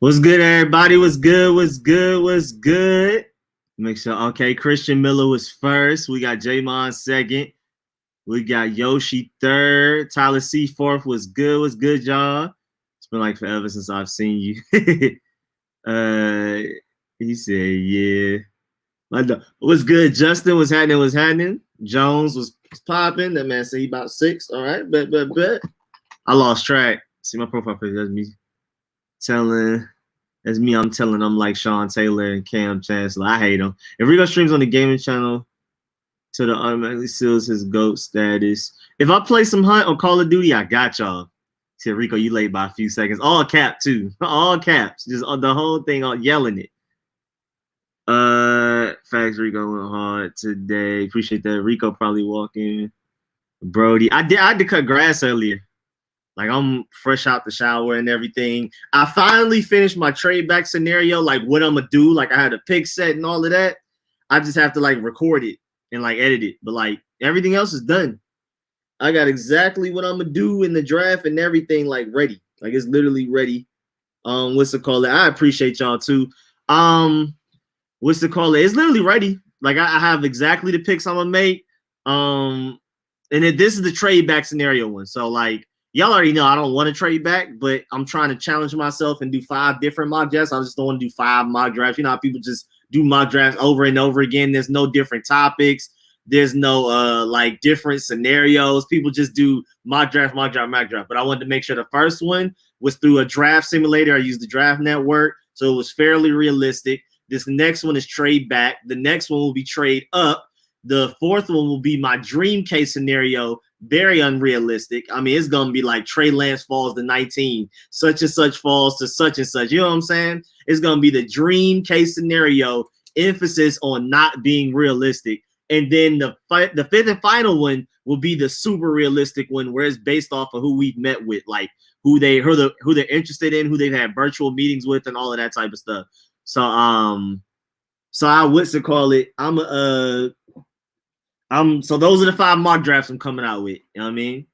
What's good, everybody? What's good? What's good? What's good? Make sure. Okay, Christian Miller was first. We got Jamon second. We got Yoshi third. Tyler C fourth. Was good? What's good, y'all? It's been like forever since I've seen you. He said, "Yeah." What's good? Justin was happening. Was happening. Jones was popping. That man said he about 6. All right, bet. I lost track. See my profile picture. That's me telling. That's me. I'm telling them like Sean Taylor and Cam Chancellor. I hate them. If Rico streams on the gaming channel, to the automatically seals his GOAT status. If I play some Hunt or Call of Duty, I got y'all. Said Rico, you late by a few seconds. All cap too. All caps. Just the whole thing, all yelling it. Facts. Rico went hard today. Appreciate that. Rico probably walking. Brody, I had to cut grass earlier. Like, I'm fresh out the shower and everything. I finally finished my trade back scenario, like what I'm gonna do. Like, I had a pick set and all of that. I just have to like record it and like edit it. But like everything else is done. I got exactly what I'm gonna do in the draft and everything like ready. Like, it's literally ready. What's it called? I appreciate y'all too. What's it called? It's literally ready. Like, I have exactly the picks I'm gonna make. And then this is the trade back scenario one. So like, y'all already know I don't want to trade back, but I'm trying to challenge myself and do 5 different mock drafts. I just don't want to do 5 mock drafts. You know how people just do mock drafts over and over again. There's no different topics. There's no like different scenarios. People just do mock draft. But I wanted to make sure the first one was through a draft simulator. I used the draft network, so it was fairly realistic. This next one is trade back. The next one will be trade up. The fourth one will be my dream case scenario. Very unrealistic. I mean, it's going to be like Trey Lance falls to 19, such and such falls to such and such. You know what I'm saying? It's going to be the dream case scenario, emphasis on not being realistic. And then the fifth and final one will be the super realistic one, where it's based off of who we've met with, like who they're interested in, who they've had virtual meetings with, and all of that type of stuff. So I what's to call it? So those are the 5 mock drafts I'm coming out with. You know what I mean?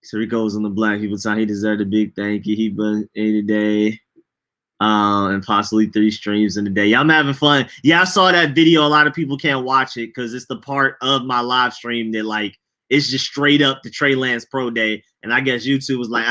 So Rico was on the black people side. He deserved a big thank you. He been 8 a day. And possibly 3 streams in a day. Yeah, I'm having fun. Yeah, I saw that video. A lot of people can't watch it because it's the part of my live stream that like it's just straight up the Trey Lance Pro Day. And I guess YouTube was like,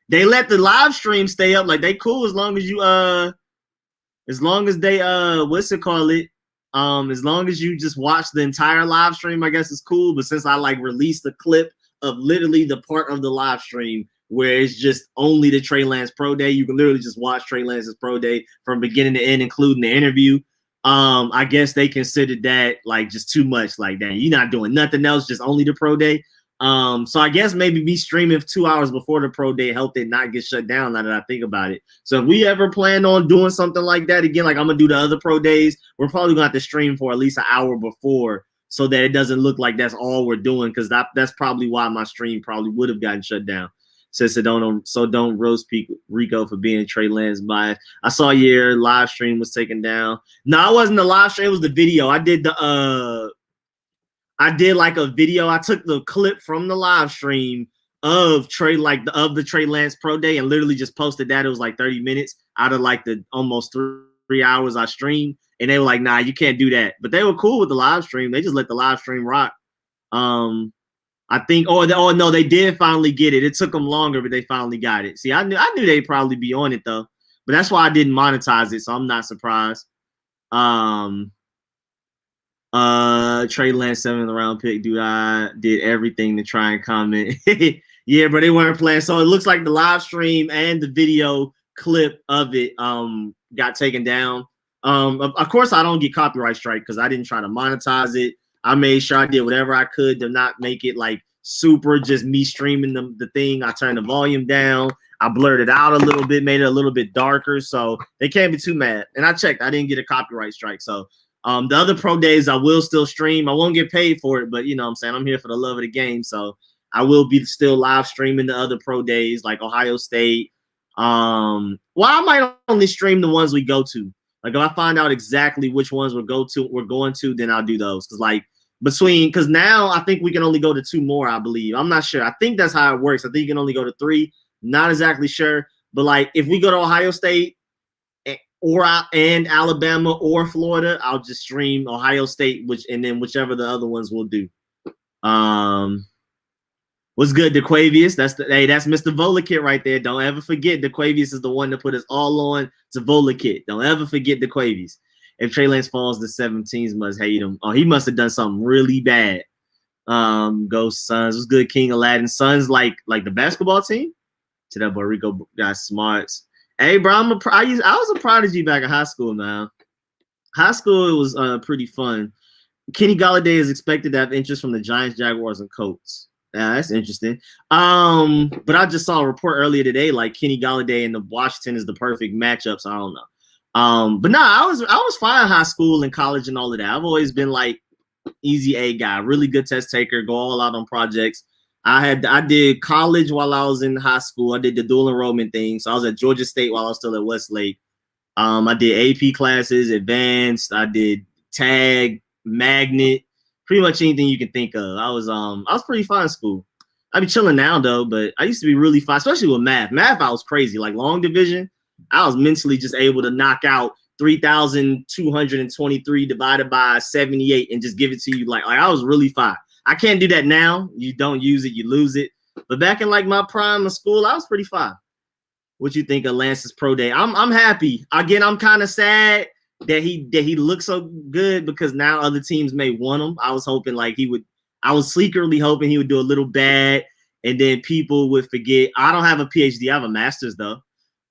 they let the live stream stay up. Like, they cool as long as you as long as they what's it call it? As long as you just watch the entire live stream, I guess it's cool. But since I like released a clip of literally the part of the live stream where it's just only the Trey Lance Pro Day, you can literally just watch Trey Lance's Pro Day from beginning to end, including the interview. I guess they considered that like just too much. Like, that you're not doing nothing else, just only the Pro Day. So I guess maybe me streaming 2 hours before the Pro Day helped it not get shut down, now that I think about it. So if we ever plan on doing something like that again, like I'm gonna do the other Pro Days, we're probably gonna have to stream for at least an hour before, so that it doesn't look like that's all we're doing, because that's probably why my stream probably would have gotten shut down. So don't roast Rico for being Trey Lance biased. I saw your live stream was taken down. No, it wasn't the live stream, it was the video. I did like a video. I took the clip from the live stream of the Trey Lance Pro Day and literally just posted that. It was like 30 minutes out of like the almost 3 hours I streamed. And they were like, nah, you can't do that. But they were cool with the live stream. They just let the live stream rock. I think, no, they did finally get it. It took them longer, but they finally got it. See, I knew they'd probably be on it though. But that's why I didn't monetize it, so I'm not surprised. Trey Lance 7th round pick, dude. I did everything to try and comment. Yeah, but they weren't playing. So it looks like the live stream and the video clip of it got taken down. Of course, I don't get copyright strike because I didn't try to monetize it. I made sure I did whatever I could to not make it like super just me streaming the thing. I turned the volume down. I blurred it out a little bit, made it a little bit darker, so they can't be too mad. And I checked. I didn't get a copyright strike. So the other Pro Days I will still stream. I won't get paid for it, but you know what I'm saying, I'm here for the love of the game. So I will be still live streaming the other Pro Days like Ohio State. I might only stream the ones we go to. Like, if I find out exactly which ones we're going to, then I'll do those. Because now I think we can only go to 2 more, I believe. I'm not sure. I think that's how it works. I think you can only go to 3. Not exactly sure. But like, if we go to Ohio State and Alabama or Florida, I'll just stream Ohio State, and then whichever the other ones will do. What's good, DeQuavius? That's Mr. Volakit right there. Don't ever forget DeQuavius is the one that put us all on to Volakit. Don't ever forget DeQuavius. If Trey Lance falls, the 17s must hate him. Oh, he must have done something really bad. Go Suns. What's good, King Aladdin? Suns like the basketball team. To that boy Rico got smarts. Hey, bro, I was a prodigy back in high school, man. High school, it was pretty fun. Kenny Golladay is expected to have interest from the Giants, Jaguars, and Colts. Yeah, that's interesting. But I just saw a report earlier today, like Kenny Golladay and the Washington is the perfect matchup. So I don't know. But no, I was fine in high school and college and all of that. I've always been like easy A guy, really good test taker, go all out on projects. I did college while I was in high school. I did the dual enrollment thing. So I was at Georgia State while I was still at Westlake. I did AP classes, advanced. I did tag, magnet, pretty much anything you can think of. I was pretty fine in school. I be chilling now though, but I used to be really fine, especially with math. Math, I was crazy. Like long division, I was mentally just able to knock out 3,223 divided by 78 and just give it to you. Like I was really fine. I can't do that now. You don't use it, you lose it. But back in like my prime of school, I was pretty fine. What you think of Lance's pro day? I'm happy. Again, I'm kind of sad that he looks so good because now other teams may want him. I was hoping like I was secretly hoping he would do a little bad and then people would forget. I don't have a PhD. I have a master's though.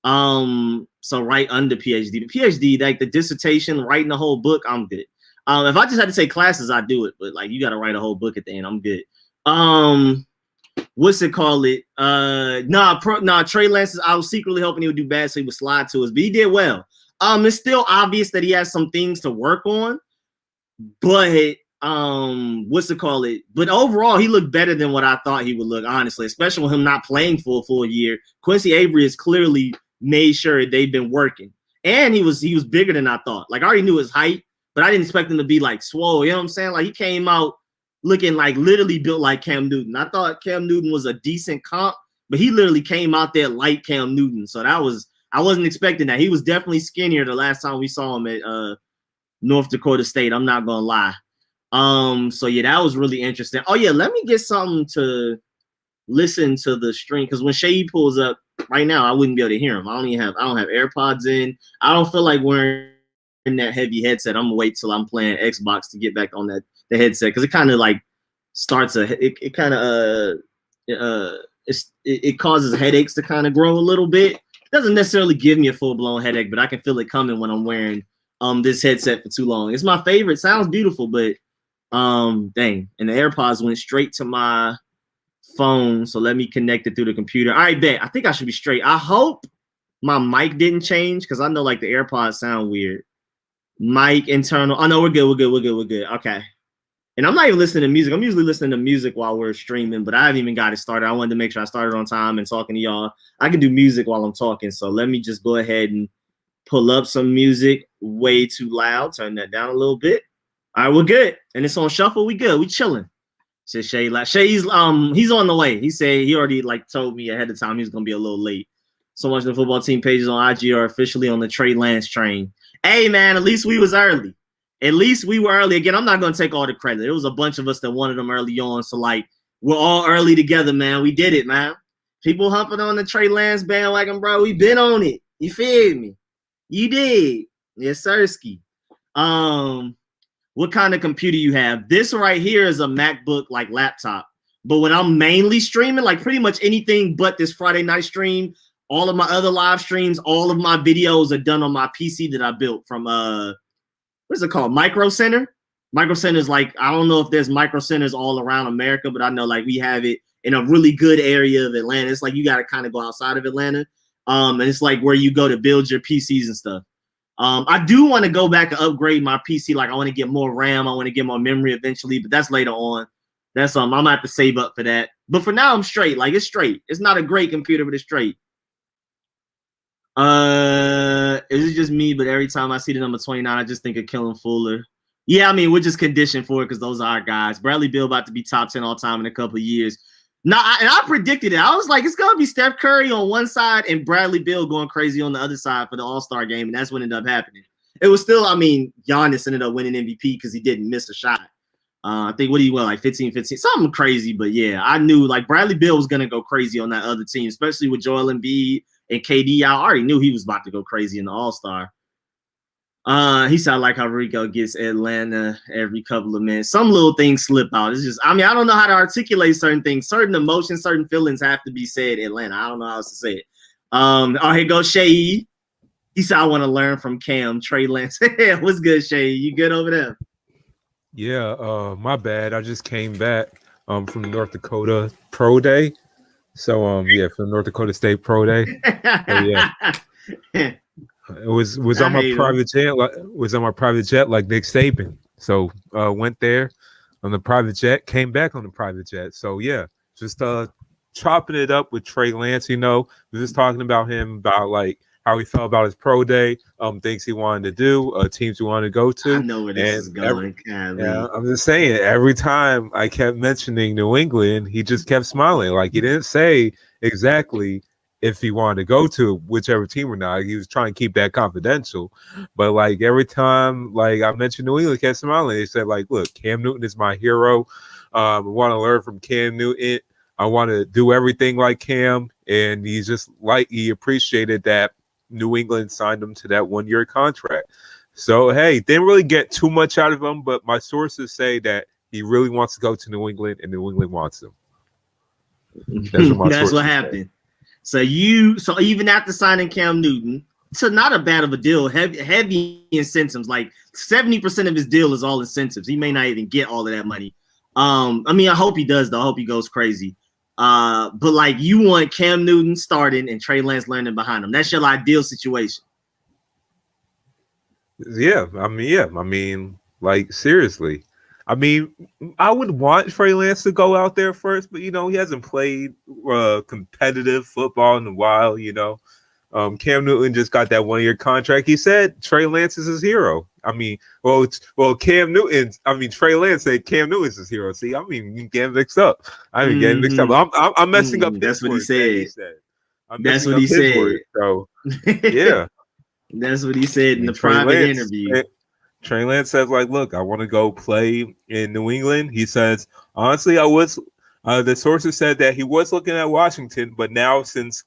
So right under PhD. The PhD, like the dissertation, writing the whole book, I'm good. If I just had to take classes, I'd do it. But like you got to write a whole book at the end. I'm good. What's it called? Trey Lance, I was secretly hoping he would do bad so he would slide to us, but he did well. It's still obvious that he has some things to work on, but what's it called? But overall, he looked better than what I thought he would look, honestly, especially with him not playing for a full year. Quincy Avery has clearly made sure they've been working. And he was bigger than I thought. Like I already knew his height, but I didn't expect him to be like swole. You know what I'm saying? Like he came out looking like literally built like Cam Newton. I thought Cam Newton was a decent comp, but he literally came out there like Cam Newton. So I wasn't expecting that. He was definitely skinnier the last time we saw him at North Dakota State. I'm not gonna lie. So yeah, that was really interesting. Oh yeah, let me get something to listen to the stream because when Seyi pulls up right now, I wouldn't be able to hear him. I don't have AirPods in. I don't feel like wearing that heavy headset. I'm gonna wait till I'm playing Xbox to get back on the headset because it kind of like starts it causes headaches to kind of grow a little bit. It doesn't necessarily give me a full-blown headache, but I can feel it coming when I'm wearing this headset for too long. It's my favorite. Sounds beautiful, but dang. And the AirPods went straight to my phone, so let me connect it through the computer. All right, bet. I think I should be straight. I hope my mic didn't change because I know like the AirPods sound weird. Mic internal. Oh no, we're good. Okay. And I'm not even listening to music. I'm usually listening to music while we're streaming, but I haven't even got it started. I wanted to make sure I started on time and talking to y'all. I can do music while I'm talking, so let me just go ahead and pull up some music. Way too loud. Turn that down a little bit. All right, we're good. And it's on shuffle. We good. We chilling. Said Shay. Shay's he's on the way. He said he already like told me ahead of time he's gonna be a little late. So much of the football team pages on IG are officially on the Trey Lance train. Hey man, at least we was early. At least we were early. Again, I'm not gonna take all the credit. There was a bunch of us that wanted them early on. So like we're all early together, man. We did it, man. People humping on the Trey Lance bandwagon, bro. We been on it. You feel me? You did. Yes, sirski. What kind of computer you have? This right here is a MacBook like laptop. But when I'm mainly streaming, like pretty much anything but this Friday night stream, all of my other live streams, all of my videos are done on my PC that I built from what's it called? Micro Center. Micro Center is like, I don't know if there's micro centers all around America, but I know like we have it in a really good area of Atlanta. It's like you got to kind of go outside of Atlanta. And it's like where you go to build your PCs and stuff. I do want to go back and upgrade my PC. Like I want to get more RAM. I want to get more memory eventually, but that's later on. That's I'm gonna have to save up for that. But for now, I'm straight. Like it's straight. It's not a great computer, but it's straight. Is it just me? But every time I see the number 29, I just think of Kellen Fuller. Yeah, I mean, we're just conditioned for it because those are our guys. Bradley Beal about to be top 10 all time in a couple of years. No, and I predicted it. I was like, it's gonna be Steph Curry on one side and Bradley Beal going crazy on the other side for the All-Star game, and that's what ended up happening. It was still, I mean, Giannis ended up winning MVP because he didn't miss a shot. I think what he won, like 15, something crazy. But yeah, I knew like Bradley Beal was gonna go crazy on that other team, especially with Joel Embiid and KD. I already knew he was about to go crazy in the All-Star. He sounded like how Rico gets Atlanta every couple of minutes. Some little things slip out. It's just, I mean, I don't know how to articulate certain things. Certain emotions, certain feelings have to be said. Atlanta, I don't know how else to say it. Here goes Seyi. He said, I want to learn from Cam, Trey Lance. What's good, Seyi? You good over there? Yeah, my bad. I just came back from North Dakota Pro Day. So yeah, from North Dakota State Pro Day. So, yeah. It was on my private jet. Was on my private jet like Nick Saban. So went there on the private jet, came back on the private jet. So yeah, just chopping it up with Trey Lance. You know, we're just talking about him, about like how he felt about his pro day, things he wanted to do, teams he wanted to go to. I know where this is going. Yeah, I'm just saying. Every time I kept mentioning New England, he just kept smiling. Like he didn't say exactly if he wanted to go to whichever team or not. He was trying to keep that confidential. But like every time like I mentioned New England, he kept smiling. He said like, look, Cam Newton is my hero. I want to learn from Cam Newton. I want to do everything like Cam. And he's just like, he appreciated that New England signed him to that 1-year contract. So, hey, didn't really get too much out of him, but my sources say that he really wants to go to New England and New England wants him. That's what happened. Say. So even after signing Cam Newton, so not a bad of a deal, heavy incentives, like 70% of his deal is all incentives. He may not even get all of that money. I mean, I hope he does, though. I hope he goes crazy. But like you want Cam Newton starting and Trey Lance learning behind him. That's your ideal situation. Yeah, I mean, like seriously. I mean, I would want Trey Lance to go out there first, but you know, he hasn't played competitive football in a while, you know. Cam Newton just got that 1-year contract. He said Trey Lance is his hero. I mean, Cam Newton. I mean, Trey Lance said Cam Newton is his hero. See, I mean, you getting mixed up. I'm messing up. That's what he said. That's what he said. Words, so yeah, that's what he said in the private interview. Trey Lance says, like, look, I want to go play in New England. He says, honestly, the sources said that he was looking at Washington, but now since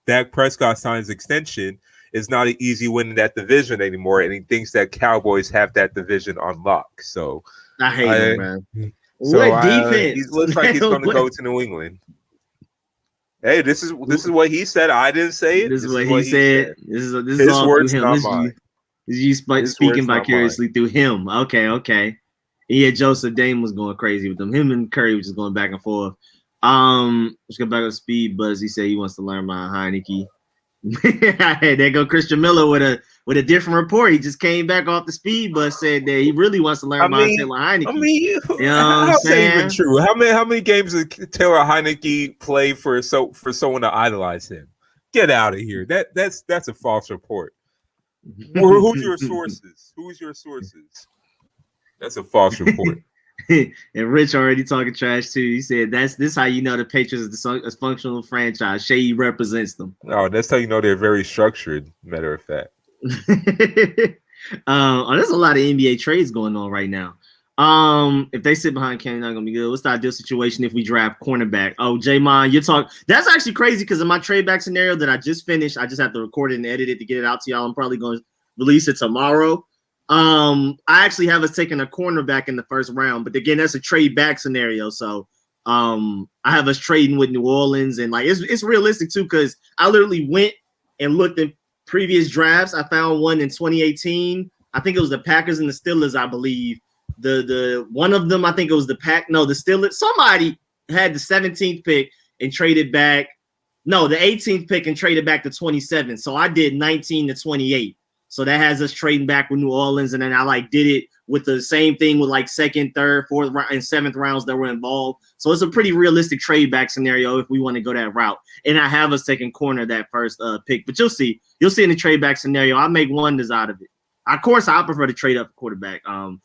Dak Prescott signed his extension, it's not an easy win in that division anymore, and he thinks that Cowboys have that division on lock. So I hate him, man. So what defense? He looks like he's going to go to New England. Hey, this is what he said. I didn't say it. This is what he said. This is all words, through him. This is you speaking vicariously through him. Okay. Yeah, Joseph Dame was going crazy with them. Him and Curry was just going back and forth. Let's go back to Speed Buzz. He said he wants to learn by Heineke. There go Christian Miller with a different report. He just came back off the Speed Buzz, said that he really wants to learn by Taylor Heineke. I mean, you know how's that even true? How many games did Taylor Heineke play for someone to idolize him? Get out of here. That's a false report. Who's your sources? That's a false report. And Rich already talking trash too. He said this how you know the Patriots is a functional franchise. Seyi represents them. Oh, that's how you know they're very structured. Matter of fact. There's a lot of NBA trades going on right now. If they sit behind Cam, not gonna be good. What's the ideal situation if we draft cornerback? Oh, J-Mon, you're talking. That's actually crazy because in my trade back scenario that I just finished, I just have to record it and edit it to get it out to y'all. I'm probably going to release it tomorrow. I actually have us taking a cornerback in the first round, but again, that's a trade back scenario. So I have us trading with New Orleans, and like it's realistic too because I literally went and looked at previous drafts. I found one in 2018. I think it was the Packers and the Steelers, I believe. The one of them, I think it was the Steelers. Somebody had the 17th pick and traded back. No, the 18th pick and traded back to 27. So I did 19 to 28. So that has us trading back with New Orleans, and then I did it with the same thing with second, third, fourth, and seventh rounds that were involved. So it's a pretty realistic trade back scenario if we want to go that route. And I have us taking corner that first pick, but you'll see in the trade back scenario, I make wonders out of it. Of course, I prefer to trade up for quarterback. And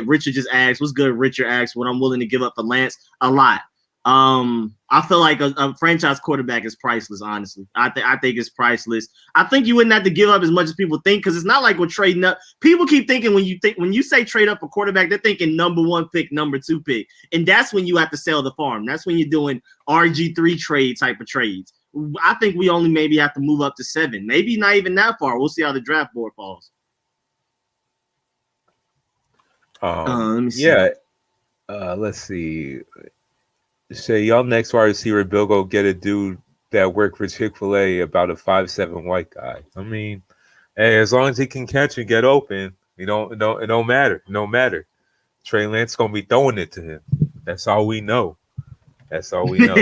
Richard just asked, what's good? Richard asked what I'm willing to give up for Lance. A lot. I feel like a franchise quarterback is priceless. Honestly, I think it's priceless. I think you wouldn't have to give up as much as people think because it's not like we're trading up. People keep thinking when you say trade up a quarterback, they're thinking number 1 pick, number 2 pick, and that's when you have to sell the farm. That's when you're doing RG3 trade type of trades. I think we only maybe have to move up to 7, maybe not even that far. We'll see how the draft board falls. Let me see. Yeah. Let's see. Say y'all next wide receiver Bill go get a dude that worked for Chick-fil-A about a 5'7" white guy. I mean, hey, as long as he can catch and get open, it don't matter. No matter. Trey Lance gonna be throwing it to him. That's all we know. That's all we know.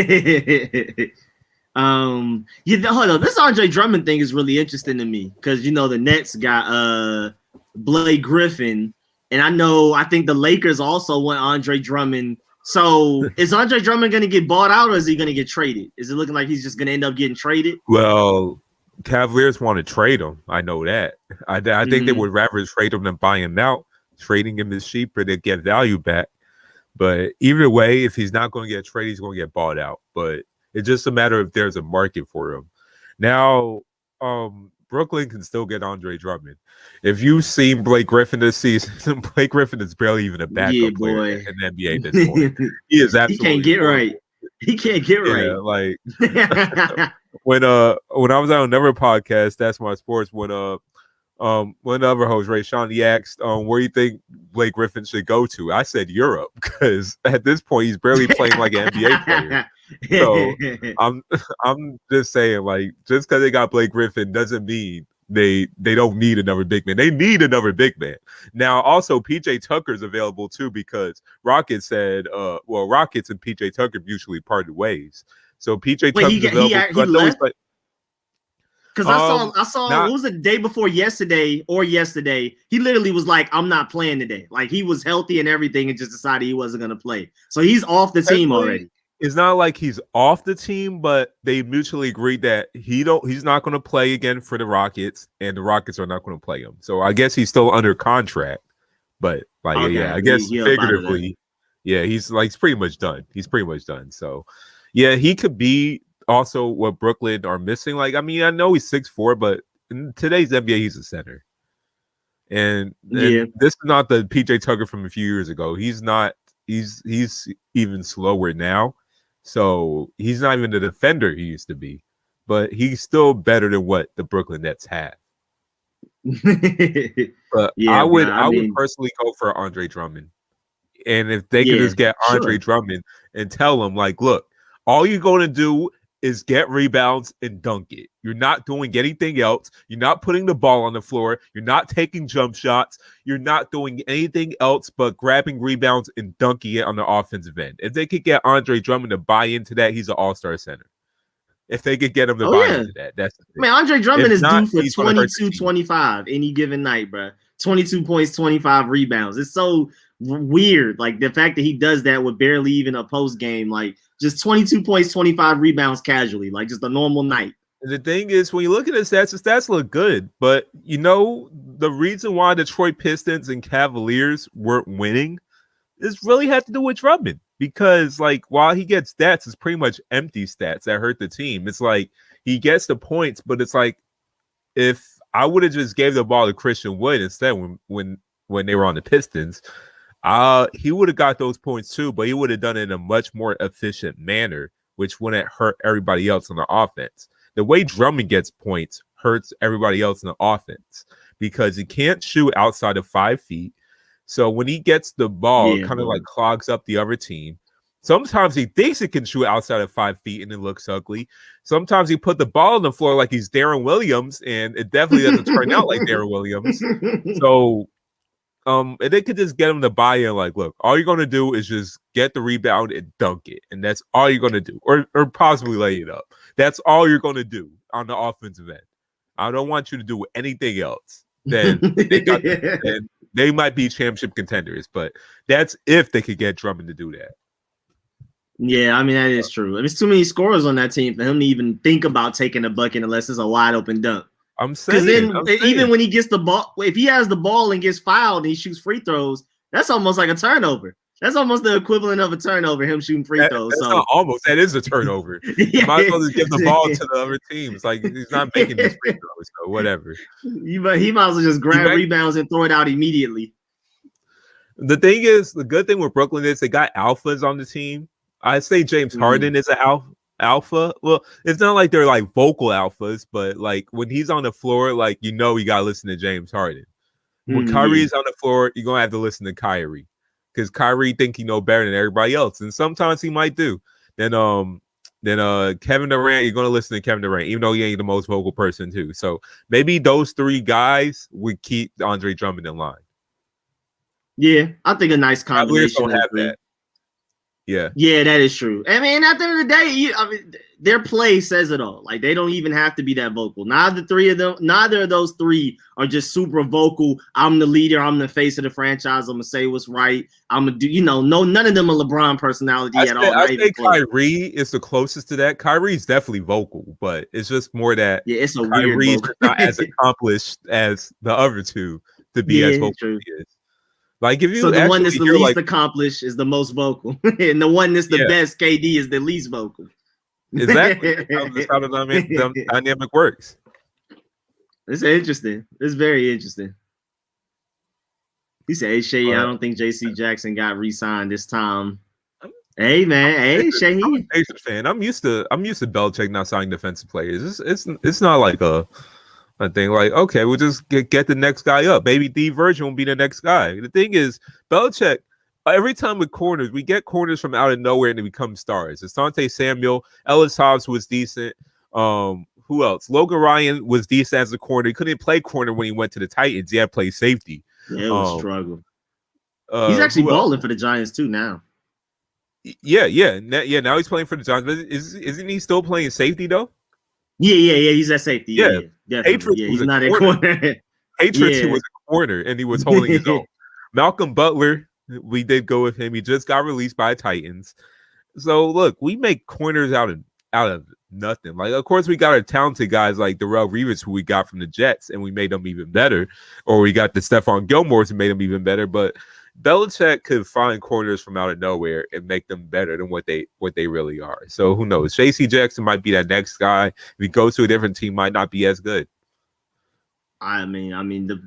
Hold on. This Andre Drummond thing is really interesting to me because the Nets got Blake Griffin, and I think the Lakers also want Andre Drummond. So is Andre Drummond going to get bought out or is he going to get traded? Is it looking like he's just going to end up getting traded? Well, Cavaliers want to trade him. I know that. I think they would rather trade him than buy him out. Trading him is cheaper to get value back. But either way, if he's not going to get traded, he's going to get bought out. But it's just a matter if there's a market for him. Now, Brooklyn can still get Andre Drummond. If you've seen Blake Griffin this season, Blake Griffin is barely even a backup player in the NBA at this point. He is absolutely. He can't get right. He can't get right. Like when I was on another podcast, That's My Sports, when other host Ray Sean, he asked where you think Blake Griffin should go to. I said Europe because at this point he's barely playing like an NBA player. So I'm just saying, like, just because they got Blake Griffin doesn't mean they don't need another big man. They need another big man. Now, also PJ Tucker's available too because Rockets said, Rockets and PJ Tucker mutually parted ways. So PJ Tucker's available. He left? Because I saw it was the day before yesterday. He literally was like, I'm not playing today. Like he was healthy and everything and just decided he wasn't going to play. So he's off the team already. It's not like he's off the team, but they mutually agreed that he's not going to play again for the Rockets, and the Rockets are not going to play him. So I guess he's still under contract, but like, okay, yeah, I guess figuratively, yeah, he's pretty much done. He's pretty much done. So yeah, he could be also what Brooklyn are missing. Like, I mean, I know he's 6'4", but in today's NBA, he's a center. And this is not the PJ Tucker from a few years ago. He's not. He's even slower now. So he's not even the defender he used to be, but he's still better than what the Brooklyn Nets have. But I would personally go for Andre Drummond. And if they could just get Andre Drummond and tell him, like, look, all you're going to do is get rebounds and dunk it. You're not doing anything else. You're not putting the ball on the floor. You're not taking jump shots. You're not doing anything else but grabbing rebounds and dunking it on the offensive end. If they could get Andre Drummond to buy into that, he's an all-star center. If they could get him to buy into that, that's the thing. Man, Andre Drummond is due for 22, 25 any given night, bro. 22 points, 25 rebounds. It's so weird. Like the fact that he does that with barely even a post game, like just 22 points, 25 rebounds casually, like just a normal night. The thing is, when you look at his stats look good, but the reason why Detroit Pistons and Cavaliers weren't winning is really had to do with Drummond, because like while he gets stats, it's pretty much empty stats that hurt the team. It's like he gets the points, but it's like if I would have just gave the ball to Christian Wood instead when they were on the Pistons, he would have got those points too, but he would have done it in a much more efficient manner, which wouldn't hurt everybody else on the offense. The way Drummond gets points hurts everybody else in the offense because he can't shoot outside of 5 feet. So when he gets the ball, it kind of like clogs up the other team. Sometimes he thinks he can shoot outside of 5 feet and it looks ugly. Sometimes he put the ball on the floor like he's Darren Williams, and it definitely doesn't turn out like Darren Williams. So and they could just get him to buy in, like, look, all you're gonna do is just get the rebound and dunk it, and that's all you're gonna do, or possibly lay it up. That's all you're gonna do on the offensive end. I don't want you to do anything else. Then they might be championship contenders, but that's if they could get Drummond to do that. Yeah, I mean, that is true. There's too many scorers on that team for him to even think about taking a bucket unless it's a wide open dunk. I'm saying, even when he gets the ball, if he has the ball and gets fouled and he shoots free throws, that's almost like a turnover. That's almost the equivalent of a turnover, him shooting free throws. That's So not almost. That is a turnover. You might as well just give the ball to the other team. It's like he's not making these free throws, so whatever. He might as well just grab rebounds and throw it out immediately. The thing is, the good thing with Brooklyn is they got alphas on the team. I say James Harden is an alpha. Well, it's not like they're like vocal alphas, but like when he's on the floor, like you gotta listen to James Harden. When Kyrie's on the floor, you're gonna have to listen to Kyrie. Because Kyrie think he know better than everybody else, and sometimes he might do. Then Kevin Durant, you're gonna listen to Kevin Durant, even though he ain't the most vocal person too. So maybe those three guys would keep Andre Drummond in line. Yeah, I think a nice combination. Don't have that. Yeah, that is true. I mean, at the end of the day, their play says it all. Like they don't even have to be that vocal. Neither of those three are just super vocal. I'm the leader. I'm the face of the franchise. I'm gonna say what's right. I'm gonna do. None of them are LeBron personality at all. I think Kyrie is the closest to that. Kyrie's definitely vocal, but it's just more that it's a Kyrie's weird not as accomplished as the other two to be as vocal as he is. Like if you the one that's the least accomplished is the most vocal, and the one that's the best, KD, is the least vocal. Exactly. That's how the dynamic works. It's interesting. It's very interesting. He said, "Hey Shay, I don't think J.C. Jackson got re-signed this time." Hey man, hey Shay. I'm a Pacers fan. I'm used to Belichick not signing defensive players. It's not like a thing like, okay, we'll just get the next guy up. Maybe D Virgin will be the next guy. The thing is, Belichick, every time with corners, we get corners from out of nowhere and they become stars. Asante Samuel, Ellis Hobbs was decent. Who else? Logan Ryan was decent as a corner. He couldn't play corner when he went to the Titans. He had to play safety. Yeah, it was a struggle. He's actually balling for the Giants too now. Yeah. Now he's playing for the Giants. But isn't he still playing safety though? Yeah. He's at safety. Yeah, definitely. He's not a corner. Patriots, he was a corner and he was holding his own. Malcolm Butler, we did go with him. He just got released by Titans. So look, we make corners out of nothing. Like, of course, we got our talented guys like Darrell Reeves, who we got from the Jets, and we made them even better. Or we got the Stephon Gilmores and made them even better. But Belichick could find corners from out of nowhere and make them better than what they really are. So who knows? J.C. Jackson might be that next guy. If he goes to a different team, might not be as good. I mean,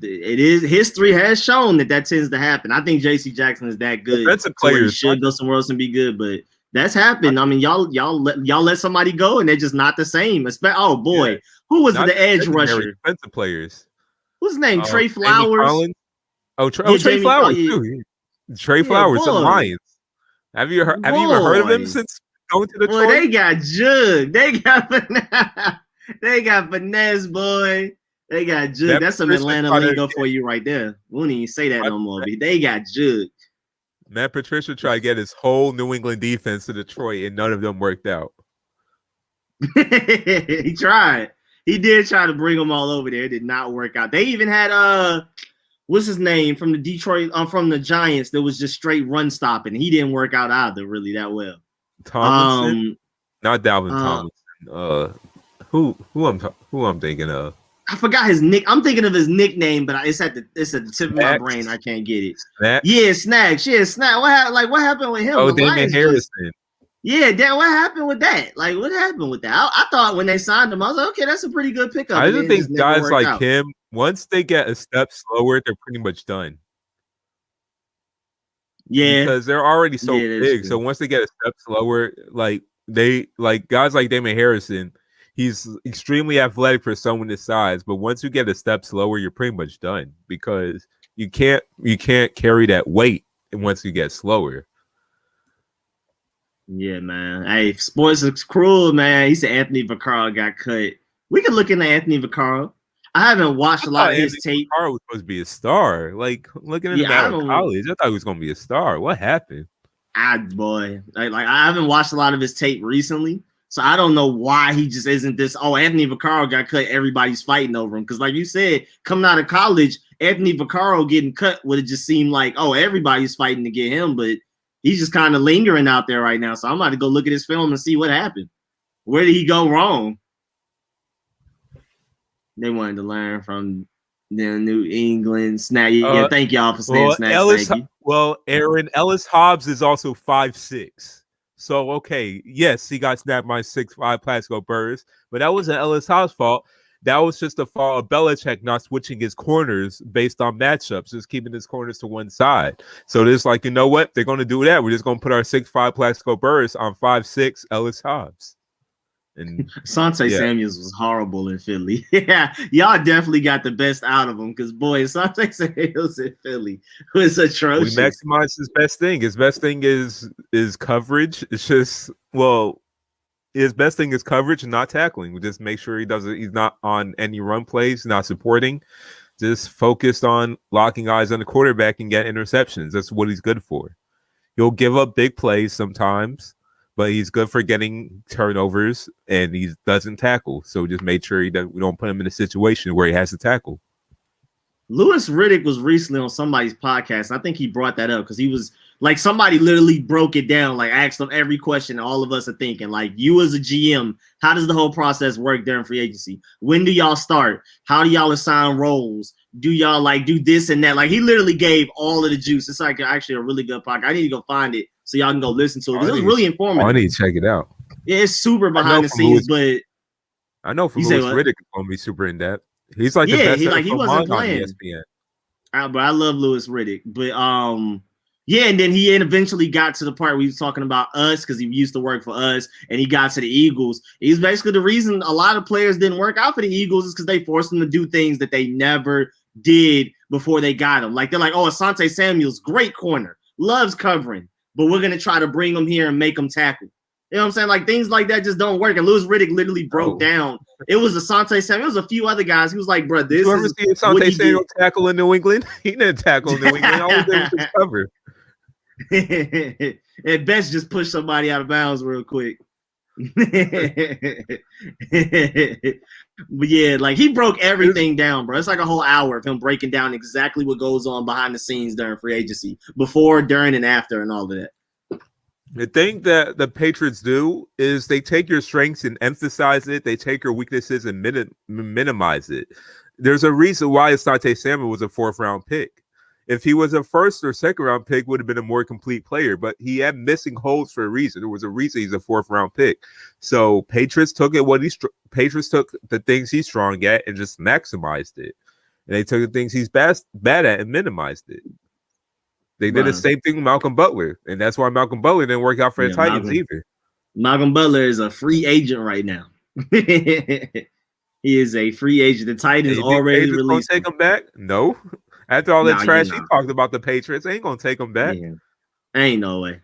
it is history has shown that tends to happen. I think J.C. Jackson is that good. Defensive players should go somewhere else and be good, but that's happened. I mean, y'all let somebody go and they're just not the same. Oh boy, who was the edge rusher? Defensive players. What's his name? Trey Flowers. Trey Flowers too. Trey Flowers, the Lions. Have you even heard of him since going to Detroit? Boy, they got jugged. They got finesse, boy. They got jugged. That's some Atlanta lingo for you right there. We don't even say that no more. But they got jugged. Matt Patricia tried to get his whole New England defense to Detroit, and none of them worked out. He tried. He did try to bring them all over there. It did not work out. They even had what's his name from the Detroit from the Giants that was just straight run stopping. He didn't work out either really that well. Tomlinson, not Dalvin Tomlinson. Who I'm thinking of? I forgot his nick. I'm thinking of his nickname, but it's at the tip of my brain. I can't get it. Snacks. Yeah, Snacks. What happened with him? Oh, Damon Harrison. What happened with that? Like, what happened with that? I thought when they signed him, I was like, okay, that's a pretty good pickup. I just think guys like him, once they get a step slower, they're pretty much done. Yeah, because they're already so big. So once they get a step slower, like guys like Damon Harrison, he's extremely athletic for someone this size. But once you get a step slower, you're pretty much done because you can't carry that weight once you get slower. Yeah, man. Hey, sports is cruel, man. He said Anthony Vaccaro got cut. We can look into Anthony Vaccaro. I haven't watched a lot of his tape. Vaccaro was supposed to be a star. Like looking at him out of college, I thought he was going to be a star. What happened? I haven't watched a lot of his tape recently, so I don't know why he just isn't this. Oh, Anthony Vaccaro got cut. Everybody's fighting over him because, like you said, coming out of college, Anthony Vaccaro getting cut would have just seemed like, oh, everybody's fighting to get him, but he's just kind of lingering out there right now. So I'm about to go look at his film and see what happened. Where did he go wrong? They wanted to learn from Then New England snap. Yeah, thank y'all for saying snacks. Thank you. Aaron Ellis Hobbs is also 5'6". So okay, yes, he got snapped by 6'5" Plaxico Burress, but that wasn't Ellis Hobbs' fault. That was just the fault of Belichick not switching his corners based on matchups, just keeping his corners to one side. So there's like, you know what? They're going to do that. We're just going to put our 6'5" Plaxico Burress on 5'6" Ellis Hobbs. And Asante Samuels was horrible in Philly. Yeah, y'all definitely got the best out of him because boy, Asante Samuels in Philly was atrocious. We maximize his best thing. His best thing is coverage. It's just his best thing is coverage and not tackling. We just make sure he's not on any run plays, not supporting, just focused on locking eyes on the quarterback and get interceptions. That's what he's good for. He'll give up big plays sometimes, but he's good for getting turnovers and he doesn't tackle. So just make sure we don't put him in a situation where he has to tackle. Louis Riddick was recently on somebody's podcast. I think he brought that up because he was like, somebody literally broke it down, like asked him every question all of us are thinking. Like, you as a GM, how does the whole process work during free agency? When do y'all start? How do y'all assign roles? Do y'all like do this and that? Like, he literally gave all of the juice. It's like actually a really good podcast. I need to go find it so y'all can go listen to it. It was really informative. I need to check it out. Yeah, it's super behind the scenes, but I know from Louis Riddick is going to be super in depth. He's like the best he wasn't playing. On ESPN. But I love Louis Riddick. But yeah, and then he eventually got to the part where he was talking about us because he used to work for us, and he got to the Eagles. He's basically the reason a lot of players didn't work out for the Eagles is because they forced them to do things that they never did before they got him. Like, they're like, oh, Asante Samuels, great corner, loves covering, but we're gonna try to bring him here and make him tackle. You know what I'm saying? Like, things like that just don't work. And Louis Riddick literally broke down. It was Asante Samuels. It was a few other guys. He was like, bro, this you ever see Asante Samuels tackle in New England? He didn't tackle in New England. All he did was cover. At best, just push somebody out of bounds real quick. But yeah, like, he broke everything down, bro. It's like a whole hour of him breaking down exactly what goes on behind the scenes during free agency, before, during, and after, and all of that. The thing that the Patriots do is they take your strengths and emphasize it. They take your weaknesses and minimize it. There's a reason why Asante Samuel was a 4th-round pick. If he was a 1st or 2nd-round pick, would have been a more complete player. But he had missing holes for a reason. There was a reason he's a 4th-round pick. So Patriots took Patriots took the things he's strong at and just maximized it. And they took the things he's bad at and minimized it. They did the same thing with Malcolm Butler, and that's why Malcolm Butler didn't work out for the Titans either. Malcolm Butler is a free agent right now. He is a free agent. The Titans already released him. Take him back? No. After all that trash he talked about the Patriots, ain't gonna take him back. Yeah. Ain't no way.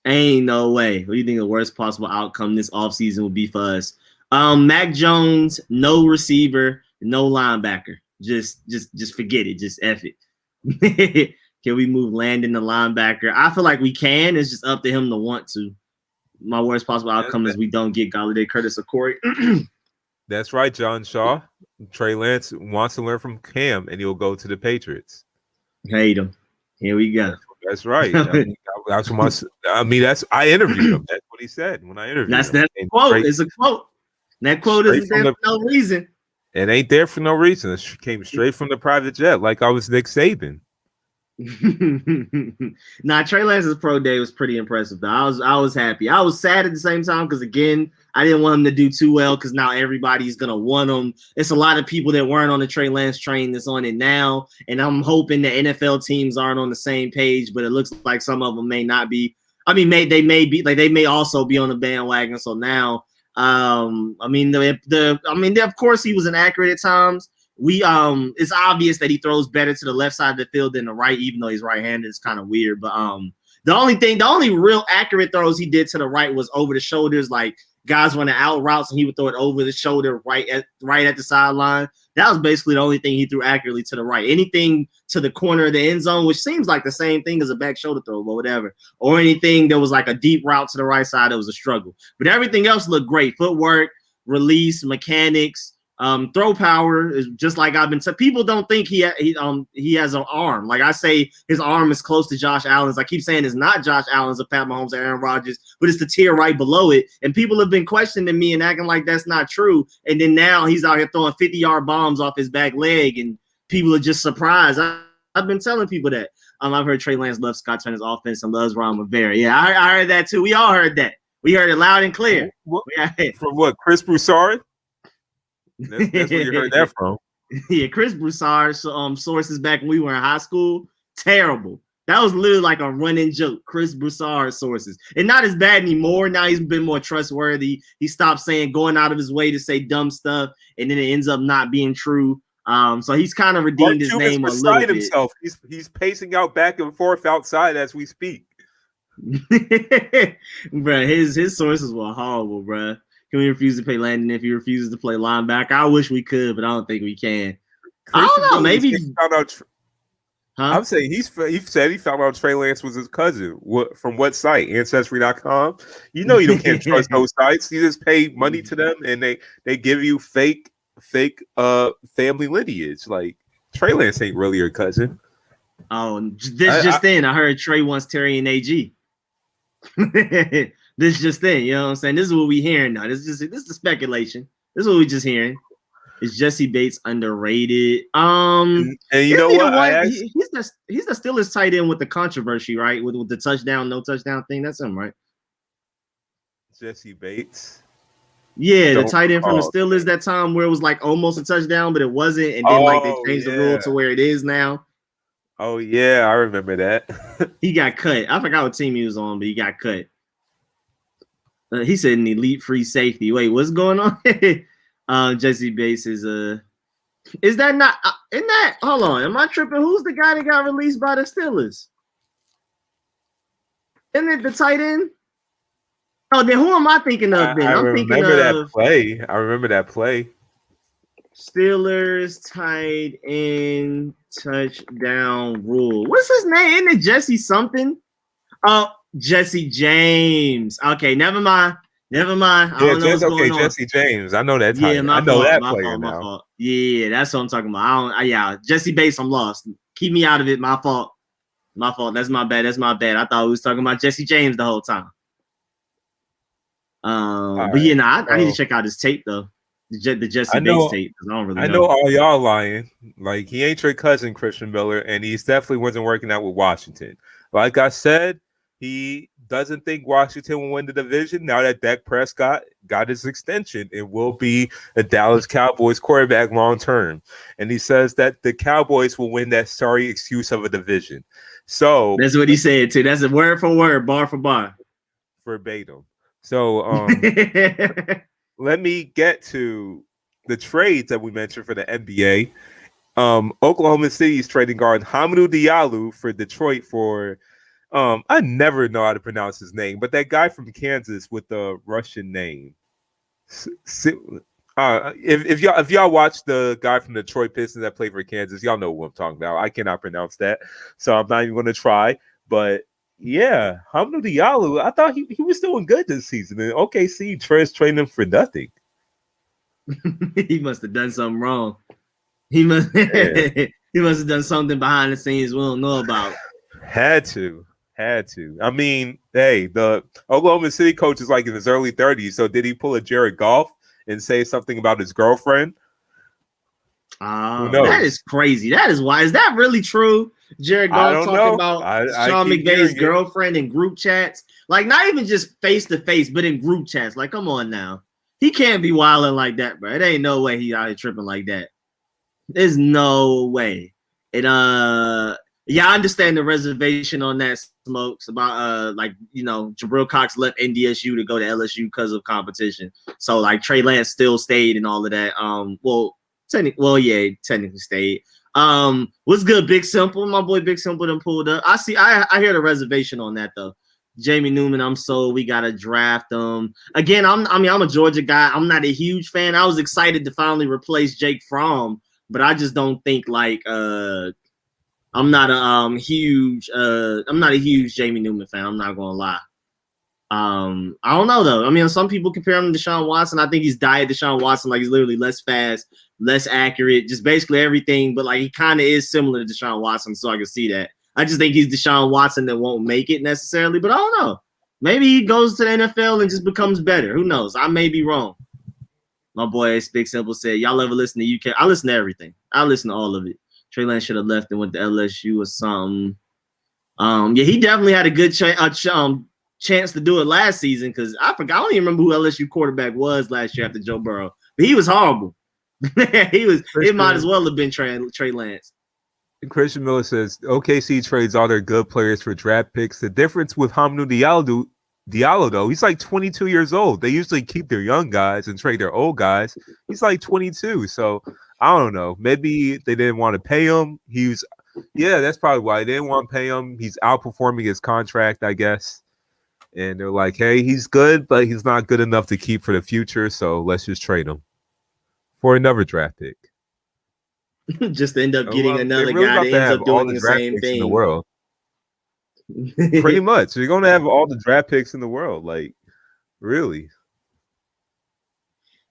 Ain't no way. What do you think the worst possible outcome this offseason will be for us? Mac Jones, no receiver, no linebacker. Just forget it. Just F it. Can we move Landon to linebacker? I feel like we can. It's just up to him to want to. My worst possible outcome is we don't get Galladay, Curtis, or Corey. That's right, John Shaw. Trey Lance wants to learn from Cam, and he'll go to the Patriots. Hate him. Here we go. That's right. I interviewed him. That's what he said when I interviewed him. That's quote. It's a quote. That quote isn't there for no reason. It ain't there for no reason. It came straight from the private jet, like I was Nick Saban. Nah, Trey Lance's pro day was pretty impressive though. I was happy. I was sad at the same time because again, I didn't want him to do too well because now everybody's gonna want him. It's a lot of people that weren't on the Trey Lance train that's on it now, and I'm hoping the NFL teams aren't on the same page, but it looks like some of them may not be. I mean, they may also be on the bandwagon. So now, of course he was inaccurate at times. It's obvious that he throws better to the left side of the field than the right, even though he's right-handed. It's kind of weird. But the only real accurate throws he did to the right was over the shoulders, like guys running out routes and he would throw it over the shoulder right at the sideline. That was basically the only thing he threw accurately to the right. Anything to the corner of the end zone, which seems like the same thing as a back shoulder throw, but whatever. Or anything that was like a deep route to the right side, it was a struggle. But everything else looked great. Footwork, release, mechanics. Throw power is just like I've been saying. People don't think he has an arm. Like I say, his arm is close to Josh Allen's. I keep saying it's not Josh Allen's or Pat Mahomes or Aaron Rodgers, but it's the tier right below it. And people have been questioning me and acting like that's not true. And then now he's out here throwing 50-yard bombs off his back leg. And people are just surprised. I've been telling people that. I've heard Trey Lance loves Scott Turner's offense and loves Ron Rivera. Yeah, I heard that too. We all heard that. We heard it loud and clear. From what? Chris Broussard? That's where you heard that from. Yeah, Chris Broussard's sources back when we were in high school, terrible. That was literally like a running joke. Chris Broussard sources. And not as bad anymore. Now he's been more trustworthy. He stopped going out of his way to say dumb stuff, and then it ends up not being true. So he's kind of redeemed his name a little bit. Himself. He's pacing out back and forth outside as we speak. Bro, his sources were horrible, bro. Can we refuse to pay Landon if he refuses to play linebacker? I wish we could, but I don't think we can. I don't know. Maybe. I'm saying he said he found out Trey Lance was his cousin. From what site? Ancestry.com. You know you can't trust those sites. You just pay money to them and they give you fake family lineage. Like Trey Lance ain't really your cousin. Oh, just then I heard Trey wants Terry and AG. This just then, you know what I'm saying? This is what we hearing now. This is the speculation. This is what we just hearing. Is Jesse Bates underrated? And you know what? He's the Steelers tight end with the controversy, right? With the touchdown, no touchdown thing. That's him, right? Jesse Bates. Yeah, the tight end from the Steelers that time where it was like almost a touchdown, but it wasn't, and then like they changed the rule to where it is now. Oh yeah, I remember that. He got cut. I forgot what team he was on, but he got cut. He said an elite free safety. Wait, what's going on? Jesse Bates is that not in that? Hold on, am I tripping? Who's the guy that got released by the Steelers? Isn't it the tight end? Oh, then who am I thinking of? Then I remember that play. Steelers tight end touchdown rule. What's his name? Isn't it Jesse something? Oh, Jesse James. Okay, never mind. I don't know what's going on. Jesse James. I know that. Yeah, I know that player now. My fault. Yeah, that's what I'm talking about. Yeah, Jesse Bates. I'm lost. Keep me out of it. My fault. That's my bad. I thought we was talking about Jesse James the whole time. But yeah, I need to check out his tape though. The Jesse Bates tape. I don't really know. I know all y'all lying. Like he ain't your cousin, Christian Miller, and he's definitely wasn't working out with Washington. Like I said, he doesn't think Washington will win the division now that Dak Prescott got his extension and will be a Dallas Cowboys quarterback long term. And he says that the Cowboys will win that sorry excuse of a division. So that's what he said too. That's a word for word, bar for bar, verbatim. So let me get to the trades that we mentioned for the NBA. Oklahoma City is trading guard Hamidou Diallo for Detroit for I never know how to pronounce his name, but that guy from Kansas with the Russian name. If y'all watch the guy from the Detroit Pistons that played for Kansas, y'all know what I'm talking about. I cannot pronounce that, so I'm not even going to try. But yeah, Hamidou Diallo, I thought he was doing good this season. And OKC trading him for nothing. He must have done something wrong. He must have done something behind the scenes we don't know about. Had to. I mean, hey, the Oklahoma City coach is like in his early 30s. So did he pull a Jared Goff and say something about his girlfriend? That is crazy. That is why. Is that really true? Jared Goff talking about Sean McVay's girlfriend in group chats, like not even just face to face, but in group chats. Like, come on now, he can't be wilding like that, bro. It ain't no way he out here tripping like that. There's no way. And yeah, I understand the reservation on that, Smokes, about Jabril Cox left NDSU to go to LSU because of competition. So like Trey Lance still stayed and all of that. Technically stayed. What's good, Big Simple? My boy Big Simple done pulled up. I hear the reservation on that though. Jamie Newman, I'm sold. We gotta draft him. Again, I'm a Georgia guy. I'm not a huge fan. I was excited to finally replace Jake Fromm, but I just don't think like I'm not a huge Jamie Newman fan. I'm not gonna lie. I don't know though. I mean, some people compare him to Deshaun Watson. I think he's died Deshaun Watson. Like he's literally less fast, less accurate, just basically everything. But like he kind of is similar to Deshaun Watson, so I can see that. I just think he's Deshaun Watson that won't make it necessarily. But I don't know. Maybe he goes to the NFL and just becomes better. Who knows? I may be wrong. My boy Big Simple said, "Y'all ever listen to UK?" I listen to everything. I listen to all of it. Trey Lance should have left and went to LSU or something. Yeah, he definitely had a good chance to do it last season because I forgot. I don't even remember who LSU quarterback was last year after Joe Burrow, but he was horrible. It might as well have been Trey Lance. Christian Miller says OKC trades all their good players for draft picks. The difference with Hamidou Diallo, though, he's like 22 years old. They usually keep their young guys and trade their old guys. He's like 22, so I don't know. Maybe they didn't want to pay him. That's probably why they didn't want to pay him. He's outperforming his contract, I guess. And they're like, hey, he's good, but he's not good enough to keep for the future, so let's just trade him for another draft pick. Just to end up getting another guy that ends up doing the same thing. In the world. Pretty much. You're going to have all the draft picks in the world. Like, really.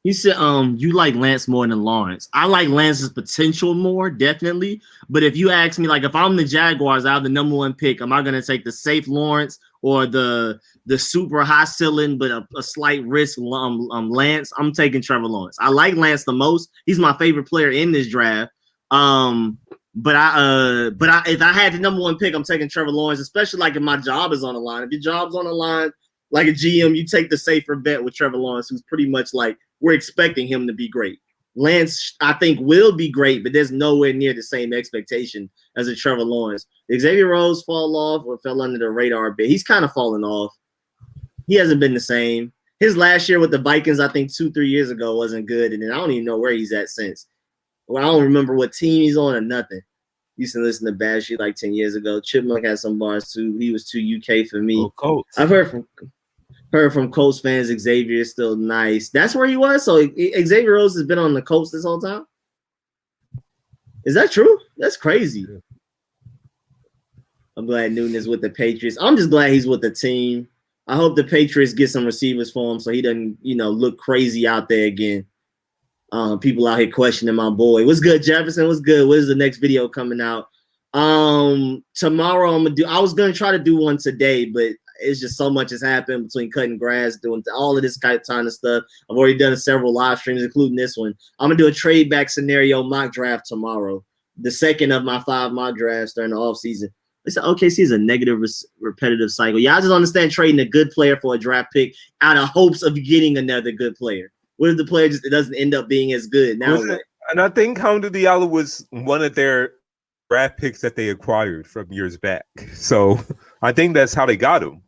You said you like Lance more than Lawrence. I like Lance's potential more, definitely. But if you ask me, like, if I'm the Jaguars, I have the number one pick, am I going to take the safe Lawrence or the super high ceiling but a slight risk Lance? I'm taking Trevor Lawrence. I like Lance the most. He's my favorite player in this draft. But if I had the number one pick, I'm taking Trevor Lawrence, especially like if my job is on the line. If your job's on the line, like a GM, you take the safer bet with Trevor Lawrence, who's pretty much like we're expecting him to be great. Lance, I think, will be great, but there's nowhere near the same expectation as a Trevor Lawrence. Xavier Rhodes fell off or fell under the radar a bit. He's kind of fallen off. He hasn't been the same. His last year with the Vikings, I think 2-3 years ago, wasn't good, and then I don't even know where he's at since. Well, I don't remember what team he's on or nothing. Used to listen to Bad Sheet like 10 years ago. Chipmunk had some bars too. He was too UK for me. I've heard from Colts fans. Xavier is still nice. That's where he was. So Xavier Rhodes has been on the Colts this whole time. Is that true? That's crazy. Yeah. I'm glad Newton is with the Patriots. I'm just glad he's with the team. I hope the Patriots get some receivers for him so he doesn't, look crazy out there again. People out here questioning my boy. What's good, Jefferson? What's good? What is the next video coming out? Tomorrow I was gonna try to do one today, but it's just so much has happened between cutting grass, doing all of this kind of stuff. I've already done several live streams, including this one. I'm gonna do a trade back scenario mock draft tomorrow, the second of my 5 mock drafts during the off season. They said OKC is a negative repetitive cycle. Yeah, I just understand trading a good player for a draft pick out of hopes of getting another good player. What if the player just doesn't end up being as good? Now, and I think Hamidou Diallo was one of their draft picks that they acquired from years back. So I think that's how they got him.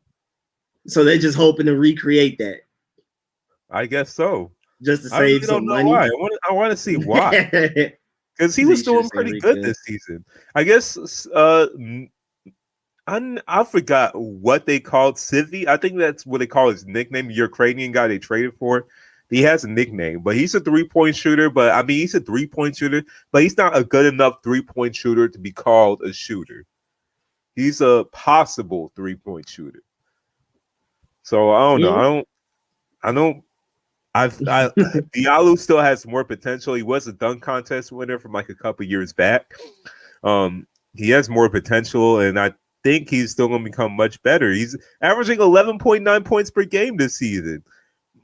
So they're just hoping to recreate that. I guess so. Just to save some money. Why. I want to see why. Because he was doing pretty good this season. I guess I forgot what they called Seyi. I think that's what they call his nickname. Your Ukrainian guy they traded for. He has a nickname, but he's a 3-point shooter. But I mean, he's a 3-point shooter, but he's not a good enough 3-point shooter to be called a shooter. He's a possible 3-point shooter. So I don't know. Diallo still has more potential. He was a dunk contest winner from like a couple years back. He has more potential, and I think he's still going to become much better. He's averaging 11.9 points per game this season.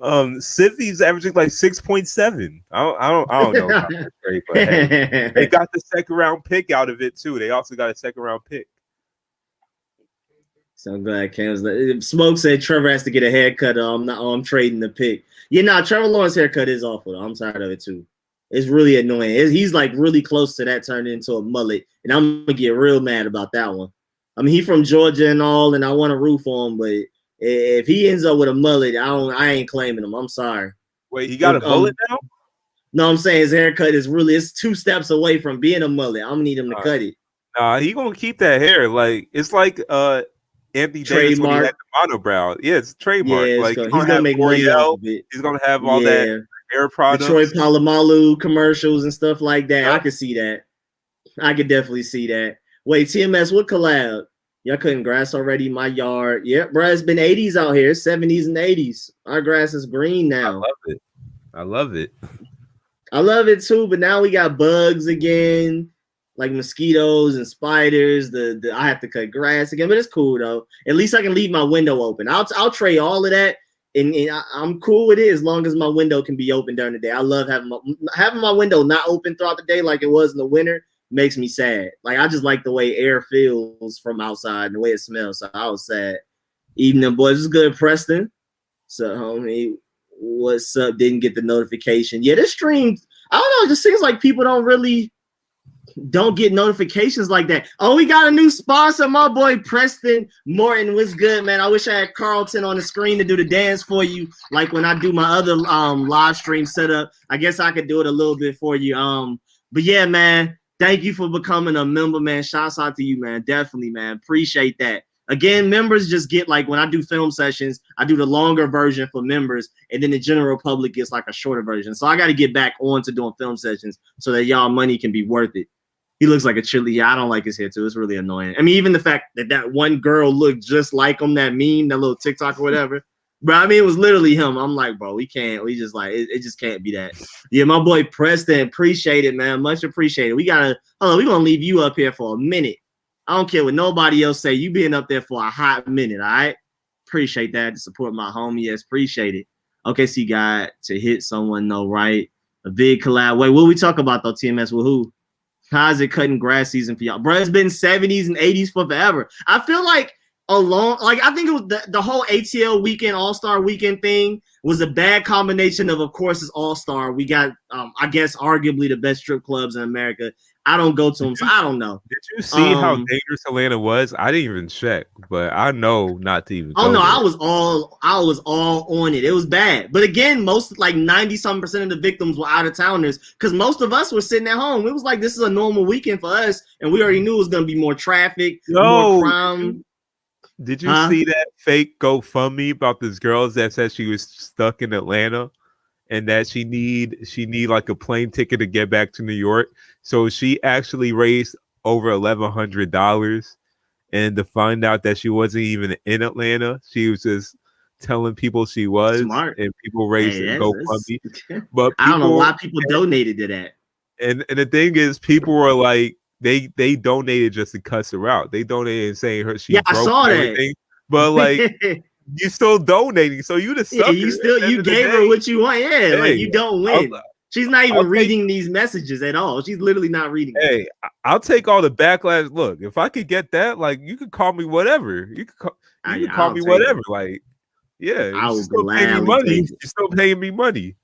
Seyi's averaging like 6.7. I don't know how that's great, but hey, they got the second round pick out of it too. They also got a second round pick. So I'm glad Cam's Smoke said Trevor has to get a haircut. I'm trading the pick. Trevor Lawrence's haircut is awful. I'm tired of it too. It's really annoying. He's like really close to that turning into a mullet, and I'm gonna get real mad about that one. I mean, he's from Georgia and all, and I want to root for him, but if he ends up with a mullet, I ain't claiming him. I'm sorry. Wait, he got a mullet now? No, I'm saying his haircut is it's 2 steps away from being a mullet. I'm gonna need him to cut it. Nah, he gonna keep that hair. Like it's like Anthony Davis when he had the monobrow. Yeah, it's trademark. Yeah, like he's gonna make money off of it. He's gonna have all that hair products. Detroit Palomalu commercials and stuff like that. I could see that. I could definitely see that. Wait, TMS, what collab? Y'all cutting grass already? My yard. Yeah, bro, it's been 80s out here, 70s and 80s. Our grass is green now. I love it. I love it too, but now we got bugs again, like mosquitoes and spiders. I have to cut grass again, but it's cool though. At least I can leave my window open. I'll trade all of that, and I'm cool with it as long as my window can be open during the day. I love having my window not open throughout the day like it was in the winter. makes me sad. Like I just like the way air feels from outside and the way it smells. So I was sad. Evening, boys. It's good, Preston. So, homie, what's up? Didn't get the notification. Yeah, this stream, I don't know. It just seems like people don't get notifications like that. Oh, we got a new sponsor, my boy Preston Morton. What's good, man? I wish I had Carlton on the screen to do the dance for you, like when I do my other live stream setup. I guess I could do it a little bit for you. But yeah, man, thank you for becoming a member, man. Shouts out to you, man. Definitely, man. Appreciate that. Again, members just get like when I do film sessions, I do the longer version for members, and then the general public gets like a shorter version. So I got to get back on to doing film sessions so that y'all money can be worth it. He looks like a chili. Yeah, I don't like his hair too. It's really annoying. I mean, even the fact that one girl looked just like him, that meme, that little TikTok or whatever. Bro, I mean, it was literally him. I'm like, bro, we just like, it just can't be that. Yeah, my boy Preston, appreciate it, man. Much appreciated. We're going to leave you up here for a minute. I don't care what nobody else say. You being up there for a hot minute, all right? Appreciate that. To support my homie. Yes, appreciate it. Okay, so you got to hit someone, no, right? A big collab. Wait, what we talk about, though, TMS? With who? How's it cutting grass season for y'all? Bro, it's been 70s and 80s for forever. I feel like I think it was the whole ATL weekend, All-Star weekend thing was a bad combination of course, it's All-Star. We got, I guess, arguably the best strip clubs in America. I don't go to them, so I don't know. Did you see how dangerous Atlanta was? I didn't even check, but I know not to even. Oh no, I was all on it. It was bad, but again, most like 90-something% of the victims were out of towners because most of us were sitting at home. It was like this is a normal weekend for us, and we already knew it was gonna be more traffic, more crime. Did you see that fake GoFundMe about this girl that said she was stuck in Atlanta? And that she need like a plane ticket to get back to New York. So she actually raised over $1,100. And to find out that she wasn't even in Atlanta, she was just telling people she was. Smart. And people raised GoFundMe. But I don't know why people donated to that. And the thing is, people were like, they donated just to cuss her out. They donated saying her she broke I saw everything. That. But like you still donating, so you the sucker. You gave her what you want. Yeah, hey, like you don't win. She's not even reading these messages at all. She's literally not reading. Hey, I'll take all the backlash. Look, if I could get that, like you could call me whatever. You could call me whatever. Like, yeah, I will still pay me money. You're still paying me money.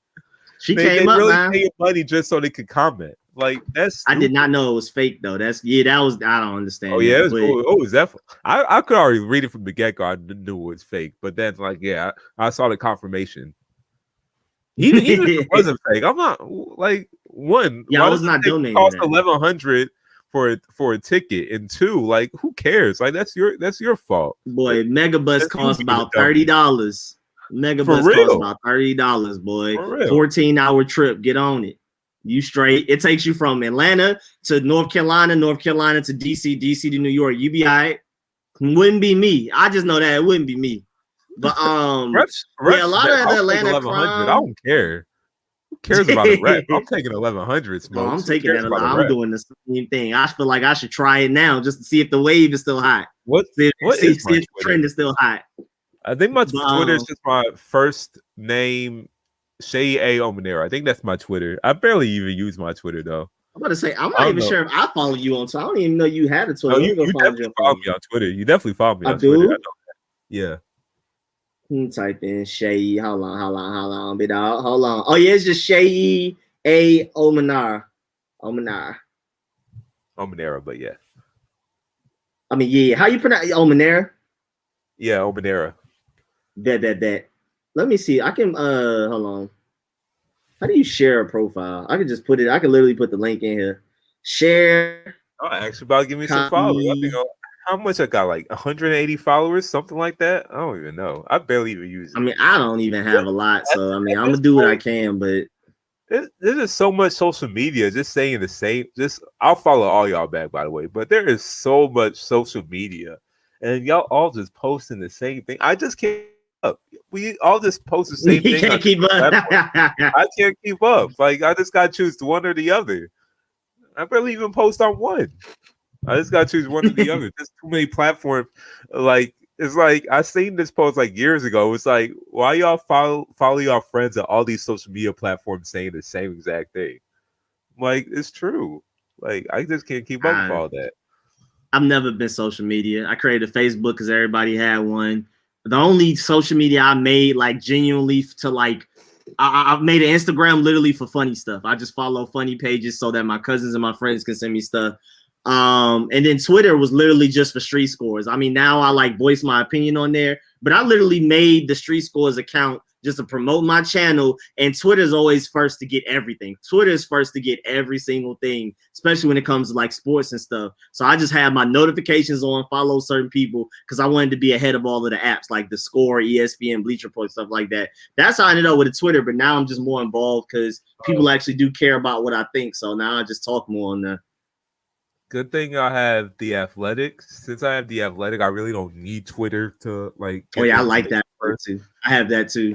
They really paying money just so they could comment. Like that's stupid. I did not know it was fake though. That was I don't understand. Oh yeah, it was definitely. I could already read it from the get go. I knew it was fake, but then like I saw the confirmation. Even if it wasn't fake, I'm not like one. Yeah, I was not donating. Cost $1,100 for a ticket, and two, like who cares? Like that's your fault. Boy, Megabus costs about $30. Megabus costs about $30, boy. 14-hour trip. Get on it. You straight. It takes you from Atlanta to North Carolina to DC, DC to New York. You be all right. Wouldn't be me. I just know that it wouldn't be me. But a lot of the Atlanta crime. I don't care. Who cares about a rep? I'm taking 1,100. Oh, I'm taking that. I'm doing the same thing. I feel like I should try it now just to see if the wave is still hot. See if the trend is still hot. I think my Twitter is just my first name. SeyiOmonira. I think that's my Twitter. I barely even use my Twitter though. I'm about to say I'm not even sure if I follow you on Twitter. I don't even know you had a Twitter. No, you definitely follow me on Twitter. You definitely follow me on Twitter. I know that. Yeah. Type in Seyi. Hold on, big dog. Hold on. Oh yeah, it's just SeyiOmonira. Omonira, but yeah. I mean, yeah. How you pronounce Omonira? Yeah, Omonira. Bet. Let me see. I can hold on. How do you share a profile? I can just put it. I can literally put the link in here. Share. Oh, actually, about to give me some followers. I think how much I got? Like 180 followers, something like that. I don't even know. I barely even use it. I mean, I don't even have a lot, so I mean, I'm gonna do what I can. But there's just so much social media. Just saying the same. I'll follow all y'all back, by the way. But there is so much social media, and y'all all just posting the same thing. I just can't. We all just post the same thing. Can't keep up. I can't keep up. Like I just gotta choose one or the other. I barely even post on one. I just gotta choose one or the other. There's too many platforms. Like it's like I seen this post like years ago. It's like why y'all follow y'all friends on all these social media platforms saying the same exact thing? Like it's true. Like I just can't keep up with all that. I've never been social media. I created a Facebook because everybody had one. The only social media I made, like genuinely to like, I've made an Instagram literally for funny stuff. I just follow funny pages so that my cousins and my friends can send me stuff. And then Twitter was literally just for street scores. I mean, now I like voice my opinion on there, but I literally made the street scores account just to promote my channel. And Twitter's always first to get everything. Twitter is first to get every single thing, especially when it comes to like sports and stuff. So I just have my notifications on, follow certain people because I wanted to be ahead of all of the apps like the Score, ESPN, Bleacher Report, stuff like that. That's how I ended up with a Twitter, but now I'm just more involved because people actually do care about what I think. So now I just talk more on there. Good thing I have the Athletic. Since I have the Athletic, I really don't need Twitter to like. Oh yeah, I like that too. I have that too.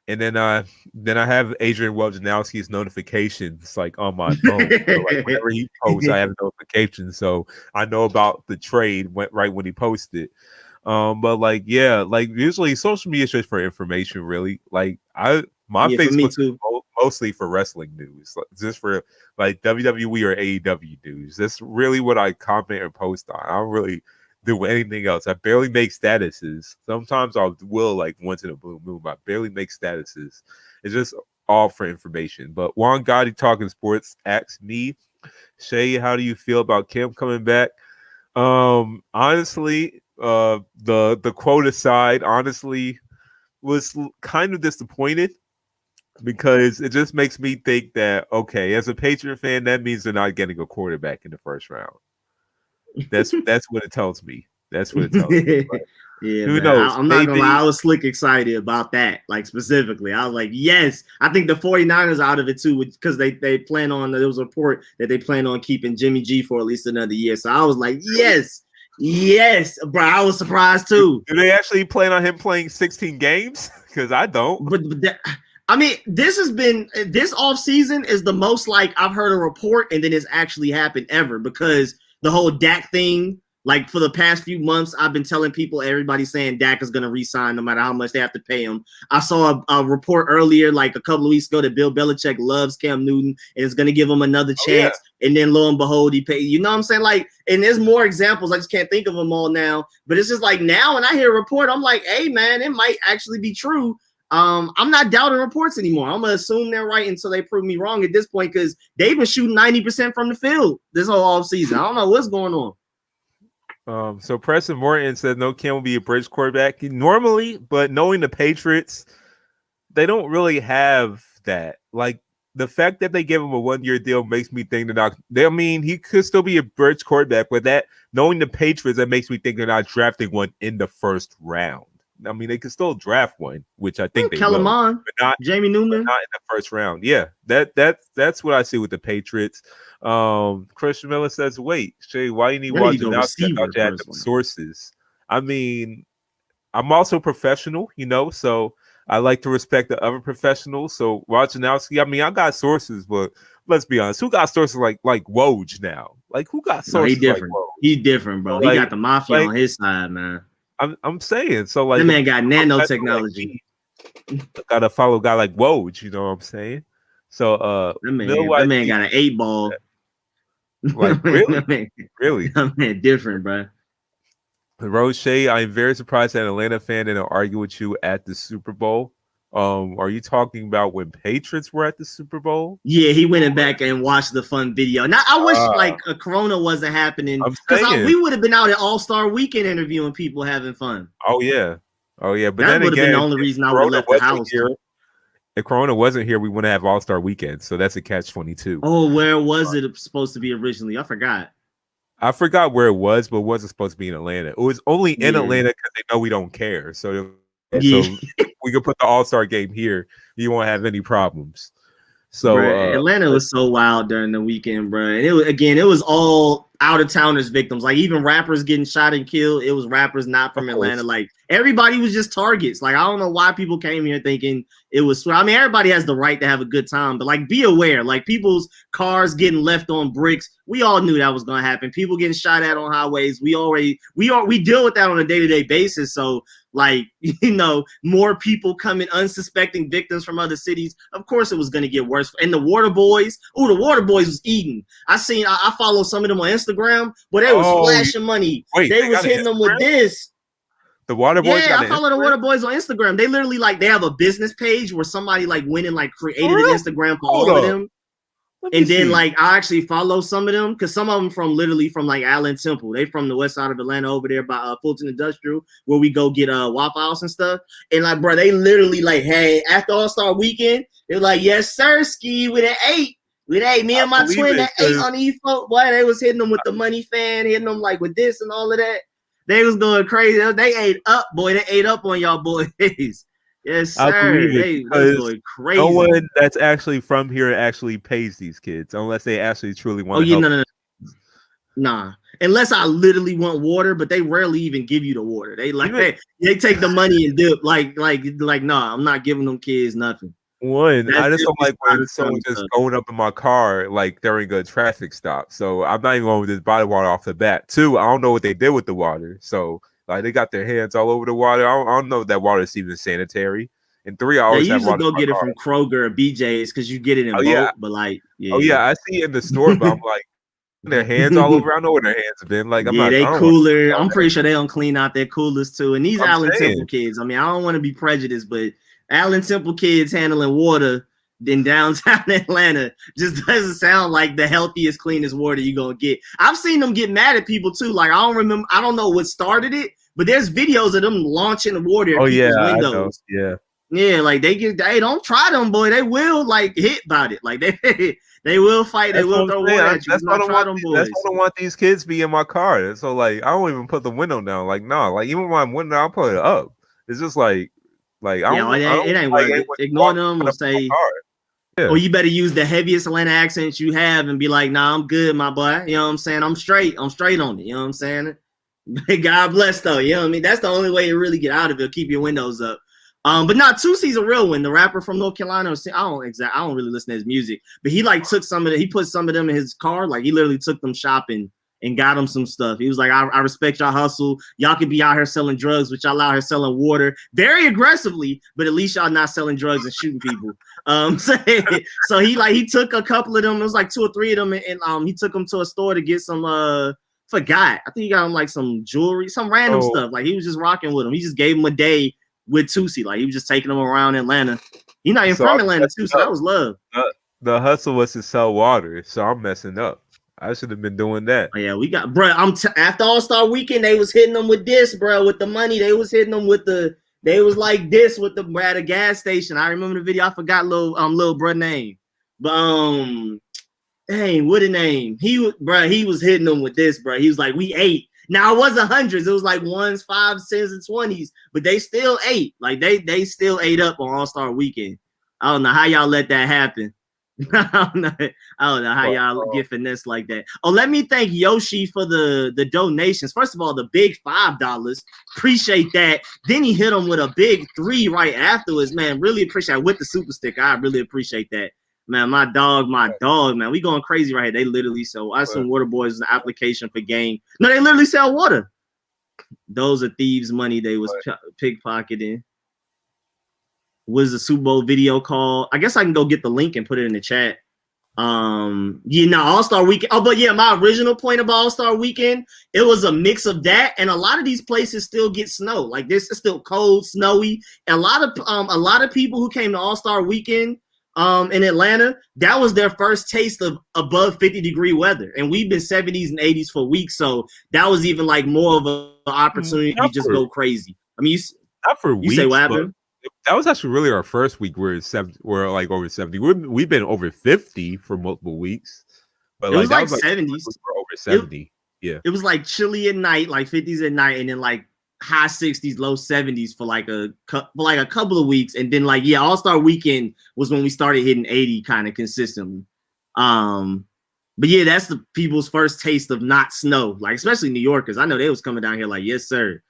And then I have Adrian Wojnarowski's notifications like on my phone. So, like, whenever he posts, I have notifications, so I know about the trade right when he posted. But like, yeah, like usually social media is just for information, really. Like my Facebook is mostly for wrestling news, like, just for like WWE or AEW news. That's really what I comment and post on. I don't really do anything else. I barely make statuses. Sometimes I will like once in a blue moon, but I barely make statuses. It's just all for information. But Juan Gotti Talking Sports asks me, Seyi, how do you feel about Kim coming back? Honestly, the quote aside, honestly, was kind of disappointed because it just makes me think that, okay, as a Patriot fan, that means they're not getting a quarterback in the first round. That's what it tells me. That's what it tells me. But yeah, who knows? I'm not gonna lie, I was slick excited about that. Like specifically, I was like, yes. I think the 49ers out of it too, because they plan on. There was a report that they plan on keeping Jimmy G for at least another year. So I was like, yes, bro. I was surprised too. Do they actually plan on him playing 16 games? Because I don't. But I mean, this offseason is the most like I've heard a report and then it's actually happened ever because the whole Dak thing, like for the past few months, I've been telling people, everybody saying Dak is going to re-sign no matter how much they have to pay him. I saw a report earlier, like a couple of weeks ago, that Bill Belichick loves Cam Newton and is going to give him another chance. Yeah. And then lo and behold, he paid. You know what I'm saying? Like, and there's more examples. I just can't think of them all now. But it's just like now when I hear a report, I'm like, hey, man, it might actually be true. I'm not doubting reports anymore. I'm gonna assume they're right until they prove me wrong at this point because they've been shooting 90% from the field this whole offseason. I don't know what's going on. So Preston Morton said no, Cam will be a bridge quarterback normally, but knowing the Patriots, they don't really have that. Like the fact that they give him a 1-year deal makes me think they're not. I mean, he could still be a bridge quarterback, but that knowing the Patriots, that makes me think they're not drafting one in the first round. I mean, they could still draft one, which I think they will, but not Jamie Newman, not in the first round. Yeah, that's what I see with the Patriots. Christian Miller says, "Wait, Shay, why you need Wojnarowski? I had sources. I mean, I'm also professional, you know, so I like to respect the other professionals. So Wojnarowski, I mean, I got sources, but let's be honest, who got sources like Woj now? Like, who got sources? No, he different. Like He's different, bro. Like, he got the mafia on his side, man. I'm saying, so like that man got nanotechnology. Got to follow a guy like Woj, you know what I'm saying? So that man got an 8 ball. Like really? Really? That man different, bro. Roche, I'm very surprised that an Atlanta fan didn't argue with you at the Super Bowl. Are you talking about when Patriots were at the Super Bowl? Yeah, he went back and watched the fun video. Now I wish like a Corona wasn't happening because we would have been out at All-Star Weekend interviewing people having fun. Oh yeah. But that then would have been the only reason I would have left the house. If Corona wasn't here, we wouldn't have All-Star Weekend. So that's a catch-22. Oh, where was it supposed to be originally? I forgot where it was, but it wasn't supposed to be in Atlanta. It was only in Atlanta because they know we don't care. So we could put the All-Star game here. You won't have any problems. So Atlanta was so wild during the weekend, bro. And it was all out of towners victims. Like even rappers getting shot and killed. It was rappers not from Atlanta. Like Everybody was just targets. Like, I don't know why people came here thinking it was. I mean, everybody has the right to have a good time, but like, be aware. Like, people's cars getting left on bricks. We all knew that was gonna happen. People getting shot at on highways. We deal with that on a day-to-day basis. So, like, more people coming, unsuspecting victims from other cities. Of course, it was gonna get worse. And the water boys. Oh, the water boys was eating. I follow some of them on Instagram, but they was flashing money. Wait, they was hitting them with this. The water boys. Yeah, I follow the water boys on Instagram. They literally they have a business page where somebody went and created an Instagram for all of them. And then I actually follow some of them because some of them from Allen Temple. They from the west side of Atlanta over there by Fulton Industrial, where we go get Waffle House and stuff. And bro, they literally hey, after All-Star Weekend, they're like, yes, sir, ski with an 8. With 8, me and my twin that 8 on the E-Folk. Boy, they was hitting them with the money fan, hitting them with this and all of that. They was going crazy. They ate up, boy. They ate up on y'all boys. Yes, sir. They was going crazy. No one that's actually from here actually pays these kids unless they actually truly want to help. Nah. Unless I literally want water, but they rarely even give you the water. They they take the money and dip. Nah, I'm not giving them kids nothing. I just don't like when someone just going up in my car during a traffic stop. So I'm not even going with this bottled water off the bat. 2, I don't know what they did with the water. So they got their hands all over the water. I don't know if that water is even sanitary. And 3, I always have water. Go get it from Kroger or BJ's because you get it in bulk. Yeah. But I see it in the store, but I'm their hands all over. I know where their hands have been. They cooler. I'm pretty sure they don't clean out their coolers too. And these Allen Temple kids. I mean, I don't want to be prejudiced, but Allen Temple kids handling water in downtown Atlanta just doesn't sound like the healthiest, cleanest water you're gonna get. I've seen them get mad at people too. I don't know what started it, but there's videos of them launching the water at people's windows. Yeah, they don't try them, boy. They will hit about it. They will fight. They will throw water at you. That's why I don't want these kids be in my car. So I don't even put the window down. Even my window, I'll put it up. It's just it ain't worth it. Ignore them or say, or you better use the heaviest Atlanta accent you have and be like, nah, I'm good, my boy. You know what I'm saying? I'm straight on it. You know what I'm saying? God bless though. You know what I mean? That's the only way to really get out of it. Keep your windows up. But not Tusi's a real one. The rapper from North Carolina. I don't really listen to his music, but he took some of it. He put some of them in his car. He literally took them shopping and got them some stuff. He was like, I respect y'all hustle. Y'all could be out here selling drugs, but y'all out here selling water very aggressively, but at least y'all not selling drugs and shooting people. So he took a couple of them. It was 2 or 3 of them, and he took them to a store to get some forgot. I think he got him some jewelry, some random stuff. He was just rocking with him. He just gave him a day with Tusi. He was just taking them around Atlanta. He's not even from Atlanta too, so that was love. The hustle was to sell water, so I'm messing up. I should have been doing that. Oh, yeah, we got, bro. After All-Star Weekend, they was hitting them with this, bro. With the money, they was hitting them with the. They was like this with the at a gas station. I remember the video. I forgot little bro name, but dang, what a name. He was hitting them with this, bro. He was like, we ate. Now it wasn't hundreds. It was ones, 5s, 10s, and 20s, but they still ate. They still ate up on All-Star Weekend. I don't know how y'all let that happen. I don't know how y'all get finesse like that. Oh, let me thank Yoshi for the donations. First of all, the big $5. Appreciate that. Then he hit him with a big 3 right afterwards, man. Really appreciate it with the super sticker. I really appreciate that. Man, my dog, man. We going crazy right here. They literally sell. I some water boys an application for game. No, they literally sell water. Those are thieves' money they was pickpocketing. Was the Super Bowl video call? I guess I can go get the link and put it in the chat. All-Star Weekend. Oh, but yeah, my original point about All-Star Weekend, it was a mix of that, and a lot of these places still get snow. This is still cold, snowy. And a lot of people who came to All-Star Weekend in Atlanta, that was their first taste of above 50-degree weather. And we've been 70s and 80s for weeks, so that was even more of an opportunity to just go crazy. I mean, not for weeks. You say what happened? That was actually really our first week. We're over 70. We've been over 50 for multiple weeks. But it was 70s. We're over 70. Yeah. It was chilly at night, 50s at night, and then high 60s, low 70s for a couple of weeks, and then All-Star Weekend was when we started hitting 80 kind of consistently. But yeah, that's the people's first taste of not snow, especially New Yorkers. I know they was coming down here yes sir.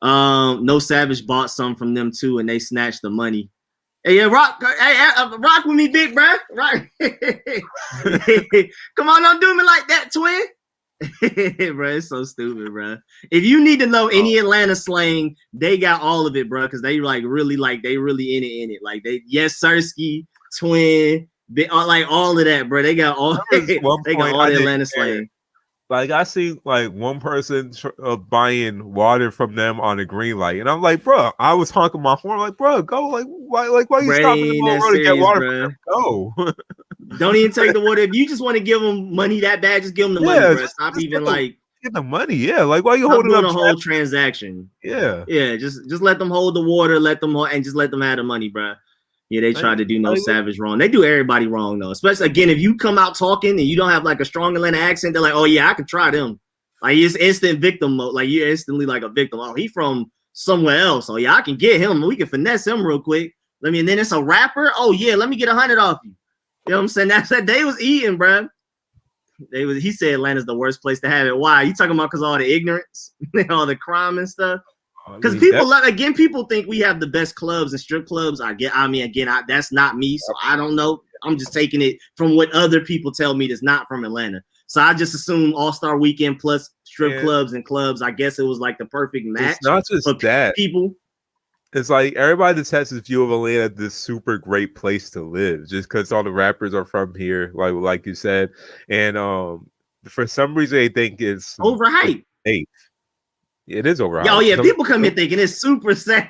No Savage bought some from them too, and they snatched the money. Hey, yeah, rock with me, big bro. Rock. Come on, don't do me like that, twin. Bro, it's so stupid, bro. If you need to know any Atlanta slang, they got all of it, bro, because they really in it. Like they yes, Sirski, twin, they like all of that, bro. They got all they got all the Atlanta slang. Like I see like one person buying water from them on a green light, and I'm like, bro, I was honking my horn, like, bro, go, like why you stopping the road to get water from them? Go. Don't even take the water. If you just want to give them money that bad, just give them the money, bro. Stop even like get the money. Yeah, like why you holding up the whole transaction? Yeah, just let them hold the water, let them and just let them have the money, bro. Yeah, they try to do no Savage wrong. They do everybody wrong though. Especially again, if you come out talking and you don't have like a strong Atlanta accent, they're like, oh yeah, I can try them. Like it's instant victim mode. Like you're instantly like a victim. Oh, he from somewhere else. Oh yeah, I can get him. We can finesse him real quick. And then it's a rapper. Oh yeah, let me get 100 off you. You know what I'm saying? That's that they was eating, bro. He said Atlanta's the worst place to have it. Why? You talking about because all the ignorance, all the crime and stuff? Because people think we have the best clubs and strip clubs. That's not me, so I don't know. I'm just taking it from what other people tell me that's not from Atlanta. So I just assume All-Star Weekend plus strip clubs and clubs. I guess it was like the perfect match. It's not just that. People. It's like everybody just has this view of Atlanta, this super great place to live, just because all the rappers are from here, like you said. And for some reason they think it's overhyped. It is overhyped. Oh yeah, people come here thinking it's super safe.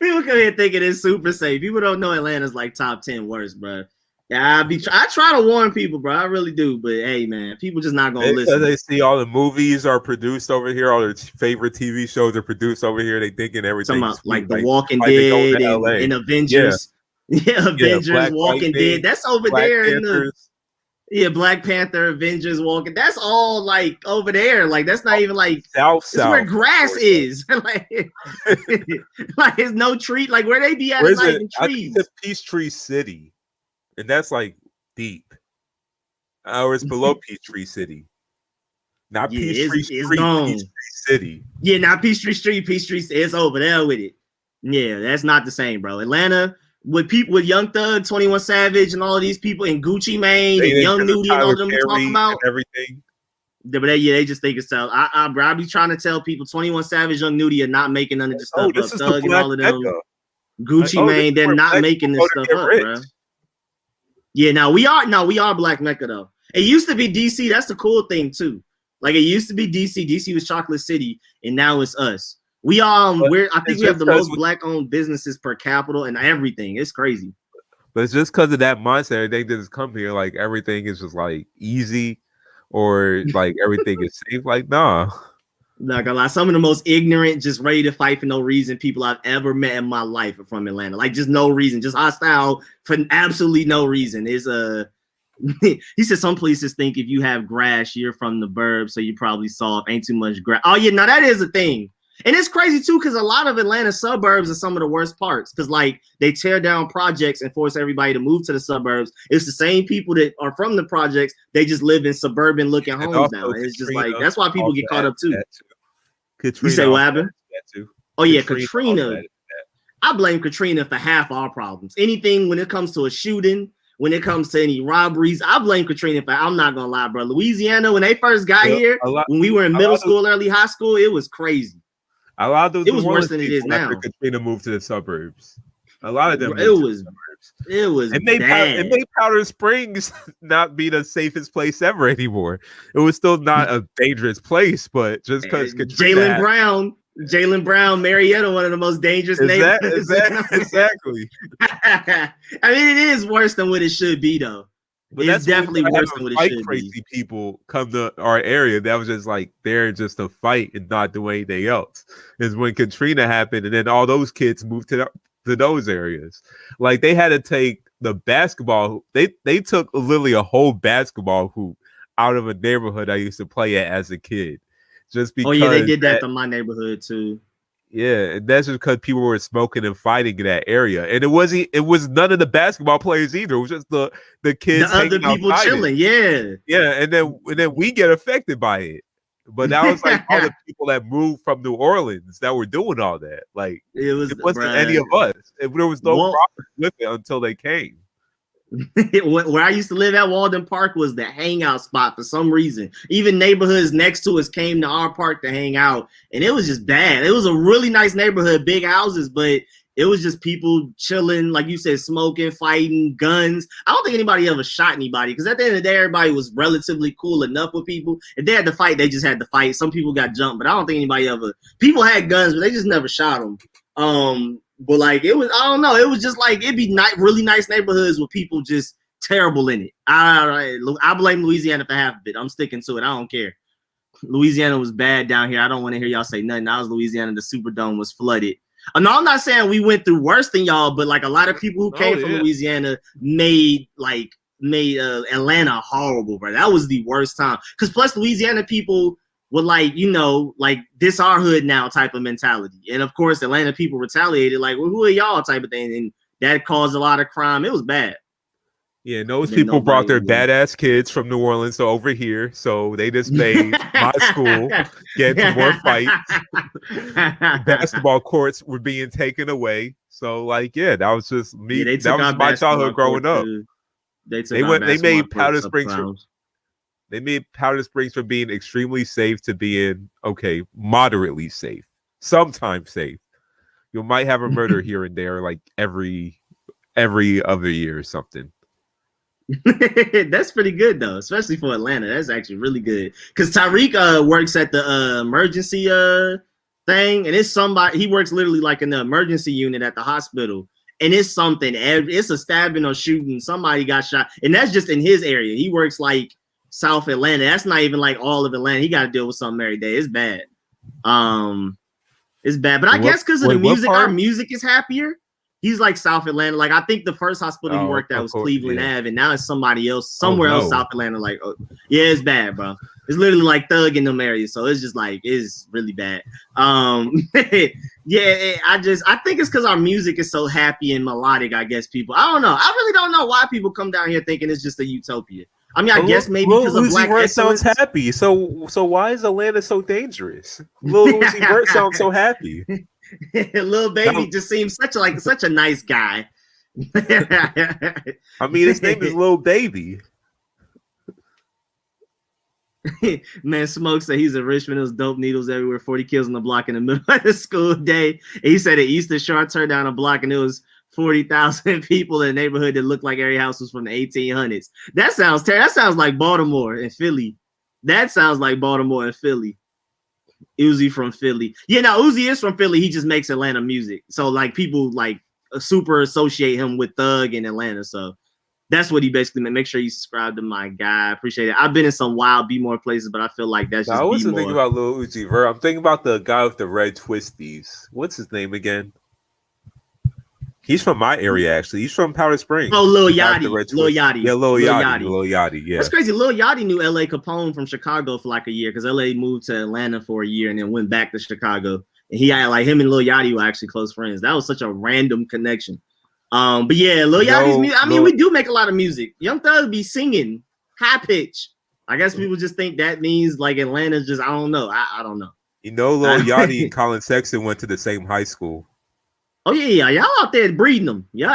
People come here thinking it's super safe. People don't know Atlanta's like top 10 worst, bro. Yeah, I try to warn people, bro. I really do, but hey, man, people just not gonna listen. They see all the movies are produced over here, all their favorite TV shows are produced over here. They thinking everything like The Walking Dead and Avengers. Yeah, Avengers, Walking Dead. That's over there. Black Panther, Avengers, Walking. That's all like over there. Like that's not even like South. Where grass is. like it's no tree. Like where they be at is not even trees. It's Peachtree City, and that's like deep. Or it's below Peachtree City. Not Peachtree Street, Peachtree City. Yeah, not Peachtree Street. Peachtree is over there with it. Yeah, that's not the same, bro. Atlanta. With people with Young Thug, 21 Savage, and all of these people, and Gucci Mane, and Young Nudie, and all of them talking about everything. But they just think it's tough. I be trying to tell people 21 Savage, Young Nudie are not making none of this stuff up. Thug and all of them. Gucci Mane, they're not making this stuff up, bro. Yeah, now we are Black Mecca though. It used to be DC. That's the cool thing too. Like it used to be DC. DC was Chocolate City, and now it's us. I think we have the most Black-owned businesses per capita and everything. It's crazy. But it's just because of that mindset. They just come here like everything is just like easy, or like everything is safe. Like nah. Not gonna lie, some of the most ignorant, just ready to fight for no reason people I've ever met in my life are from Atlanta. Like just no reason, just hostile for absolutely no reason. He said some places think if you have grass, you're from the burbs, so you probably soft. Ain't too much grass. Oh yeah, now that is a thing. And it's crazy too, because a lot of Atlanta suburbs are some of the worst parts. Because like they tear down projects and force everybody to move to the suburbs. It's the same people that are from the projects. They just live in suburban looking homes now. And it's just like that's why people get caught up too. You say what happened? Oh yeah, Katrina. I blame Katrina for half our problems. Anything when it comes to a shooting, when it comes to any robberies, I blame Katrina for. I'm not gonna lie, bro. Louisiana, when they first got here, when we were in middle school, early high school, it was crazy. A lot of those it was worse than it is now. Katrina moved to the suburbs. A lot of them. It was it made Powder Springs not be the safest place ever anymore. It was still not a dangerous place, but just because Jaylen Brown, Marietta, one of the most dangerous neighborhoods. Exactly. I mean, it is worse than what it should be, though. But it's definitely worse than what it should crazy be. People come to our area that was just like there just to fight and not do anything else. Is when Katrina happened, and then all those kids moved to those areas. Like they had to take the basketball. They took literally a whole basketball hoop out of a neighborhood I used to play at as a kid. Just because. Oh yeah, they did that to my neighborhood too. Yeah, and that's just because people were smoking and fighting in that area, and it was none of the basketball players either. It was just the kids, the other people chilling. Yeah, and then we get affected by it. But that was like all the people that moved from New Orleans that were doing all that. Like it wasn't any of us. There was no problem with it until they came. Where I used to live at, Walden Park was the hangout spot for some reason. Even neighborhoods next to us came to our park to hang out, and it was just bad. It was a really nice neighborhood, big houses, but it was just people chilling, like you said, smoking, fighting, guns. I don't think anybody ever shot anybody, because at the end of the day, everybody was relatively cool enough with people. If they had to fight, they just had to fight. Some people got jumped, but I don't think anybody ever. People had guns, but they just never shot them. But like it was, I don't know. It was just like it'd be really nice neighborhoods with people just terrible in it. I blame Louisiana for half of it. I'm sticking to it. I don't care. Louisiana was bad down here. I don't want to hear y'all say nothing. I was Louisiana. The Superdome was flooded. No, I'm not saying we went through worse than y'all, but like a lot of people who came from Louisiana made Atlanta horrible, bro. That was the worst time. Because plus Louisiana people with like, you know, like this our hood now type of mentality. And of course, Atlanta people retaliated like, well, who are y'all type of thing. And that caused a lot of crime. It was bad. Yeah, those people brought their badass kids from New Orleans over here. So they just made my school get into more fights. Basketball courts were being taken away. So like, yeah, that was just me. Yeah, that was my childhood growing up. They made Powder Springs. They made Powder Springs from being extremely safe to being, okay, moderately safe, sometimes safe. You might have a murder here and there, like every other year or something. That's pretty good though, especially for Atlanta. That's actually really good because Tyreek works at the emergency thing, and it's somebody. He works literally like in the emergency unit at the hospital, and it's something. It's a stabbing or shooting. Somebody got shot, and that's just in his area. He works like South Atlanta. That's not even like all of Atlanta. He got to deal with something every day. It's bad. It's bad. But I guess because of the music, our music is happier. He's like South Atlanta. Like I think the first hospital he worked at was Cleveland Ave, and now it's somebody else, somewhere else, South Atlanta. Like, yeah, it's bad, bro. It's literally like Thug in them areas, so it's just like it's really bad. Yeah, I think it's because our music is so happy and melodic. I guess people, I don't know. I really don't know why people come down here thinking it's just a utopia. I mean, I guess maybe because of Black Vert sounds happy. So why is Atlanta so dangerous? Lil Uzi Vert sounds so happy. Lil Baby just seems such a nice guy. I mean, his name is Lil Baby. Man, Smoke said he's in Richmond. It was dope needles everywhere. 40 kills on the block in the middle of the school day. And he said at Eastern Shore, I turned down a block and it was 40,000 people in the neighborhood that looked like every house was from the 1800s. That sounds terrible. That sounds like Baltimore and Philly. That sounds like Baltimore and Philly. Uzi from Philly. Yeah, no, Uzi is from Philly. He just makes Atlanta music. So like people like super associate him with Thug in Atlanta. So that's what he basically meant. Make sure you subscribe to my guy. I appreciate it. I've been in some wild B More places, but I feel like that's just. I wasn't thinking about Lil Uzi Vert. I'm thinking about the guy with the red twisties. What's his name again? He's from my area, actually. He's from Powder Springs. Oh, Lil Yachty. Lil Yachty. Yeah, Lil Yachty. Yeah. That's crazy. Lil Yachty knew L.A. Capone from Chicago for like a year because L.A. moved to Atlanta for a year and then went back to Chicago. And he had like him and Lil Yachty were actually close friends. That was such a random connection. But yeah, Lil Yachty's music. I mean, we do make a lot of music. Young Thug be singing high pitch. I guess people just think that means like Atlanta's just, I don't know. I don't know. You know, Lil Yachty and Colin Sexton went to the same high school. Oh yeah, y'all out there breeding them. Y'all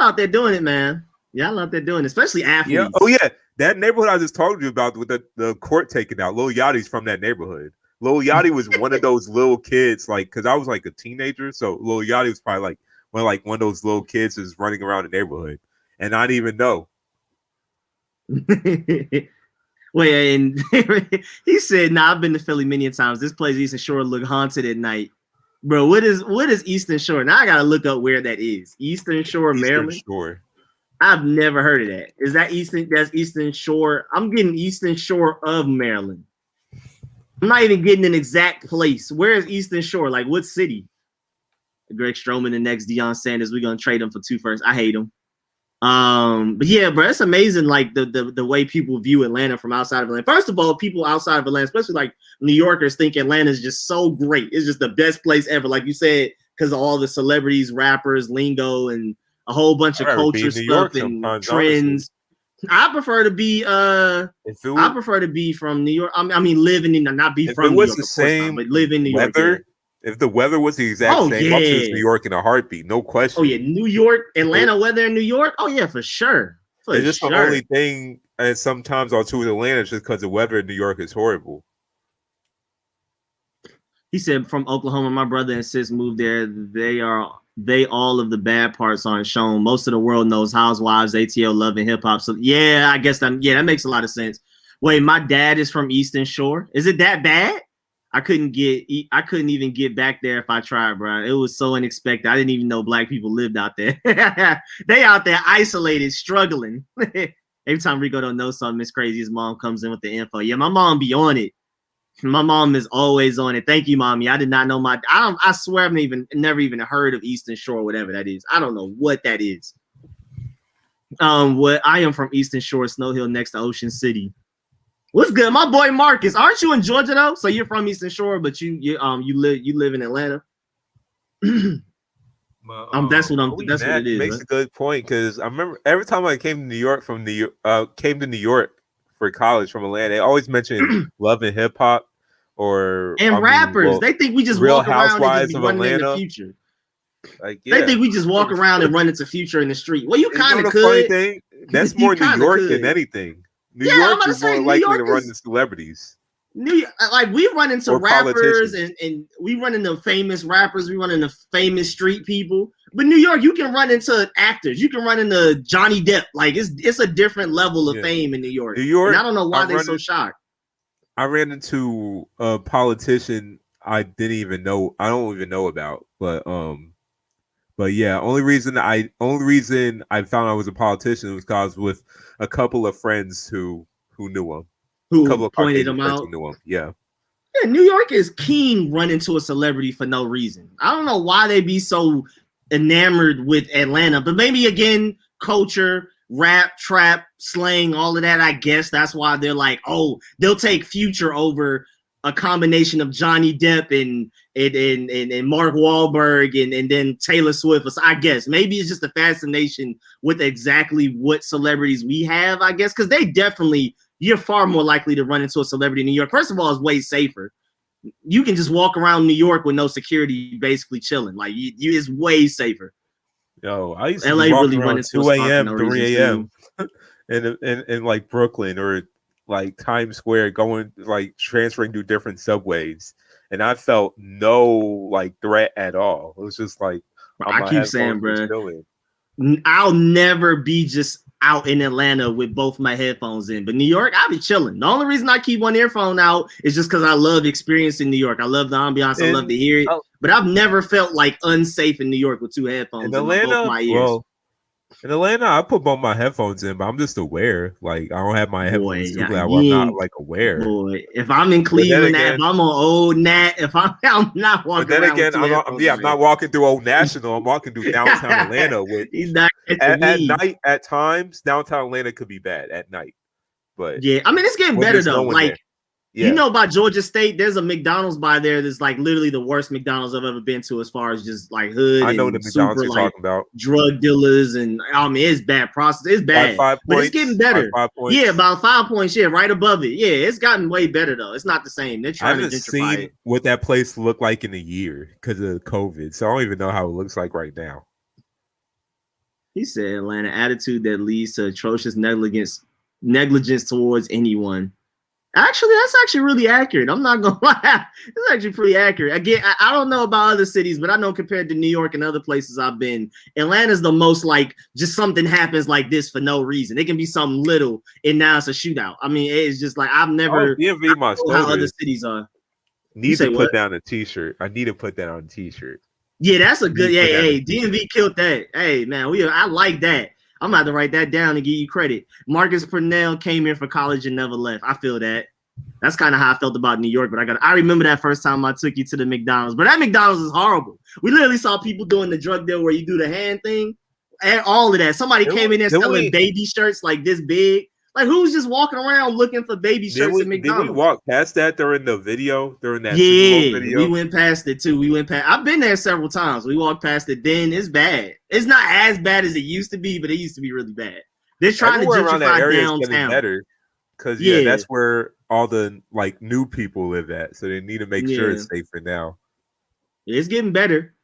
out there doing it, man. Y'all out there doing it, especially athletes. Yeah. Oh yeah, that neighborhood I just told you about with the court taken out. Lil Yachty's from that neighborhood. Lil Yachty was one of those little kids, like, because I was like a teenager, so Lil Yachty was probably like one of those little kids who's running around the neighborhood, and I didn't even know. Wait, and he said, "Nah, I've been to Philly many times. This place Eastern Shore look haunted at night." Bro, what is Eastern Shore? Now I gotta look up where that is. Eastern Shore, Maryland. Shore. I've never heard of that. Is that Eastern? That's Eastern Shore. I'm getting Eastern Shore of Maryland. I'm not even getting an exact place. Where is Eastern Shore? Like what city? Greg Stroman, the next Deion Sanders. We're gonna trade him for 2 firsts. I hate him. But yeah, bro, it's amazing like the way people view Atlanta from outside of Atlanta. First of all, people outside of Atlanta, especially like New Yorkers, think Atlanta is just so great. It's just the best place ever, like you said, because of all the celebrities, rappers, lingo, and a whole bunch of culture stuff and trends. I prefer to be I prefer to be from New York. I mean, living in not be if from it New was York, the of course not, same but live in New York. Yeah. weather, if the weather was the exact Oh same, I'll choose New yeah. York in a heartbeat, no Oh yeah. question. New York, Atlanta weather in New York. Oh yeah, for sure. For It's just the sure. only thing, and sometimes I'll choose Atlanta just because the weather in New York is horrible. He said from Oklahoma, my brother and sis moved there. They all of the bad parts aren't shown. Most of the world knows Housewives, ATL, Love and Hip Hop. So yeah, I guess that makes a lot of sense. Wait, my dad is from Eastern Shore. Is it that bad? I couldn't even get back there if I tried, bro. It was so unexpected. I didn't even know black people lived out there. They out there isolated, struggling. Every time Rico don't know something, it's crazy. His mom comes in with the info. Yeah, my mom be on it. My mom is always on it. Thank you, mommy. I did not know I swear I've never even heard of Eastern Shore, whatever that is. I don't know what that is. What I am from Eastern Shore, Snow Hill, next to Ocean City. What's good, my boy Marcus? Aren't you in Georgia though? So you're from Eastern Shore, but you live in Atlanta. That's what it is. Makes right? a good point because I remember every time I came to New York came to New York for college from Atlanta, they always mentioned Love and Hip Hop and rappers. They think we just Real walk around and just Housewives be of running in the Atlanta. future. Like, yeah. They think we just walk around and run into Future in the street. Well, you kind of could. Funny thing, that's more New York could. than anything. New I'm York about to is say, more likely to run into celebrities. Like we run into or rappers and we run into famous rappers. We run into famous street people. But New York, you can run into actors. You can run into Johnny Depp. Like it's a different level of fame in New York. And I don't know why they're so shocked. I ran into a politician I don't even know about, but yeah, only reason I found I was a politician was because with a couple of friends who knew him, who a couple of pointed him out. Who knew him. Yeah, New York is keen running to a celebrity for no reason. I don't know why they be so enamored with Atlanta, but maybe again, culture, rap, trap, slang, all of that. I guess that's why they're like, oh, they'll take Future over a combination of Johnny Depp and Mark Wahlberg and then Taylor Swift. I guess maybe it's just a fascination with exactly what celebrities we have. I guess because you're far more likely to run into a celebrity in New York. First of all, it's way safer. You can just walk around New York with no security, basically chilling. Like it's way safer. Yo, I used to LA really run into 2 a.m., 3 a.m. in like Brooklyn or like Times Square, going like transferring to different subways, and I felt no like threat at all. It was just like I keep saying, bro, I'll never be just out in Atlanta with both my headphones in, but New York, I'll be chilling. The only reason I keep one earphone out is just because I love experiencing New York. I love the ambiance. I love to hear it, but I've never felt like unsafe in New York with two headphones in both my ears. Well, in Atlanta, I put both my headphones in, but I'm just aware. Like I don't have my headphones too loud. I'm not like aware. Boy, if I'm in Cleveland, if I'm on Old Nat, if I'm not walking. But then again, I'm not walking through Old National. I'm walking through downtown Atlanta. At night, at times, downtown Atlanta could be bad at night. But yeah, I mean it's getting better though. Like you know, by Georgia State, there's a McDonald's by there that's like literally the worst McDonald's I've ever been to as far as just like hood. I know the McDonald's you're talking about. Drug dealers and I mean it's bad process. It's bad, but it's getting better. Yeah, about 5 points. Yeah, right above it. Yeah, it's gotten way better though. It's not the same. They're trying to gentrify it. What that place looked like in a year because of COVID, so I don't even know how it looks like right now. He said Atlanta attitude that leads to atrocious negligence towards anyone. Actually, that's actually really accurate. I'm not gonna lie. It's actually pretty accurate. Again, I don't know about other cities, but I know compared to New York and other places I've been, Atlanta's the most like just something happens like this for no reason. It can be something little and now it's a shootout. I mean, it's just like I've never DMV my how other cities are. Need to put down a t-shirt. I need to put that on a t-shirt. Yeah, that's a good. Hey, DMV killed that. Hey, man, I like that. I'm about to write that down and give you credit. Marcus Purnell came here for college and never left. I feel that. That's kind of how I felt about New York, but I remember that first time I took you to the McDonald's. But that McDonald's is horrible. We literally saw people doing the drug deal where you do the hand thing and all of that. Somebody came in there selling baby shirts like this big. Like who's just walking around looking for baby shirts at McDonald's? Did we walk past that during the video? During that Super Bowl video? We went past it too. I've been there several times. We walked past it then. It's bad. It's not as bad as it used to be, but it used to be really bad. They're trying to Everywhere around that gentrify area is getting downtown. better because Yeah, that's where all the like new people live at. So they need to make sure yeah, it's safer now. it's getting better.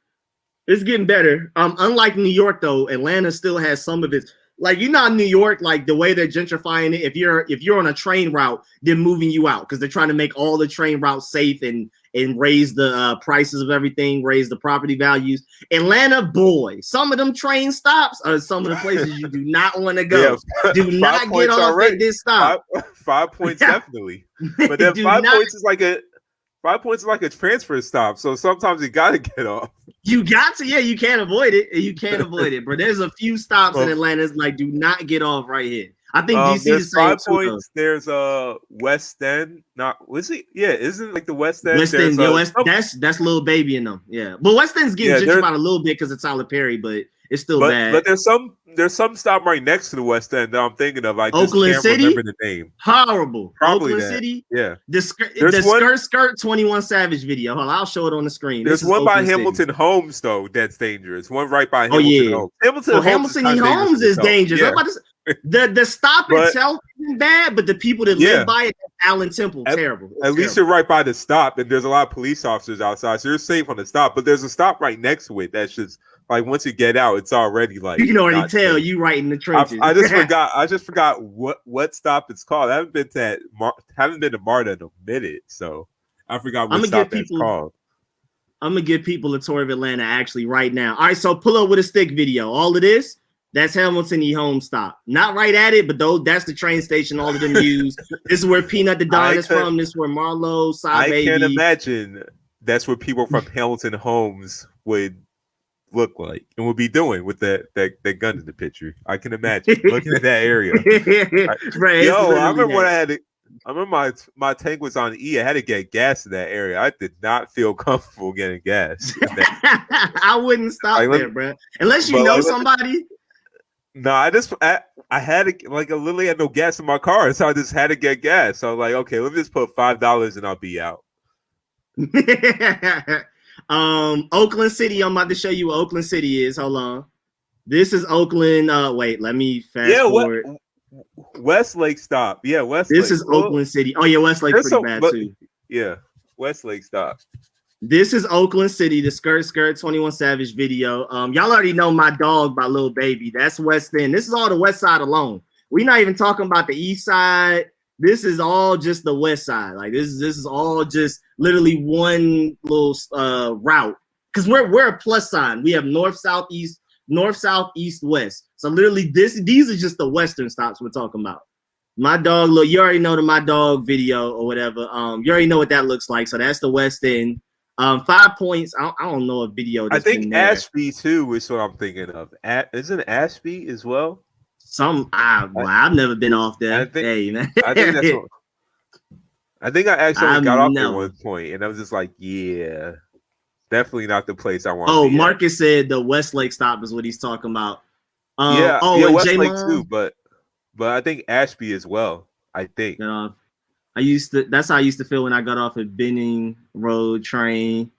It's getting better. Unlike New York though, Atlanta still has some of its like in New York, like the way they're gentrifying it. If you're on a train route, they're moving you out because they're trying to make all the train routes safe and raise the prices of everything, raise the property values. Atlanta, boy, some of them train stops are some of the places you do not want to Yeah, go. Do 5 not get points off already. at this stop. 5 points definitely. But then Do 5 not. points is like a 5 points is like a transfer stop. So sometimes you gotta get off. You got to, yeah, you can't avoid it. You can't avoid it. But there's a few stops in Atlanta that's like, do not get off right here. I think DC the there's same 5 too. points. There's West End. Not was it? Yeah, isn't like the West End? West End, that's little baby in them. Yeah, but West End's getting gentrified a little bit because it's Tyler Perry, but it's still bad. But there's some stop right next to the West End that I'm thinking of. I just Oakland can't City? remember the name. Horrible. Probably Oakland that. City. Yeah. The skirt 21 Savage video. Hold on, I'll show it on the screen. There's one by Hamilton Homes though that's dangerous. One right by Hamilton Homes. Hamilton Homes is dangerous. Yeah. The stop itself isn't bad, but the people that live by it, Allen Temple, terrible. At least you're right by the stop, and there's a lot of police officers outside, so you're safe on the stop. But there's a stop right next to it that's just like once you get out, it's already like you can already tell safe. You right in the trenches. I just forgot what stop it's called. I haven't been to MARTA in a minute, so I forgot what stop it's called. I'm gonna give people a tour of Atlanta actually right now. All right, so pull up with a stick video. All of this. That's Hamilton Home stop. Not right at it, but that's the train station all of them use. This is where Peanut the Don is from. This is where Marlo, I can't imagine that's what people from Hamilton Homes would look like and would be doing with that gun in the picture. I can imagine looking at that area. I remember when I remember my tank was on E. I had to get gas in that area. I did not feel comfortable getting gas. I wouldn't stop there, bro. Unless you know somebody. No, I had to I literally had no gas in my car, so I just had to get gas. So I was like, okay, let me just put $5 and I'll be out. Oakland City. I'm about to show you what Oakland City is. Hold on. This is Oakland. Wait, let me fast forward. Westlake stop. Yeah, Westlake. This is Oakland City. Oh yeah, Westlake's pretty bad too. Yeah, Westlake stop. This is Oakland City, the skirt 21 Savage video. Y'all already know My Dog by Lil Baby. That's West End. This is all the West Side alone. We're not even talking about the East Side. This is all just the West Side. Like this is all just literally one little route. Because we're a plus sign. We have north, south, east, west. So literally these are just the Western stops we're talking about. My Dog, look, you already know the My Dog video or whatever. You already know what that looks like. So that's the West End. 5 points. I don't know a video. I think Ashby too is what I'm thinking of. Isn't Ashby as well? I've never been off there. I think that's what, I think I actually got off at one point, and I was just like, yeah, definitely not the place I want. Oh, Marcus said the Westlake stop is what he's talking about. Westlake too, but I think Ashby as well. I think. That's how I used to feel when I got off at Benning Road train.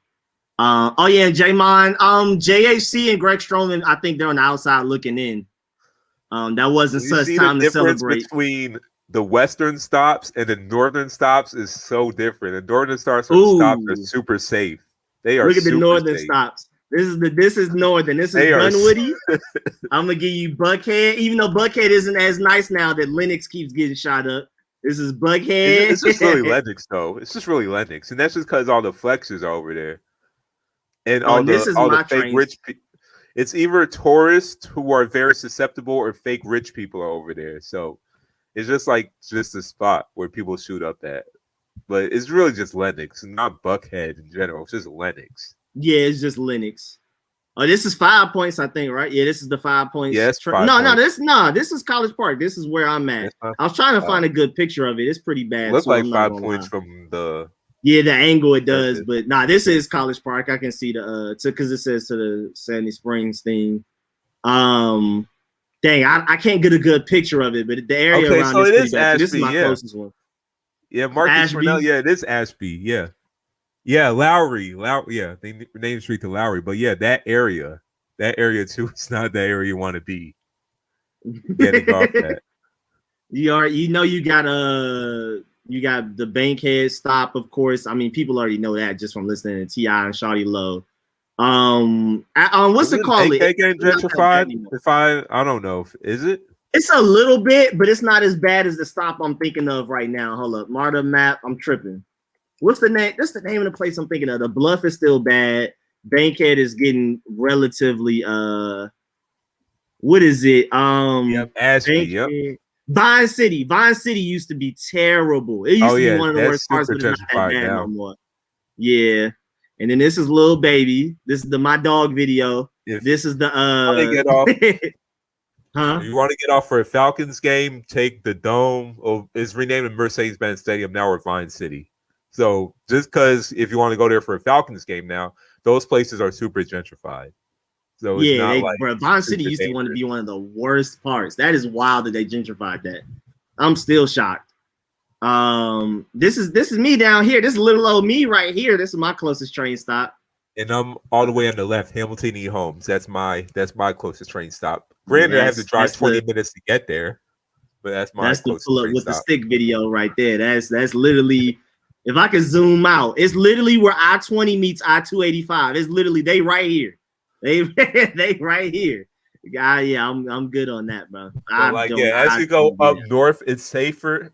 J-Mon, JHC and Greg Stroman, I think they're on the outside looking in. That wasn't such time to celebrate. Between the Western stops and the Northern stops is so different. The Northern stops are super safe. They are. Look at the Northern stops. This is Northern. This is Dunwoody. I'm gonna give you Buckhead, even though Buckhead isn't as nice now that Lennox keeps getting shot up. This is Buckhead. It's just really Lennox, though. It's just really Lennox, and that's just because all the flexes are over there, and all the fake rich people. It's either tourists who are very susceptible or fake rich people are over there. So it's just a spot where people shoot up at. But it's really just Lennox, not Buckhead in general. It's just Lennox. Yeah, it's just Lennox. Oh, this is 5 points, I think, right? Yeah, this is the 5 points. Yes. This is College Park. This is where I'm at. I was trying to find a good picture of it. It's pretty bad. Looks like 5 points from the. Yeah, the angle it does, but this is College Park. I can see because it says to the Sandy Springs thing. Dang, I can't get a good picture of it, but the area around so this Ashby, this is my closest one. Yeah, Marcus Cornell. Yeah, it is Ashby. Yeah. Yeah, Lowry. Yeah, they named the street to Lowry, but yeah, that area too. It's not the area you want to be. getting off that. You got the Bankhead stop, of course. I mean, people already know that just from listening to T.I. and Shawty Low. What's it called? Bankhead getting gentrified? If I don't know. Is it? It's a little bit, but it's not as bad as the stop I'm thinking of right now. Hold up, Marta map. I'm tripping. What's the name? That's the name of the place I'm thinking of. The Bluff is still bad. Bankhead is getting relatively what is it? Ashby, yep. Vine City. Vine City used to be terrible. It used to be one of the worst parts, but it's not that bad no more. Yeah. And then this is Lil Baby. This is the My Dog video. This is the get off. Huh? You want to get off for a Falcons game? Take the Dome. It's renamed the Mercedes-Benz Stadium now, or Vine City. So just because if you want to go there for a Falcons game now, those places are super gentrified. So it's not Vine City used to want to be one of the worst parts. That is wild that they gentrified that. I'm still shocked. This is me down here. This is little old me right here. This is my closest train stop. And I'm all the way on the left, Hamilton E. Holmes. That's my closest train stop. Granted, I have to drive 20 minutes to get there, but that's my closest pull up train with stop. the stick video right there. That's literally, if I could zoom out, it's literally where I-20 meets I-285. It's literally they right here. They right here. Yeah, I'm good on that, bro. As you go up north, it's safer.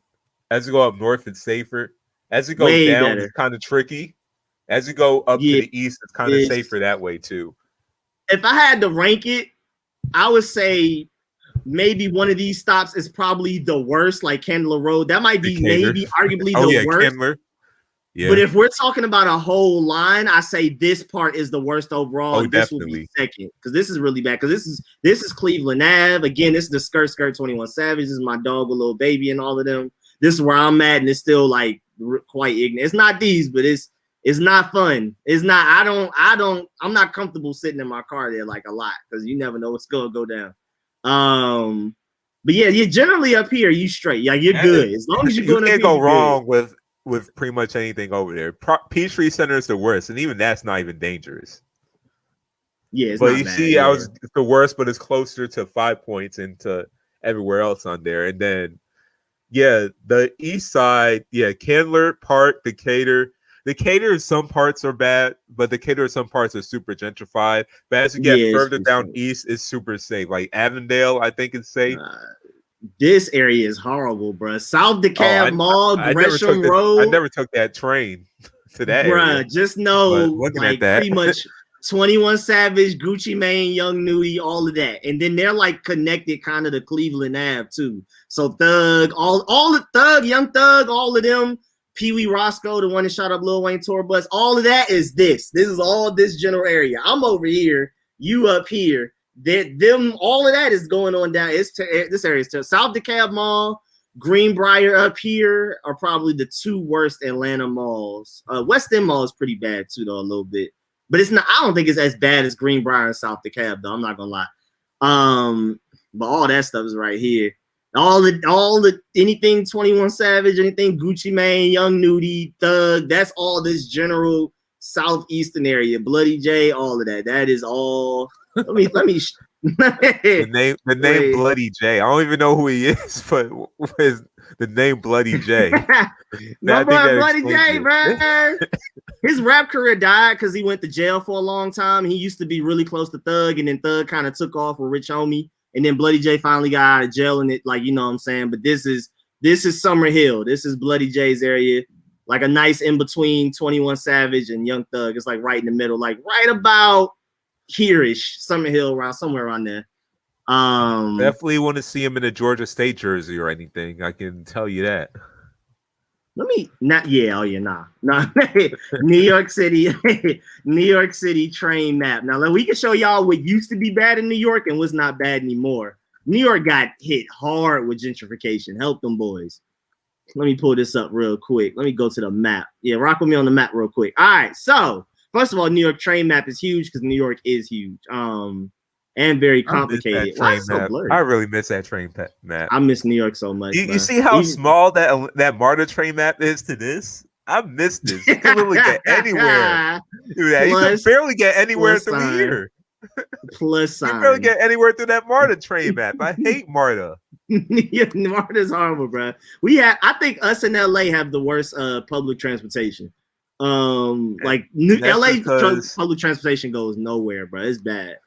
As you go up north, it's safer. As you go down, it's kind of tricky. As you go up to the east, it's kind of safer that way too. If I had to rank it, I would say maybe one of these stops is probably the worst, like Candler Road. That might be arguably the worst. Candler. Yeah. But if we're talking about a whole line, I say this part is the worst overall. And this will be second, because this is really bad. Because this is Cleveland Ave. Again, this is the Skirt 21 Savage. This is My Dog with Lil Baby and all of them. This is where I'm at, and it's still like quite ignorant. It's not these, but it's not fun. It's not. I'm not comfortable sitting in my car there like a lot, because you never know what's gonna go down. But yeah, you're generally up here. You straight. Yeah, you're good as long as you're going. You can't go wrong with pretty much anything over there. Peachtree Center is the worst, and even that's not even dangerous. Yeah, it's but not you bad, see, I was the worst, but it's closer to 5 points and to everywhere else on there. And then, the east side, Candler, Park, Decatur. Decatur, some parts are bad, but Decatur, some parts are super gentrified. But as you get further down east, it's super safe. Like Avondale, I think it's safe. This area is horrible, bro. South DeKalb Mall, Gresham Road. I never took that train to that area. Just know, like, pretty much 21 Savage, Gucci Mane, Young Nudie, all of that. And then they're like connected kind of to Cleveland Ave too. So Thug, all the Thug, Young Thug, all of them, Pee Wee Roscoe, the one that shot up Lil Wayne tour bus, all of that is this. This is all this general area. I'm over here, you up here. All of that is going on down. This area is South DeKalb Mall, Greenbrier up here are probably the two worst Atlanta malls. West End Mall is pretty bad too, though, a little bit, but it's not. I don't think it's as bad as Greenbrier and South DeKalb, though. I'm not gonna lie. But all that stuff is right here. All the anything 21 Savage, anything Gucci Mane, Young Nudie, Thug. That's all this general southeastern area. Bloody J, all of that. That is all. Let me. the name Bloody J. I don't even know who he is, but is the name Bloody J? My boy Bloody J, bro. His rap career died because he went to jail for a long time. He used to be really close to Thug, and then Thug kind of took off with Rich Homie, and then Bloody J finally got out of jail, and it, like, you know what I'm saying. But this is Summer Hill. This is Bloody J's area, like a nice in between 21 Savage and Young Thug. It's like right in the middle, like right about here-ish, Summer Hill, around somewhere around there. Definitely want to see him in a Georgia State jersey or anything. I can tell you that. Nah. New York City, New York City train map. Now we can show y'all what used to be bad in New York and what's not bad anymore. New York got hit hard with gentrification. Help them boys. Let me pull this up real quick. Let me go to the map. Yeah, rock with me on the map real quick. All right, so first of all, New York train map is huge because New York is huge. And very complicated. I really miss that train map. I miss New York so much. You see how small that MARTA train map is to this? I miss this. You can literally get anywhere. Dude, you can barely get anywhere through here. plus You barely sign. get anywhere through that MARTA train map. I hate MARTA. Yeah, MARTA's horrible, bro. I think us in LA have the worst public transportation. Like LA public transportation goes nowhere, bro. It's bad.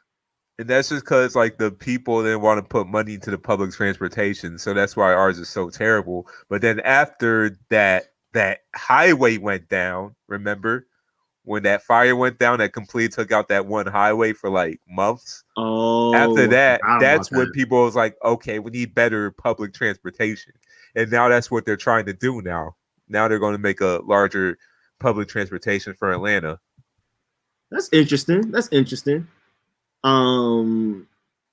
And that's just because like the people didn't want to put money into the public transportation, so that's why ours is so terrible. But then after that highway went down, remember when that fire went down, that completely took out that one highway for like months. Oh, after that, that's when people was like, okay, we need better public transportation, and now that's what they're trying to do now. Now they're going to make a larger public transportation for Atlanta. That's interesting.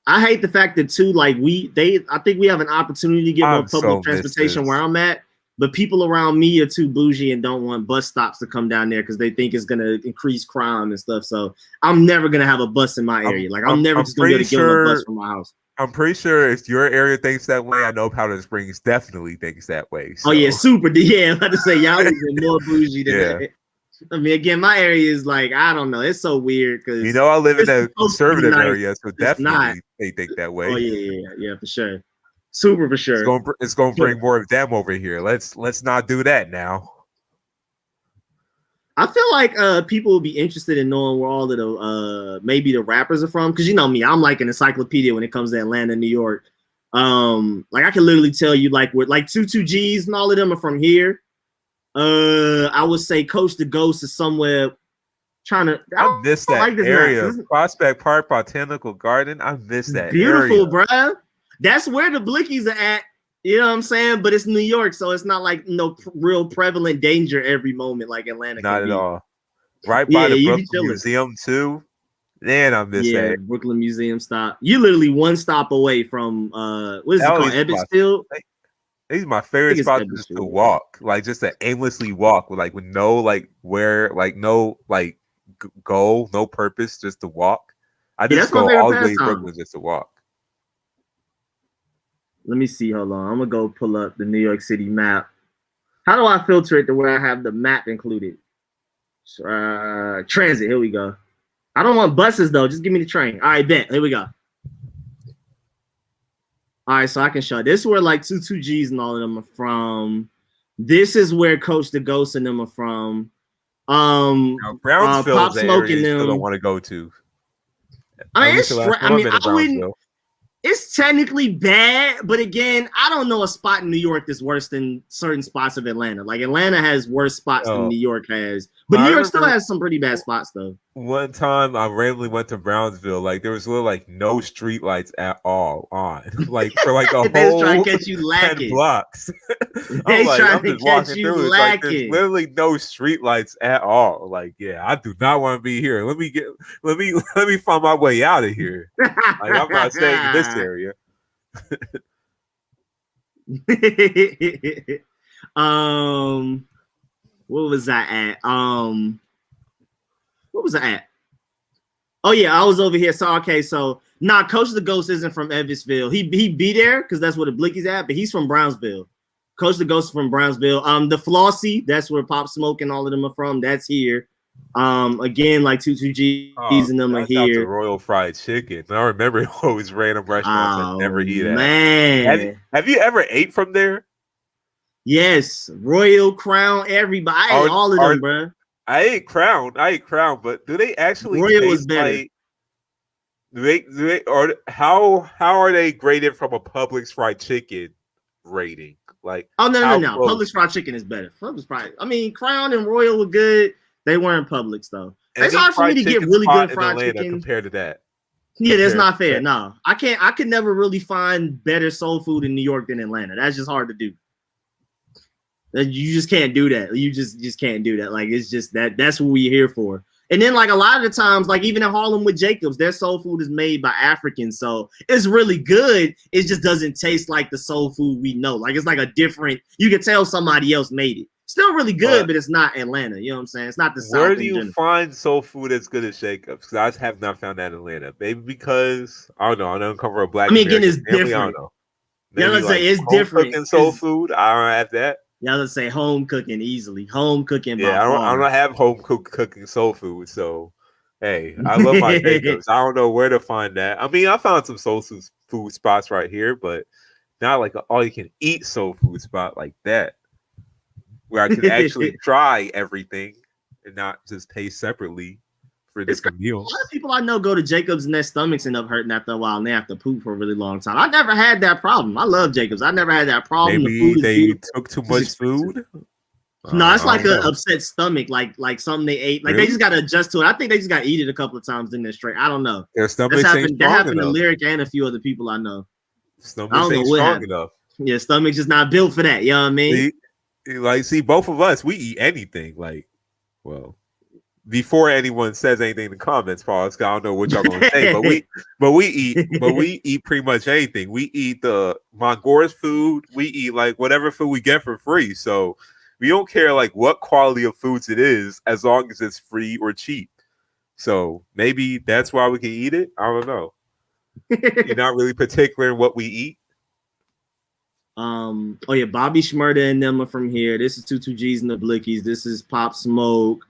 I hate the fact that too, like I think we have an opportunity to get more public transportation where I'm at, but people around me are too bougie and don't want bus stops to come down there because they think it's gonna increase crime and stuff. So I'm never gonna have a bus in my area. I'm never just gonna be able to get on a bus from my house. I'm pretty sure if your area thinks that way, I know Powder Springs definitely thinks that way. So. Oh yeah, super. Yeah, I'm about to say y'all is more bougie than that. I mean, again, my area is like, I don't know. It's so weird because I live in a conservative area, so definitely they think that way. Oh yeah, for sure. Super for sure. It's going to bring more of them over here. Let's not do that now. I feel like people will be interested in knowing where all of the maybe the rappers are from, because you know me, I'm like an encyclopedia when it comes to Atlanta, New York. Like I can literally tell you like where like 22Gs and all of them are from here. I would say Coach the Ghost is somewhere trying to. I miss that area. Prospect Park Botanical Garden. I miss that beautiful, bro. That's where the Blickies are at. You know what I'm saying? But it's New York, so it's not like no real prevalent danger every moment like Atlanta. Not at all. Right by the Brooklyn Museum too. Man, I miss that. Brooklyn Museum stop. You literally one stop away from what is it called? Ebbetsfield. These are my favorite spots just to walk, like just to aimlessly walk with no like where like no like goal, no purpose, just to walk. I just go all the way to Brooklyn just to walk. Let me see. Hold on. I'm gonna go pull up the New York City map. How do I filter it to where I have the map included? Transit. Here we go. I don't want buses though. Just give me the train. All right, bet. Here we go. All right, so I can show. This is where like 22Gs and all of them are from. This is where Coach the Ghost and them are from. Brownsville Pop Smoke and them. Don't want to go to. It's technically bad, but again, I don't know a spot in New York that's worse than certain spots of Atlanta. Like Atlanta has worse spots than New York has, but New York still has some pretty bad spots though. One time I randomly went to Brownsville, like there was like no street lights at all on, like for like a whole trying to catch you 10 blocks. They trying to catch you lacking. Like, there's literally no street lights at all. Like, yeah, I do not want to be here. Let me find my way out of here. Like, I'm not staying in this area. What was I at? What was I at? Oh yeah, I was over here. So okay, so Coach the Ghost isn't from Evansville. He be there because that's where the Blickies at, but he's from Brownsville. Coach the Ghost is from Brownsville. The Flossie, that's where Pop Smoke and all of them are from. That's here. Again, like 22Gs and them are here. The Royal Fried Chicken. I remember always random restaurants I never eat at. Man, have you ever ate from there? Yes, Royal, Crown, everybody. I ate all of them, bro. I ate Crown, but do they actually Royal was better? Or how are they graded from a Publix fried chicken rating? Like, no. Publix fried chicken is better. I mean, Crown and Royal were good. They weren't Publix though. It's hard for me to get really good fried chicken compared to that. Yeah, that's not fair. No, I can't. I could never really find better soul food in New York than Atlanta. That's just hard to do. You just can't do that. You just can't do that. Like, it's just that's what we're here for. And then like a lot of the times, like even in Harlem with Jacobs, their soul food is made by Africans. So it's really good. It just doesn't taste like the soul food we know. Like it's like a different, you can tell somebody else made it. Still really good, but it's not Atlanta. You know what I'm saying? It's not the South. Where do you find soul food as good as Jacobs? Because I have not found that in Atlanta. Maybe because, I don't know, I don't cover a black. I mean, again, it's family, different. I don't know. Yeah, let's say it's different. Cooking soul food, I don't have that. Yeah, let's say home cooking easily. Home cooking. Yeah, I don't have home cooking soul food. So Hey, I love my Jacobs. I don't know where to find that. I mean, I found some food spots right here, but not like an all you can eat soul food spot like that, where I could actually try everything and not just pay separately for It's different crazy. A lot of meals. people I know go to Jacobs and their stomachs end up hurting after a while and they have to poop for a really long time. I never had that problem. I love Jacobs. I never had that problem. The Maybe food is they beautiful. took too It's much expensive. food. No, it's I like don't an know. upset stomach, like something they ate. Like they Really? just got to adjust to it. I think they just got to eat it a couple of times in there straight. I don't know. Their That's stomachs ain't happened. That strong happened to enough. Lyric and a few other people I know. I Stomachs don't know ain't what strong happened. enough. Yeah, stomach's just not built for that. You know what I mean? See, both of us, we eat anything. Like, well, before anyone says anything in the comments, Paul, I don't know what y'all gonna say, but we eat pretty much anything. We eat the Mongore's food. We eat like whatever food we get for free. So we don't care like what quality of foods it is, as long as it's free or cheap. So maybe that's why we can eat it. I don't know. You're not really particular in what we eat. Oh yeah, Bobby Shmurda and them are from here. This is 22Gs and the Blickies. This is Pop Smoke.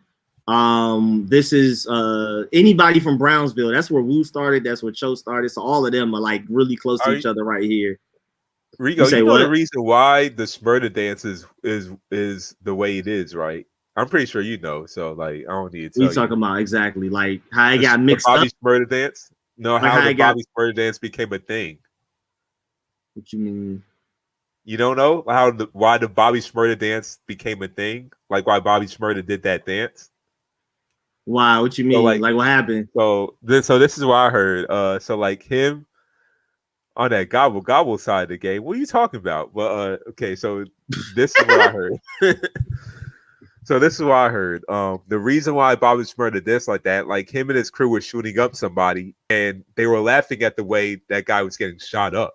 This is anybody from Brownsville. That's where Wu started. That's where Cho started. So all of them are like really close to each other right here. Rico, you know what? The reason why the Smurda dance is the way it is, right? I'm pretty sure you know. So like, I don't need to tell you. Talking about exactly like how it the, got mixed Bobby up. Smurda dance. No, Like how how the it got. Bobby Smurda dance became a thing. What you mean? You don't know why the Bobby Smurda dance became a thing? Like why Bobby Smurda did that dance? Wow, what you mean? So like what happened? This is what I heard. So like him on that gobble gobble side of the game. What are you talking about? Well, okay, so this is what I heard. So this is what I heard. The reason why Bobby Shmurda this like that, like him and his crew were shooting up somebody, and they were laughing at the way that guy was getting shot up.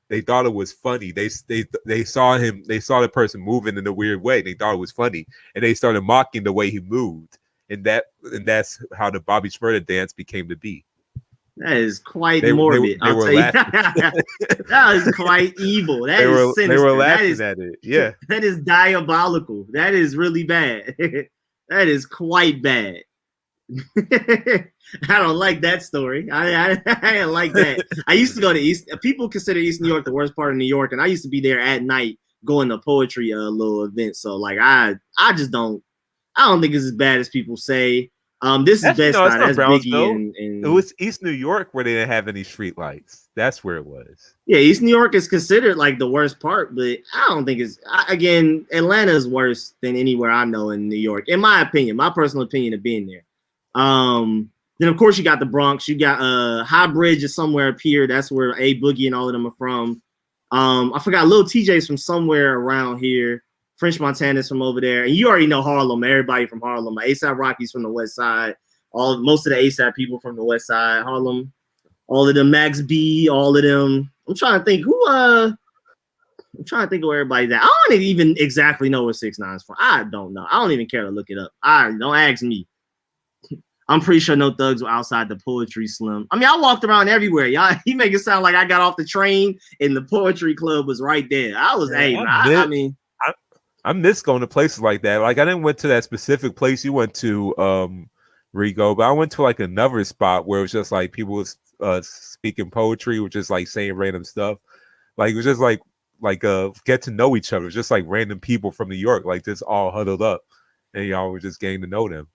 They thought it was funny. They saw him. They saw the person moving in a weird way. They thought it was funny, and they started mocking the way he moved. And that's how the Bobby Shmurda dance became to be. That is quite morbid. They I'll were tell you. laughing. That is quite evil. That is sinister. They were laughing at it. Yeah. That is diabolical. That is really bad. That is quite bad. I don't like that story. I didn't like that. I used to go to East. People consider East New York the worst part of New York, and I used to be there at night going to poetry little events. So like I just don't. I don't think it's as bad as people say. This is Best Side. That's Biggie and it was East New York where they didn't have any street lights. That's where it was. Yeah, East New York is considered like the worst part, but I don't think it's again, Atlanta is worse than anywhere I know in New York, in my opinion, my personal opinion of being there. Then of course you got the Bronx, you got High Bridge is somewhere up here. That's where A Boogie and all of them are from. I forgot Lil TJ's from somewhere around here. French Montana's from over there, and you already know Harlem. Everybody from Harlem. ASAP Rocky's from the West Side. Most of the ASAP people from the West Side. Harlem. All of them. Max B. All of them. I'm trying to think I'm trying to think of where everybody's at. I don't even exactly know where 6ix9ine is from. I don't know. I don't even care to look it up. Don't ask me. I'm pretty sure no thugs were outside the poetry slam. I mean, I walked around everywhere. Y'all, he make it sound like I got off the train and the poetry club was right there. I was, I miss going to places like that. Like I didn't went to that specific place you went to, Rico, but I went to like another spot where it was just like people was speaking poetry, or just like saying random stuff. Like it was just like get to know each other. It was just like random people from New York, like just all huddled up, and y'all were just getting to know them.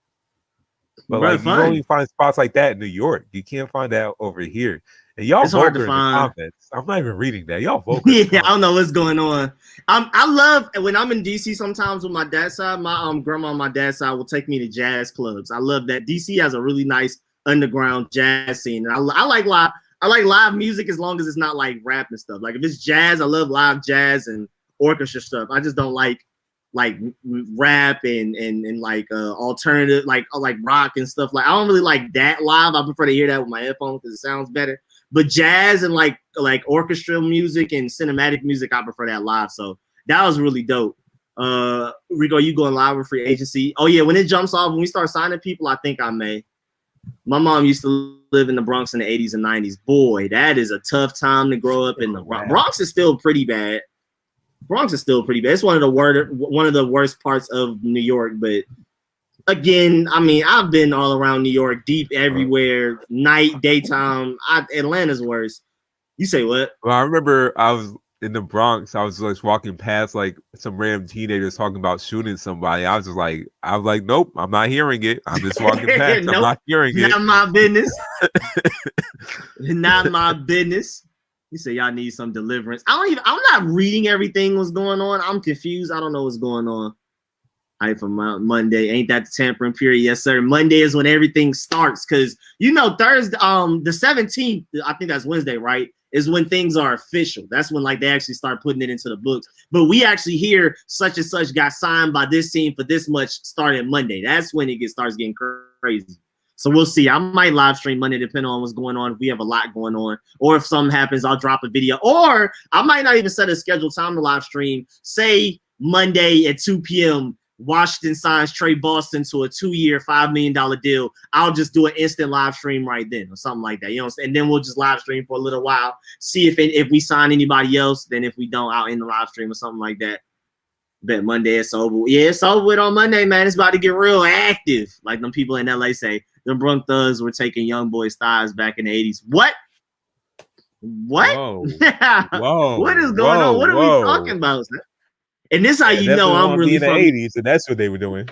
But like you only find spots like that in New York. You can't find that over here. And y'all vulgar in the comments. I'm not even reading that. Y'all vulgar. Yeah, I don't know what's going on. I love when I'm in DC sometimes with my dad's side. My grandma on my dad's side will take me to jazz clubs. I love that. DC has a really nice underground jazz scene. And I like live. I like live music as long as it's not like rap and stuff. Like if it's jazz, I love live jazz and orchestra stuff. I just don't like rap and like alternative like rock and stuff. Like I don't really like that live. I prefer to hear that with my headphones because it sounds better. But jazz and like orchestral music and cinematic music, I prefer that live. So that was really dope. Rico, you going live with Free Agency? Oh yeah, when it jumps off, when we start signing people, I think I may. My mom used to live in the Bronx in the 80s and 90s. Boy, that is a tough time to grow up in the Bronx. Bronx is still pretty bad. It's one of the worst parts of New York, but Again, I mean, I've been all around New York, deep everywhere, night, daytime. Atlanta's worse. You say what? Well, I remember I was in the Bronx. I was just walking past like some random teenagers talking about shooting somebody. I was like, nope, I'm not hearing it. I'm just walking past. Nope, I'm not hearing it. Not my business. Not my business. You say y'all need some deliverance. I'm not reading everything what's going on. I'm confused. I don't know what's going on. All right, for Monday. Ain't that the tampering period? Yes, sir. Monday is when everything starts. Cause Thursday, the 17th, I think that's Wednesday, right? Is when things are official. That's when like they actually start putting it into the books. But we actually hear such and such got signed by this team for this much starting Monday. That's when it starts getting crazy. So we'll see. I might live stream Monday depending on what's going on. If we have a lot going on, or if something happens, I'll drop a video. Or I might not even set a scheduled time to live stream. Say Monday at 2 p.m. Washington signs Trey Boston to a 2-year, $5 million deal. I'll just do an instant live stream right then or something like that. And then we'll just live stream for a little while. See if we sign anybody else. Then if we don't, I'll end the live stream or something like that. Bet Monday it's over. Yeah, it's over with on Monday, man. It's about to get real active. Like them people in LA say, them Brunk Thugs were taking young boys' thighs back in the 80s. What? Whoa. Whoa. What is going on? What are we talking about, sir? And this how you know I'm really from the 80s, and that's what they were doing.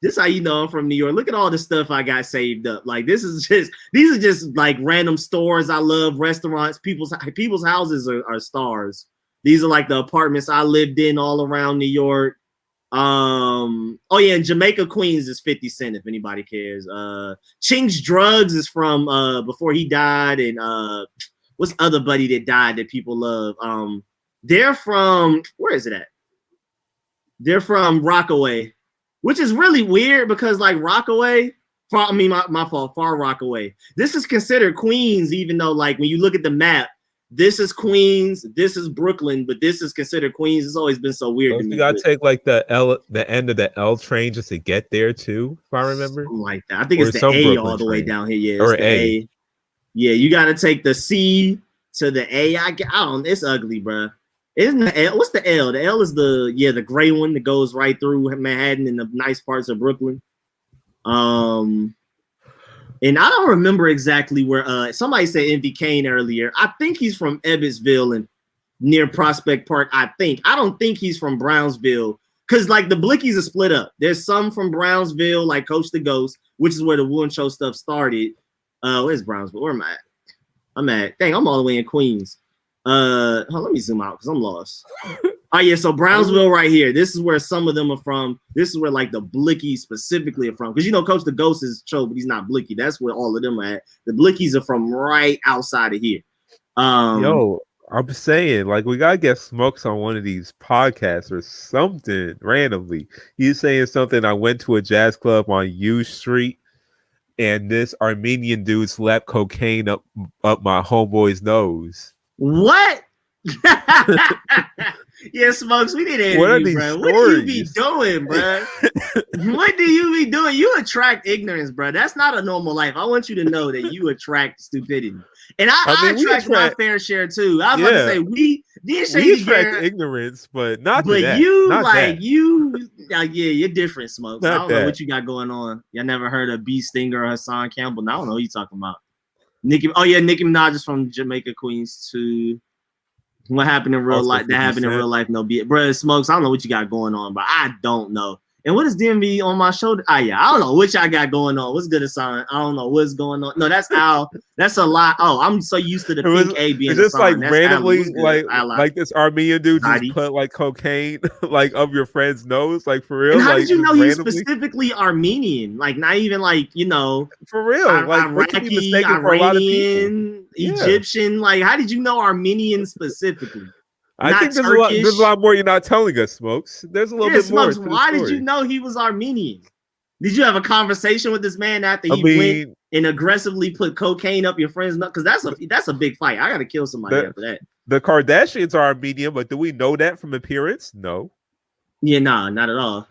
This how you know I'm from New York. Look at all the stuff I got saved up. Like these are just like random stores I love, restaurants, people's houses are stars. These are like the apartments I lived in all around New York. Oh yeah, and Jamaica Queens is 50 Cent if anybody cares. Chink's Drugs is from before he died, and what's the other buddy that died that people love? They're from, where is it at? They're from Rockaway, which is really weird because like Rockaway, my fault, Far Rockaway. This is considered Queens, even though like when you look at the map, this is Queens, this is Brooklyn, but this is considered Queens. It's always been so weird to me. You gotta take like the end of the L train just to get there too, if I remember. Something like that. I think it's the A Brooklyn all the way down here. Yeah, or it's the A. Yeah, you gotta take the C to the A. I don't. It's ugly, bro. Isn't the L? What's the L? The L is the gray one that goes right through Manhattan and the nice parts of Brooklyn. And I don't remember exactly where. Somebody said MV Kane earlier. I think he's from Ebbetsville and near Prospect Park. I don't think he's from Brownsville because like the Blickies are split up. There's some from Brownsville, like Coach the Ghost, which is where the Woon Show stuff started. Where's Brownsville? Where am I at? Dang, I'm all the way in Queens. Let me zoom out because I'm lost. Oh yeah, so Brownsville right here. This is where some of them are from. This is where like the Blickies specifically are from. Because Coach the Ghost is Cho, but he's not Blicky. That's where all of them are at. The Blickies are from right outside of here. Yo, I'm saying like we gotta get Smokes on one of these podcasts or something randomly. He's saying something. I went to a jazz club on U Street, and this Armenian dude slapped cocaine up my homeboy's nose. What? Yeah, Smokes, we did interview, what are these bro. Stories? What do you be doing, bro? What do you be doing? You attract ignorance, bro. That's not a normal life. I want you to know that you attract stupidity. And I attract my fair share too. I was about to say we attract ignorance, but not but that. You not like that. you you're different, Smokes. Not I don't know what you got going on. Y'all never heard of B Stinger or Hassan Campbell? No, I don't know what you talking about. Nicki Minaj is from Jamaica Queens too. What happened in real life? That happened in real life. No, bro, Smokes. I don't know what you got going on, but I don't know. And what is DMV on my shoulder? I don't know what y'all got going on. What's good, Hassan? I don't know what's going on. No, that's Al. That's a lot. Oh, I'm so used to the pink A being just Hassan. like That's randomly, Al. like this Armenian dude just put like cocaine like up your friend's nose, like for real. And how like, did you know he's specifically Armenian? Like not even like for real, like Iraqi, Iranian, Egyptian. Like how did you know Armenian specifically? I think there's a lot more you're not telling us, Smokes. There's a little bit more. Why did you know he was Armenian? Did you have a conversation with this man after he went and aggressively put cocaine up your friend's nose? Because that's a big fight. I gotta kill somebody after that. The Kardashians are Armenian, but do we know that from appearance? No. Yeah, nah, not at all.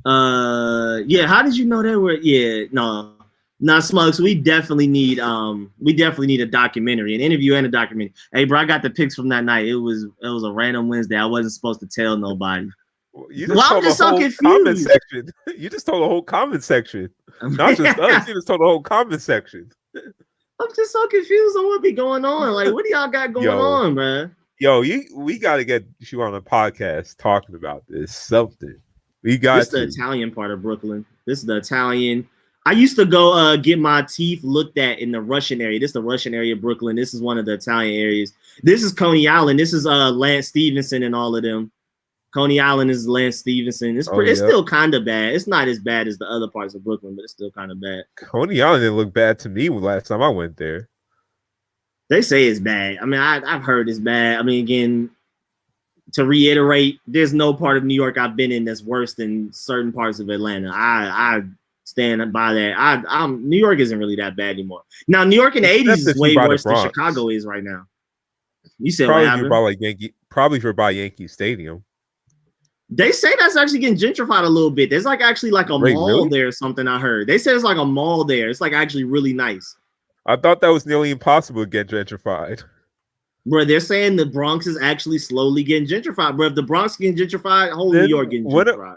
How did you know they were? Yeah, no. Nah, Smokes, we definitely need a documentary, an interview and a documentary. Hey, bro, I got the pics from that night. It was a random Wednesday. I wasn't supposed to tell nobody. You Well, just I'm told the just so whole comment confused. section. You just told the whole comment section. Not just us. You just told the whole comment section. I'm just so confused on what be going on. Like, what do y'all got going Yo, on, man? we got to get you on a podcast talking about this something. We got This is the to. Italian part of Brooklyn. This is the Italian. I used to go get my teeth looked at in the Russian area. This is the Russian area of Brooklyn. This is one of the Italian areas. This is Coney Island. This is Lance Stevenson and all of them. Coney Island is Lance Stevenson. It's still kind of bad. It's not as bad as the other parts of Brooklyn, but it's still kind of bad. Coney Island didn't look bad to me last time I went there. They say it's bad. I mean, I've heard it's bad. I mean, again, to reiterate, there's no part of New York I've been in that's worse than certain parts of Atlanta. I stand by that. New York isn't really that bad anymore. Now, New York in the 80s is way worse than Chicago is right now. You said probably what happened? Probably for by Yankee Stadium. They say that's actually getting gentrified a little bit. There's like actually like a mall there or something I heard. They said it's like a mall there. It's like actually really nice. I thought that was nearly impossible to get gentrified. Bro, they're saying the Bronx is actually slowly getting gentrified. Bro, if the Bronx getting gentrified, whole New York getting gentrified.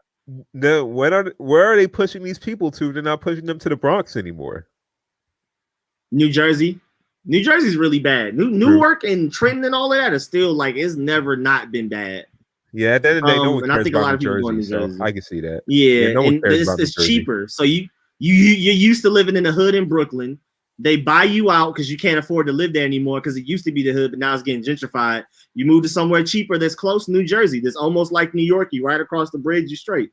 Where are they pushing these people to? They're not pushing them to the Bronx anymore. New Jersey. New Jersey's really bad. Newark and Trenton and all of that are still like, it's never not been bad. Yeah, at the end of the day, no one cares about New Jersey, Jersey. So I can see that. Yeah, no and it's cheaper. So you're used to living in the hood in Brooklyn. They buy you out because you can't afford to live there anymore because it used to be the hood, but now it's getting gentrified. You move to somewhere cheaper that's close to New Jersey. That's almost like New York. You right across the bridge, you straight.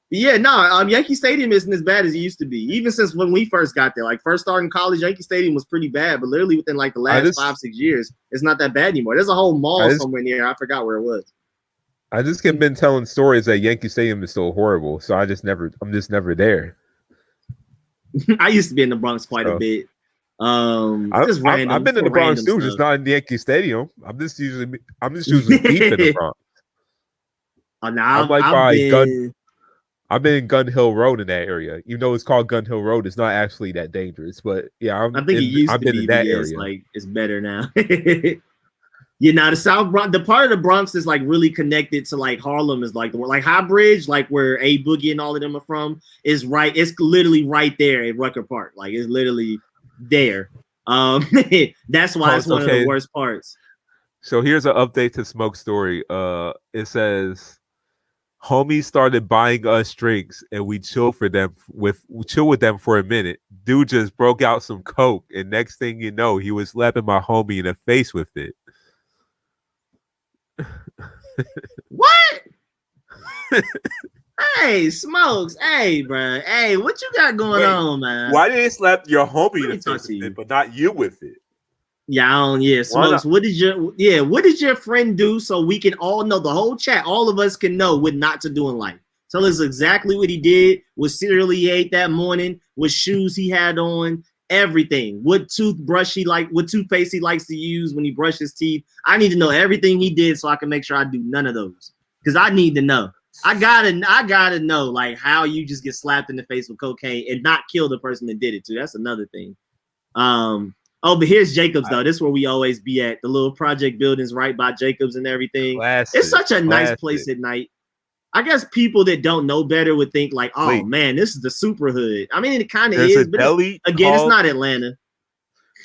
But yeah, no, Yankee Stadium isn't as bad as it used to be. Even since when we first got there, like first starting college, Yankee Stadium was pretty bad. But literally within like the last 5-6 years, it's not that bad anymore. There's a whole mall somewhere near. I forgot where it was. I just get been telling stories that Yankee Stadium is still horrible, so I'm just never there. I used to be in the Bronx quite a bit. Just random. I've been in the Bronx too, just not in the Yankee Stadium. I'm just usually deep in the Bronx. I've been in Gun Hill Road in that area. Even though it's called Gun Hill Road, it's not actually that dangerous. But yeah, I think it used to be in that area. It's like it's better now. Yeah, now the South Bronx, the part of the Bronx is like really connected to like Harlem is like High Bridge, like where A Boogie and all of them are from, is right. It's literally right there at Rucker Park. Like it's literally there. That's why it's one of the worst parts. So here's an update to Smoke's story. It says homies started buying us drinks and we chill with them for a minute. Dude just broke out some coke, and next thing you know, he was slapping my homie in the face with it. What? Hey, Smokes. Hey, bro. Hey, what you got going on, man? Why did they slap your homie in the face with it, but not you with it? Yeah, Smokes. What did your friend do so we can all know, the whole chat, all of us can know what not to do in life? Tell us exactly what he did, what cereal he ate that morning, what shoes he had on, everything. What toothbrush he what toothpaste he likes to use when he brushes his teeth. I need to know everything he did so I can make sure I do none of those. Because I need to know. I gotta know like how you just get slapped in the face with cocaine and not kill the person that did it too. That's another thing. But here's Jacobs though. This is where we always be at. The little project buildings right by Jacobs and everything. It's such a nice place at night. I guess people that don't know better would think like, oh man, this is the super hood. I mean, it kind of is, but it's not Atlanta.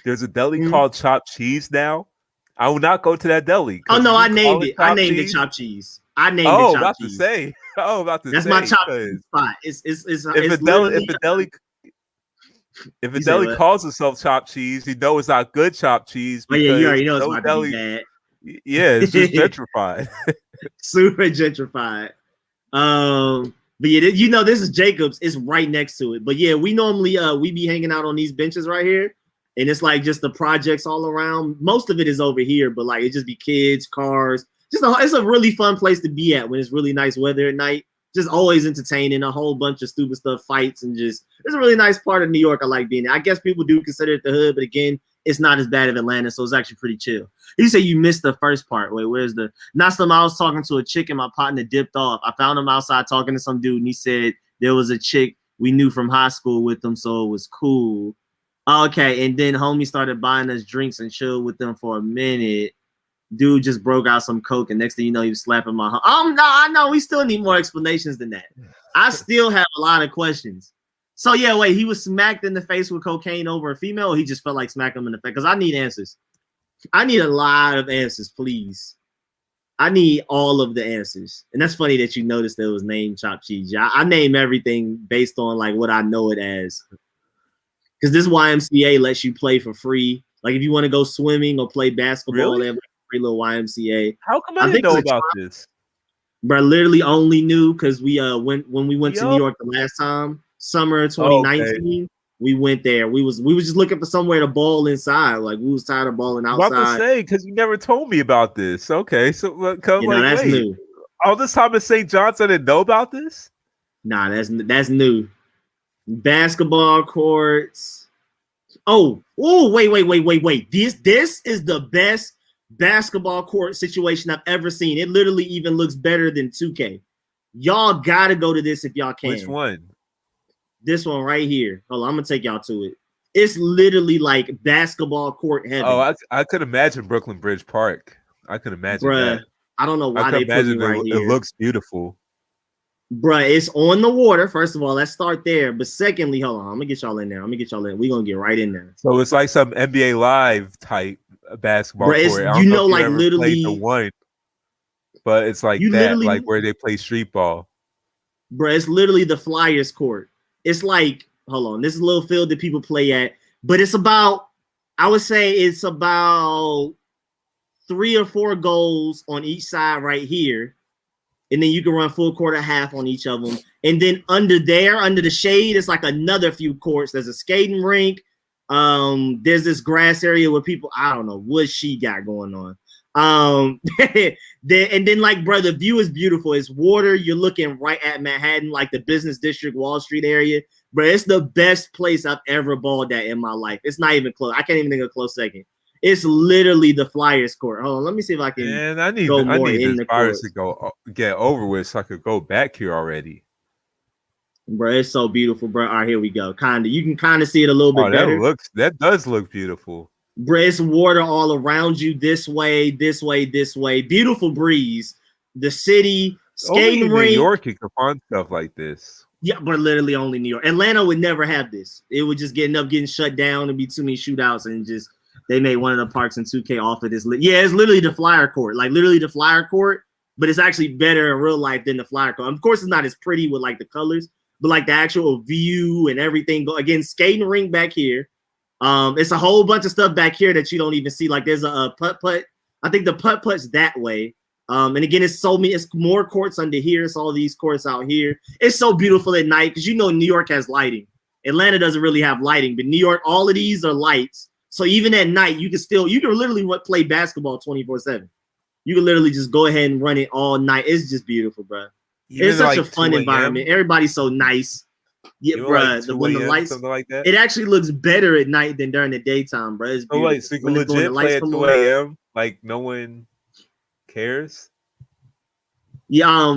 There's a deli called Chopped Cheese now. I will not go to that deli. Oh no, I named it. I named it Chopped Cheese. I named it Chopped Cheese. That's my Chopped Cheese spot. If a deli calls itself Chopped Cheese, you know it's not good Chopped Cheese. But yeah, you already know it's about to be bad. Yeah, it's just gentrified. Super gentrified. But yeah, you know, this is Jacobs. It's right next to it. But yeah, we normally we be hanging out on these benches right here, and it's like just the projects all around. Most of it is over here, but like it just be kids, cars. It's a really fun place to be at when it's really nice weather at night. Just always entertaining, a whole bunch of stupid stuff, fights, and just it's a really nice part of New York. I like being there. I guess people do consider it the hood, but again, it's not as bad as Atlanta, so it's actually pretty chill. You say you missed the first part. Wait, where's the Naslam? I was talking to a chick and my partner dipped off. I found him outside talking to some dude, and he said there was a chick we knew from high school with them, so it was cool. Okay, and then homie started buying us drinks and chilled with them for a minute. dude just broke out some coke, and next thing you know, he was slapping my. No, I know we still need more explanations than that. I still have a lot of questions. So yeah, wait, he was smacked in the face with cocaine over a female, or he just felt like smacking him in the face? Because I need answers. I need a lot of answers, please. I need all of the answers. And that's funny that you noticed there was name chop cheese. I name everything based on like what I know it as. Because this YMCA lets you play for free. Like if you want to go swimming or play basketball, they have a free little YMCA. How come I didn't know about this? Bro, literally only knew because we when we went to New York the last time, summer 2019, we went there. We was just looking for somewhere to ball inside. Like we was tired of balling outside. About to say, because you never told me about this. Okay, so come that's new. All this time in St. John's, I didn't know about this. Nah, that's new. Basketball courts. Oh, wait. This is the best basketball court situation I've ever seen. It literally even looks better than 2K. Y'all gotta go to this if y'all can. Which one? This one right here. Hold on, I'm gonna take y'all to it. It's literally like basketball court heaven. Oh, I could imagine Brooklyn Bridge Park. I could imagine that. I don't know why they put it right here. It looks beautiful. Bruh, it's on the water. First of all, let's start there. But secondly, hold on, I'm gonna get y'all in there. We're gonna get right in there. So it's like some NBA Live type basketball court. You know, like literally the one, but it's like that, like where they play street ball. Bruh, it's literally the Flyers court. It's like, hold on, this is a little field that people play at, but it's about, I would say it's about 3 or 4 goals on each side right here. And then you can run full court or half on each of them. And then under the shade, it's like another few courts. There's a skating rink. There's this grass area where people, I don't know what she got going on. And then like, bro, the view is beautiful. It's water. You're looking right at Manhattan, like the business district, Wall Street area. Bro, it's the best place I've ever balled at in my life. It's not even close. I can't even think of a close second. It's literally the Flyers court. Hold on, let me see if I can. Man, I need this virus to go get over with so I could go back here already. Bro, it's so beautiful, bro. All right, here we go. You can kind of see it a little bit better. That does look beautiful. Bro, it's water all around you, this way. Beautiful breeze. The city, skating rink. New York, you can find stuff like this. Yeah, but literally only New York. Atlanta would never have this. It would just end up getting shut down and be too many shootouts and just. They made one of the parks in 2K off of this. Yeah, it's literally the Flyer court, like literally the Flyer court, but it's actually better in real life than the Flyer court. Of course, it's not as pretty with like the colors, but like the actual view and everything. Again, skating rink back here. It's a whole bunch of stuff back here that you don't even see. Like there's a putt. I think the putt's that way. And again, it's more courts under here. It's all these courts out here. It's so beautiful at night because you know New York has lighting. Atlanta doesn't really have lighting, but New York, all of these are lights. So even at night, you can literally play basketball 24/7. You can literally just go ahead and run it all night. It's just beautiful, bro. It's such a fun environment. Everybody's so nice. Yeah, bro. When the lights, something like that. It actually looks better at night than during the daytime, bro. It's beautiful. So you can legit play at 2 a.m. Like no one cares. Yeah.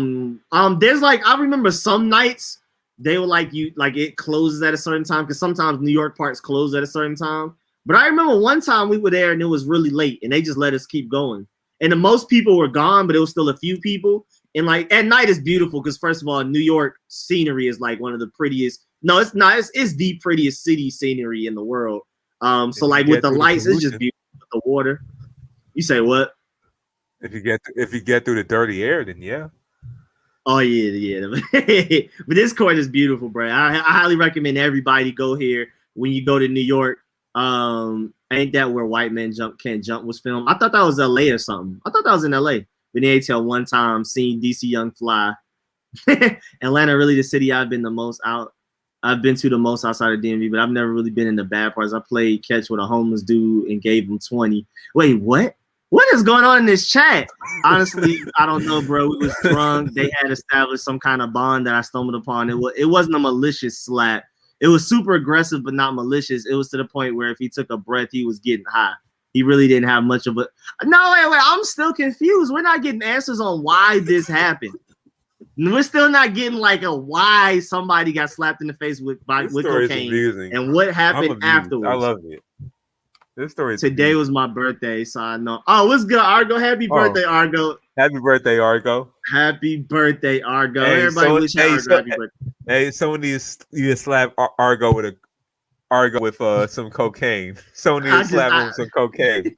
There's like I remember some nights they were like it closes at a certain time because sometimes New York parks close at a certain time. But I remember one time we were there and it was really late and they just let us keep going. And the most people were gone, but it was still a few people. And like at night is beautiful because first of all, New York scenery is like one of the prettiest. No, it's not. It's the prettiest city scenery in the world. So like with the lights, it's just beautiful with the water. You say what? If you get through the dirty air, then yeah. Oh yeah. But this court is beautiful, bro. I highly recommend everybody go here when you go to New York. Ain't that where White Men Can't Jump was filmed? I thought that was LA or something. I thought that was in LA. But they tell one time seeing DC Young fly. Atlanta really the city I've been to the most outside of DMV, but I've never really been in the bad parts. I played catch with a homeless dude and gave him 20. Wait, what? What is going on in this chat? Honestly, I don't know, bro. We was drunk. They had established some kind of bond that I stumbled upon. It wasn't a malicious slap. It was super aggressive, but not malicious. It was to the point where if he took a breath, he was getting high. He really didn't have much of a. No, wait. I'm still confused. We're not getting answers on why this happened. We're still not getting like a why somebody got slapped in the face with cocaine and what happened afterwards. I love it. This story is Today cute. was my birthday, so I know. Oh, what's good, Argo? Happy birthday, Argo. Happy birthday, Argo. Happy birthday, Argo. Hey, Everybody so wish Argo happy birthday. hey, someone needs to slap Argo with some cocaine. Someone needs to slap him with some cocaine.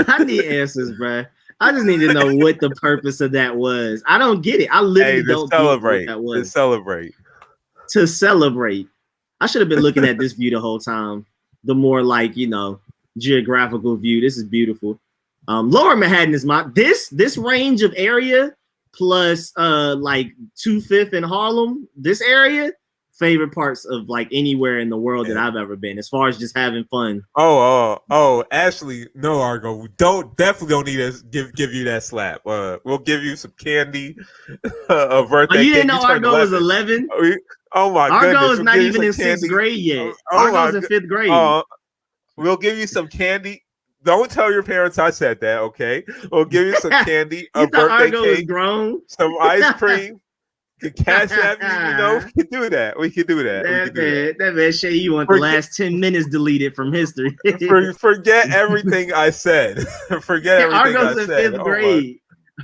I need answers, bro. I just need to know what the purpose of that was. I don't get it. I literally don't celebrate. get what that was. To celebrate. To celebrate. I should have been looking at this view the whole time. The more like, geographical view. This is beautiful. Lower Manhattan is this range of area plus like 2/5 in Harlem. This area, favorite parts of like anywhere in the world that I've ever been, as far as just having fun. Oh, Ashley, no, Argo, definitely don't need to give you that slap. We'll give you some candy, a birthday. Oh, you didn't know Argo was 11? Oh my goodness, Argo is not even in 6th grade yet. Argo's in 5th grade. We'll give you some candy. Don't tell your parents I said that, okay? We'll give you some candy, a birthday cake, some ice cream, the CashApp. We can do that. That man Seyi, you want the last 10 minutes deleted from history. Forget everything I said. Forget everything Argo's I said. In 5th grade.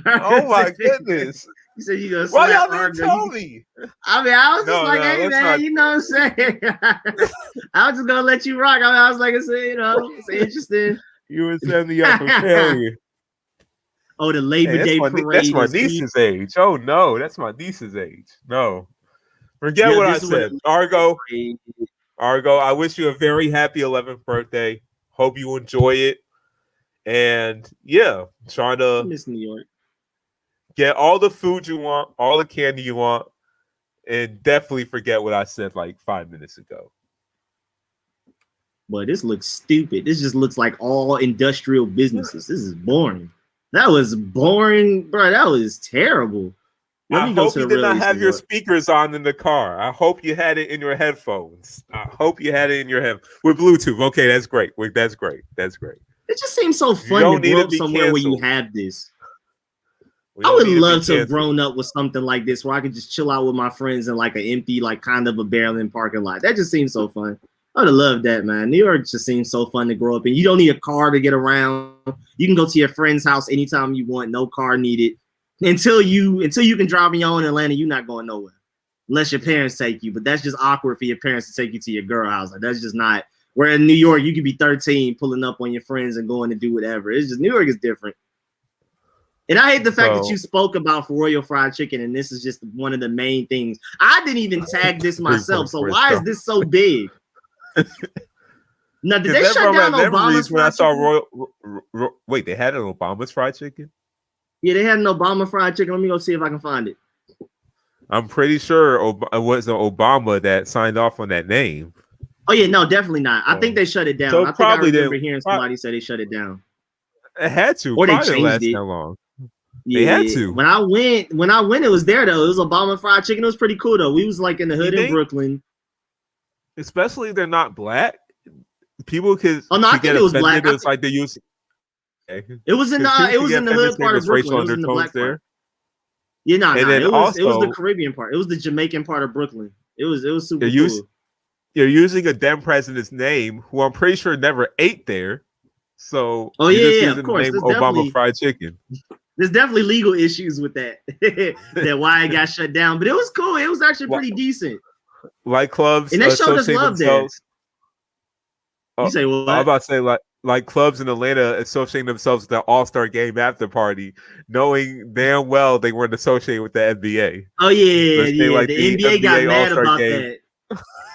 Oh my goodness. You said you gonna why y'all didn't tell me? I mean, I was just hey man, you know what I'm saying? I was just gonna let you rock. I was like, it's interesting. You were setting me up for failure. Oh, the Labor Day parade. That's my niece's age. Oh no, that's my niece's age. No, forget what I said. Argo, I wish you a very happy 11th birthday. Hope you enjoy it. And trying to miss New York. Get all the food you want, all the candy you want, and definitely forget what I said like 5 minutes ago. Boy, this looks stupid. This just looks like all industrial businesses. This is boring. That was boring, bro. That was terrible. I hope you did not have your speakers on in the car. I hope you had it in your headphones. With Bluetooth. Okay, that's great. That's great. It just seems so fun to grow up somewhere where you have this. I would love to have grown up with something like this where I could just chill out with my friends in like an empty, like kind of abandoned parking lot. That just seems so fun. I would have loved that, man. New York just seems so fun to grow up in. You don't need a car to get around. You can go to your friend's house anytime you want. No car needed. Until you can drive on your own in Atlanta, you're not going nowhere. Unless your parents take you. But that's just awkward for your parents to take you to your girl house. Like, that's just not. Where in New York, you could be 13 pulling up on your friends and going to do whatever. It's just New York is different. And I hate the fact that you spoke about Royal Fried Chicken, and this is just one of the main things. I didn't even tag this myself, so why is this so big? Now, did they shut down Obama's fried chicken? Wait, they had an Obama's fried chicken? Yeah, they had an Obama fried chicken. Let me go see if I can find it. I'm pretty sure it was Obama that signed off on that name. Oh, yeah, no, definitely not. I think they shut it down. So I think I remember hearing somebody say they shut it down. It had to. Or they changed it. That long. Yeah, they had to. When I went, it was there though. It was Obama fried chicken. It was pretty cool though. We was like in the hood in Brooklyn. Especially if they're not black. People could. Oh no, I think it was black. It's like they use. It was in the hood part of Brooklyn. It was in the black part. Yeah, no. It was the Caribbean part. It was the Jamaican part of Brooklyn. It was super cool. You're using a then president's name, who I'm pretty sure never ate there. So of course, the name Obama fried chicken. There's definitely legal issues with that. That why it got shut down, but it was cool. It was actually pretty decent. Like clubs, and they showed us love there. You say what? I'm about to say like clubs in Atlanta associating themselves with the All-Star Game after party, knowing damn well they weren't associated with the NBA. Oh yeah. The NBA got mad about that.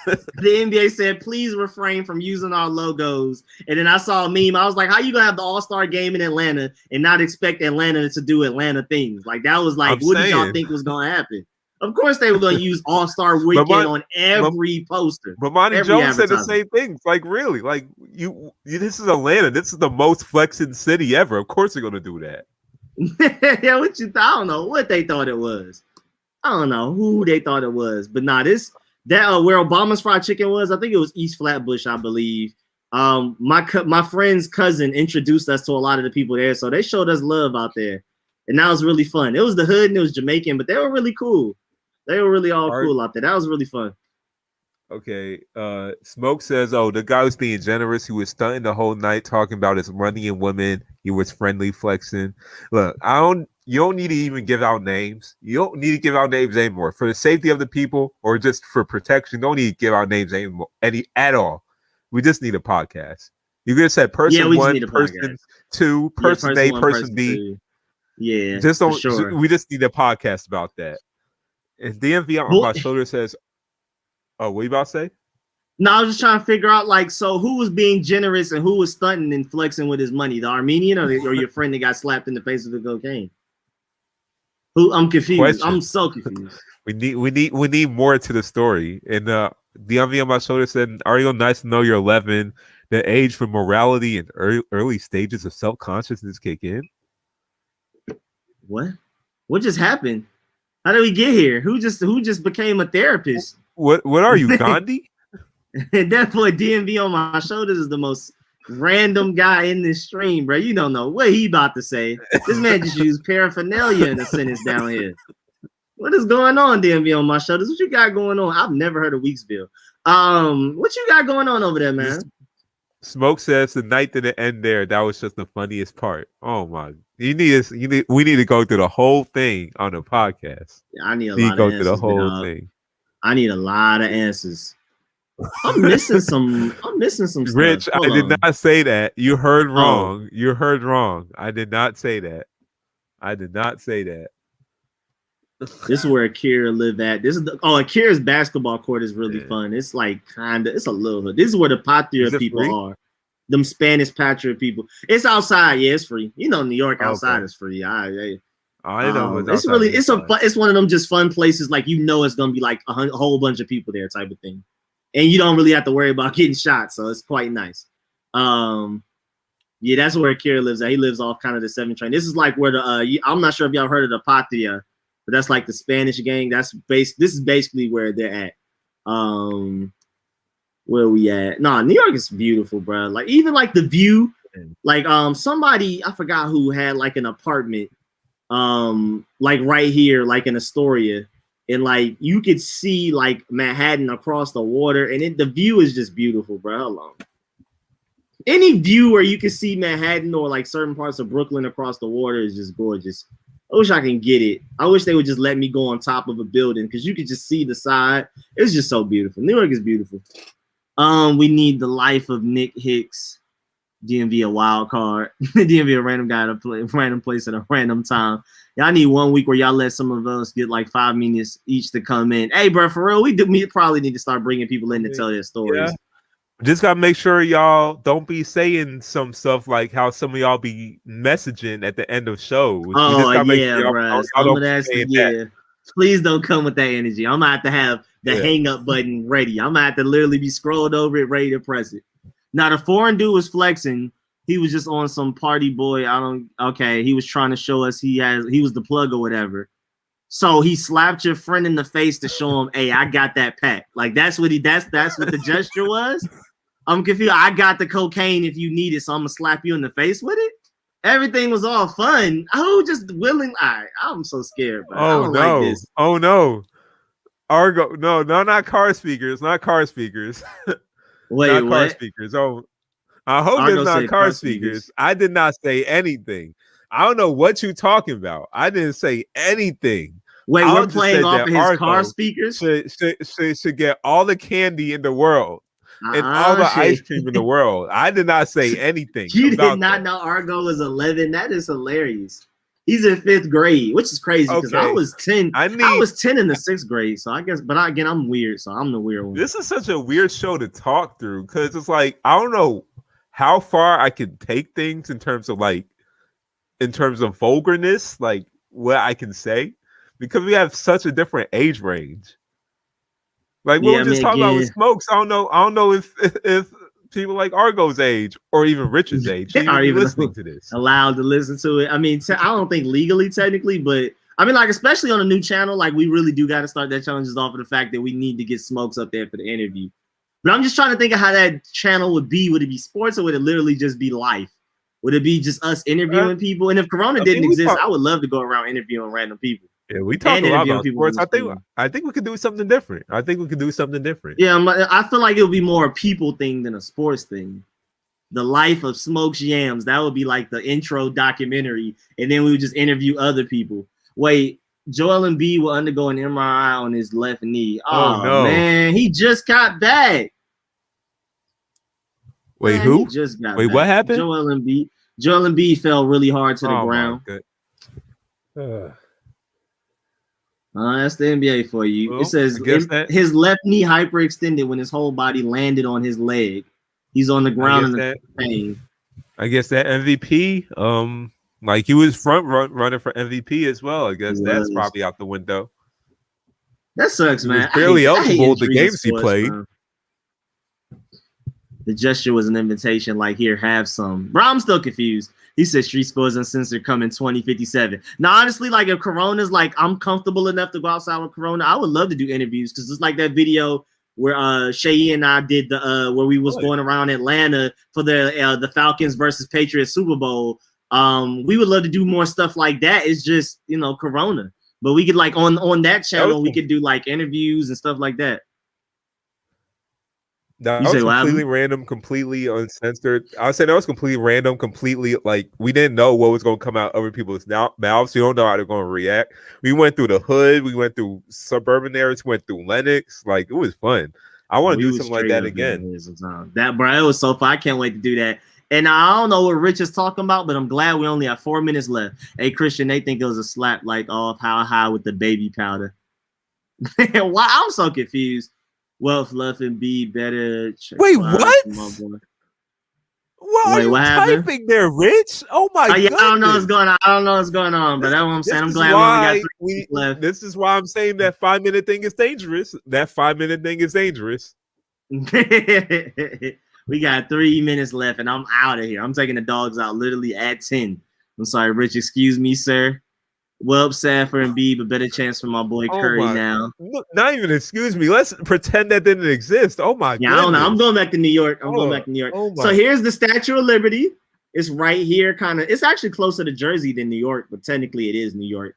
The NBA said, please refrain from using our logos. And then I saw a meme. I was like, how you gonna have the All-Star Game in Atlanta and not expect Atlanta to do Atlanta things? Like that was like, what did y'all think was gonna happen? Of course they were gonna use All-Star Weekend on every poster. But Monty Jones said the same things. Like really, like you this is Atlanta. This is the most flexing city ever. Of course they're gonna do that. Yeah, I don't know what they thought it was. I don't know who they thought it was, but that where Obama's fried chicken was, I think it was East Flatbush, I believe. My friend's cousin introduced us to a lot of the people there, so they showed us love out there, and that was really fun. It was the hood and it was Jamaican, but they were really cool. They were really all cool out there. That was really fun. Okay. Smoke says, "Oh, the guy was being generous. He was stunting the whole night, talking about his money and women. He was friendly, flexing. Look, I don't. You don't need to even give out names. You don't need to give out names anymore for the safety of the people, or just for protection. Don't need to give out names anymore, any at all. We just need a podcast. You could have said Yeah, person we just one, need a person podcast. two, Yeah, person person A, one, person person B. two. Yeah, Just for don't. sure. We just need a podcast about that." And DMV on Boy, my shoulder says, "Oh, what you about to say?" no, I was just trying to figure out like, so who was being generous and who was stunting and flexing with his money? The Armenian or your friend that got slapped in the face with the cocaine? Who? I'm confused. Question. I'm so confused. We need more to the story. And DMV on my shoulder said, "Ariel, nice to know you're 11. The age for morality and early stages of self consciousness kick in." What? What just happened? How did we get here? Who just became a therapist? What are you, Gandhi? That boy DMV on my shoulders is the most random guy in this stream, bro. You don't know what he about to say. This man just used paraphernalia in a sentence down here. What is going on, DMV on my shoulders? What you got going on? I've never heard of Weeksville. What you got going on over there, man? Smoke says the night didn't end there. That was just the funniest part. Oh my! We need to go through the whole thing on the podcast. Yeah, I need a We lot of go answers. through the whole thing. I need a lot of answers. I'm missing some stuff. Rich, I did not say that. You heard wrong. Oh. You heard wrong. I did not say that. I did not say that. This is where Akira live at. This is Akira's basketball court is really fun. It's like it's a little hood. This is where the Patria people are. Them Spanish Patria people. It's outside. Yeah, it's free. You know, New York outside is free. I know. It's one of them just fun places. Like, you know, it's gonna be like a whole bunch of people there, type of thing, and you don't really have to worry about getting shot. So it's quite nice. Yeah, that's where Akira lives at. He lives off kind of the 7 train. This is like where I'm not sure if y'all heard of the Patria, but that's like the Spanish gang. This is basically where they're at. Where we at? No, New York is beautiful, bro. Like, even like the view, like somebody, I forgot who, had like an apartment like right here, like in Astoria, and like you could see like Manhattan across the water, and the view is just beautiful, bro. Hold on. Any view where you can see Manhattan or like certain parts of Brooklyn across the water is just gorgeous. I wish I can get it. I wish they would just let me go on top of a building, because you could just see the side. It's just so beautiful. New York is beautiful. We need the life of Nick Hicks. DMV a wild card. DMV a random guy to play random place at a random time. Y'all need 1 week where y'all let some of us get like 5 minutes each to come in. Hey, bro, for real, we probably need to start bringing people in to tell their stories. Yeah. Just gotta make sure y'all don't be saying some stuff like how some of y'all be messaging at the end of shows. Oh, yeah, bro. That. Please don't come with that energy. I'm gonna have the hang up button ready. I'm gonna have to literally be scrolled over it, ready to press it. Now, the foreign dude was flexing. He was just on some party boy. He was trying to show us he was the plug or whatever. So he slapped your friend in the face to show him, hey, I got that pack. Like, that's what that's what the gesture was. I'm confused. I got the cocaine if you need it, so I'm gonna slap you in the face with it. Everything was all fun. Just willing. I'm so scared, bro. Oh, no. Like this. Oh, no. Argo. No, not car speakers. Not car speakers. Wait, not what? Car speakers. Oh, I hope it's not car speakers. I did not say anything. I don't know what you're talking about. I didn't say anything. Wait, we're playing off of his Argo car speakers? Should get all the candy in the world and all the ice cream in the world. I did not say anything. You did not know Argo was 11? That is hilarious. He's in 5th grade, which is crazy because I was 10. I was 10 in the 6th grade. So I guess, but again, I'm weird, so I'm the weird one. This is such a weird show to talk through, because it's like, I don't know how far I can take things in terms of vulgarness, like what I can say, because we have such a different age range. Like what we just talking about with Smokes. I don't know if people like Argo's age or even Rich's age are even listening to this, allowed to listen to it. I mean, I don't think legally, technically, but I mean, like, especially on a new channel, like, we really do got to start that challenge off of the fact that we need to get Smokes up there for the interview. But I'm just trying to think of how that channel would be. Would it be sports, or would it literally just be life? Would it be just us interviewing people? And if Corona didn't exist, I would love to go around interviewing random people. Yeah, we talk and a lot interviewing about people from sports. the stadium. I think we could do something different. I think we could do something different. Yeah, I feel like it would be more a people thing than a sports thing. The life of Smokes Yams, that would be like the intro documentary, and then we would just interview other people. Wait, Joel Embiid will undergo an MRI on his left knee. Oh Oh no! man, he just got back. Wait, Man, he who? just got Wait, what back. happened? Joel Embiid. Joel Embiid fell really hard to the Oh my ground. god! That's the NBA for you. Well, It says his left knee hyperextended when his whole body landed on his leg. He's on the ground in the pain. I guess that MVP, like he was running for MVP as well. I guess that's probably out the window. That sucks, man. He was barely eligible the games he played. Bro. The gesture was an invitation, like, here, have some. Bro, I'm still confused. He said Street Scores Uncensored come in 2057. Now, honestly, like, if Corona's like, I'm comfortable enough to go outside with Corona, I would love to do interviews, because it's like that video where Seyi and I did the where we was going around Atlanta for the Falcons versus Patriots Super Bowl. We would love to do more stuff like that. It's just, you know, Corona. But we could, like, on that channel, we could do like interviews and stuff like that. That was completely random, completely uncensored. I would say that was completely random, completely like we didn't know what was going to come out other people's mouths. We don't know how they're going to react. We went through the hood, we went through suburban areas, went through Lenox. Like it was fun. I want to do something like that again. That, bro, it was so fun. I can't wait to do that. And I don't know what Rich is talking about, but I'm glad we only have 4 minutes left. Hey, Christian, they think it was a slap like off how high with the baby powder. Why? I'm so confused. Well, Fluff and be better. Wait, what? What are you typing there, Rich? Oh my god! Yeah, I don't know what's going on. I don't know what's going on, but that's what I'm saying. I'm glad we only got 3 minutes left. This is why I'm saying that 5-minute thing is dangerous. That 5-minute thing is dangerous. We got 3 minutes left, and I'm out of here. I'm taking the dogs out literally at 10. I'm sorry, Rich. Excuse me, sir. Well, Safford and Beeb, a better chance for my boy Curry now. Look, not even excuse me. Let's pretend that didn't exist. Oh my god. Yeah, I don't know. I'm going back to New York. So here's the Statue of Liberty. It's right here, kind of. It's actually closer to Jersey than New York, but technically it is New York.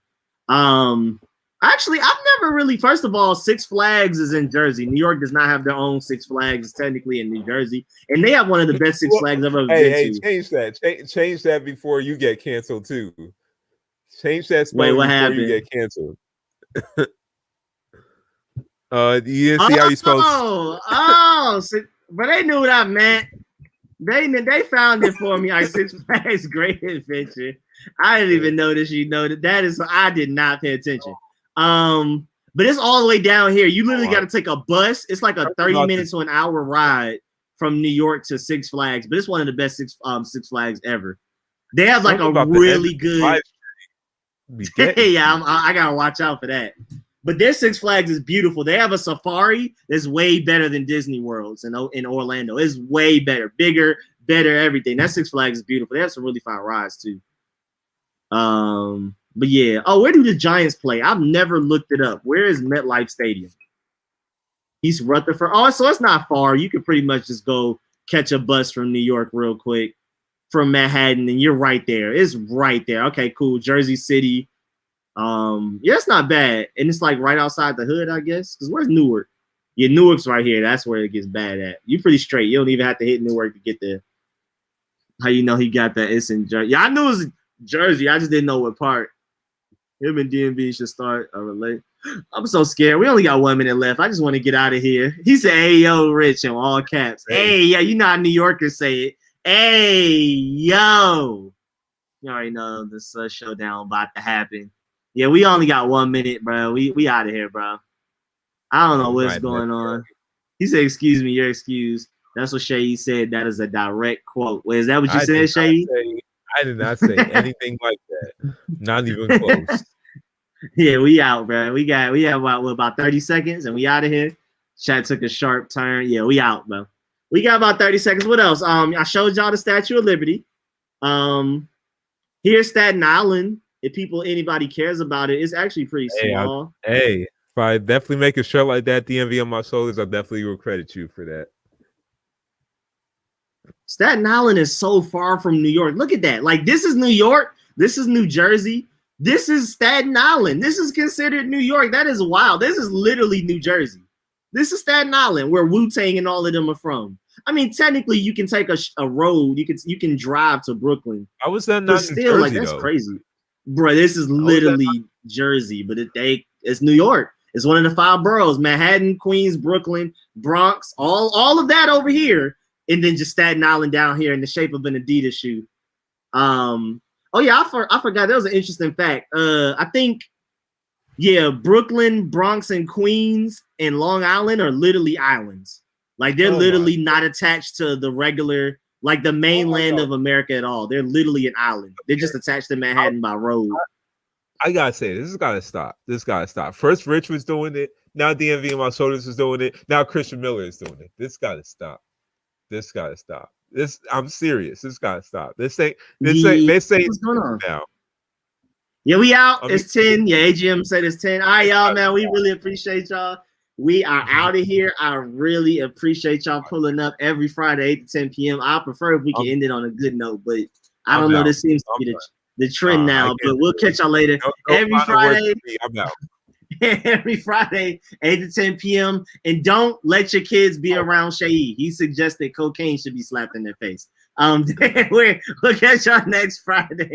Actually, I've never really. First of all, Six Flags is in Jersey. New York does not have their own Six Flags. It's technically in New Jersey, and they have one of the best Six Flags I've ever been to. Change that. Change that before you get canceled too. Change that spelling before happened? You get canceled. You didn't see how you spelled. But they knew what I meant. They found it for me. Six Flags Great Adventure. I didn't even notice. You know that is. I did not pay attention. But it's all the way down here. You literally got to take a bus. It's like a 30 minutes to an hour ride from New York to Six Flags. But it's one of the best Six Flags ever. They have like a really good. Yeah, I gotta watch out for that. But their Six Flags is beautiful. They have a safari that's way better than Disney World's in Orlando. It's way better, bigger, better, everything. That Six Flags is beautiful. They have some really fun rides too. But yeah. Oh, where do the Giants play? I've never looked it up. Where is MetLife Stadium? East Rutherford. Oh, so it's not far. You could pretty much just go catch a bus from New York real quick. From Manhattan, and you're right there. It's right there. Okay, cool. Jersey City. Yeah, it's not bad. And it's like right outside the hood, I guess. Because where's Newark? Yeah, Newark's right here. That's where it gets bad at. You're pretty straight. You don't even have to hit Newark to get there. How you know he got that? It's in Jersey. Yeah, I knew it was Jersey. I just didn't know what part. Him and DMV should start a relate. I'm so scared. We only got 1 minute left. I just want to get out of here. He said, "Hey, yo, Rich," in all caps. Hey, yeah, you know how New Yorkers say it. Hey, yo. You already know this showdown about to happen. Yeah, we only got 1 minute, bro. We out of here, bro. I don't know what's going on. He said, "Excuse me, you're excused." That's what Seyi said. That is a direct quote. Wait, is that what you said, Seyi? I did not say anything like that. Not even close. Yeah, we out, bro. We have about 30 seconds, and we out of here. Chat took a sharp turn. Yeah, we out, bro. We got about 30 seconds. What else? I showed y'all the Statue of Liberty. Here's Staten Island. If anybody cares about it, it's actually pretty small. If I definitely make a show like that, DMV on my shoulders, I definitely will credit you for that. Staten Island is so far from New York. Look at that. Like, this is New York. This is New Jersey. This is Staten Island. This is considered New York. That is wild. This is literally New Jersey. This is Staten Island, where Wu-Tang and all of them are from. I mean, technically, you can take a road. You can drive to Brooklyn. How was that But not still, New like, Jersey, that's though? crazy. Bro, this is literally Jersey, but it's New York. It's one of the 5 boroughs: Manhattan, Queens, Brooklyn, Bronx, all of that over here, and then just Staten Island down here in the shape of an Adidas shoe. Oh yeah, I forgot. That was an interesting fact. I think, yeah, Brooklyn, Bronx, and Queens and Long Island are literally islands. Like, they're literally not attached to the regular, like, the mainland of America at all. They're literally an island. They're just attached to Manhattan by road. I gotta say, this has gotta stop. This gotta stop. First, Rich was doing it. Now, DMV and my shoulders is doing it. Now, Christian Miller is doing it. This gotta stop. This gotta stop. This, I'm serious. This gotta stop. They say What's going on now. Yeah, we out. It's 10. Yeah, AGM said it's 10. All right, y'all, man. We really appreciate y'all. We are out of here. I really appreciate y'all pulling up every Friday, 8 to 10 p.m. I prefer if we can end it on a good note, but I don't know. This seems to be the trend now, but we'll catch y'all later. Every Friday, I'm out. Every Friday, 8 to 10 p.m. And don't let your kids be around Seyi. He suggested cocaine should be slapped in their face. We'll catch y'all next Friday.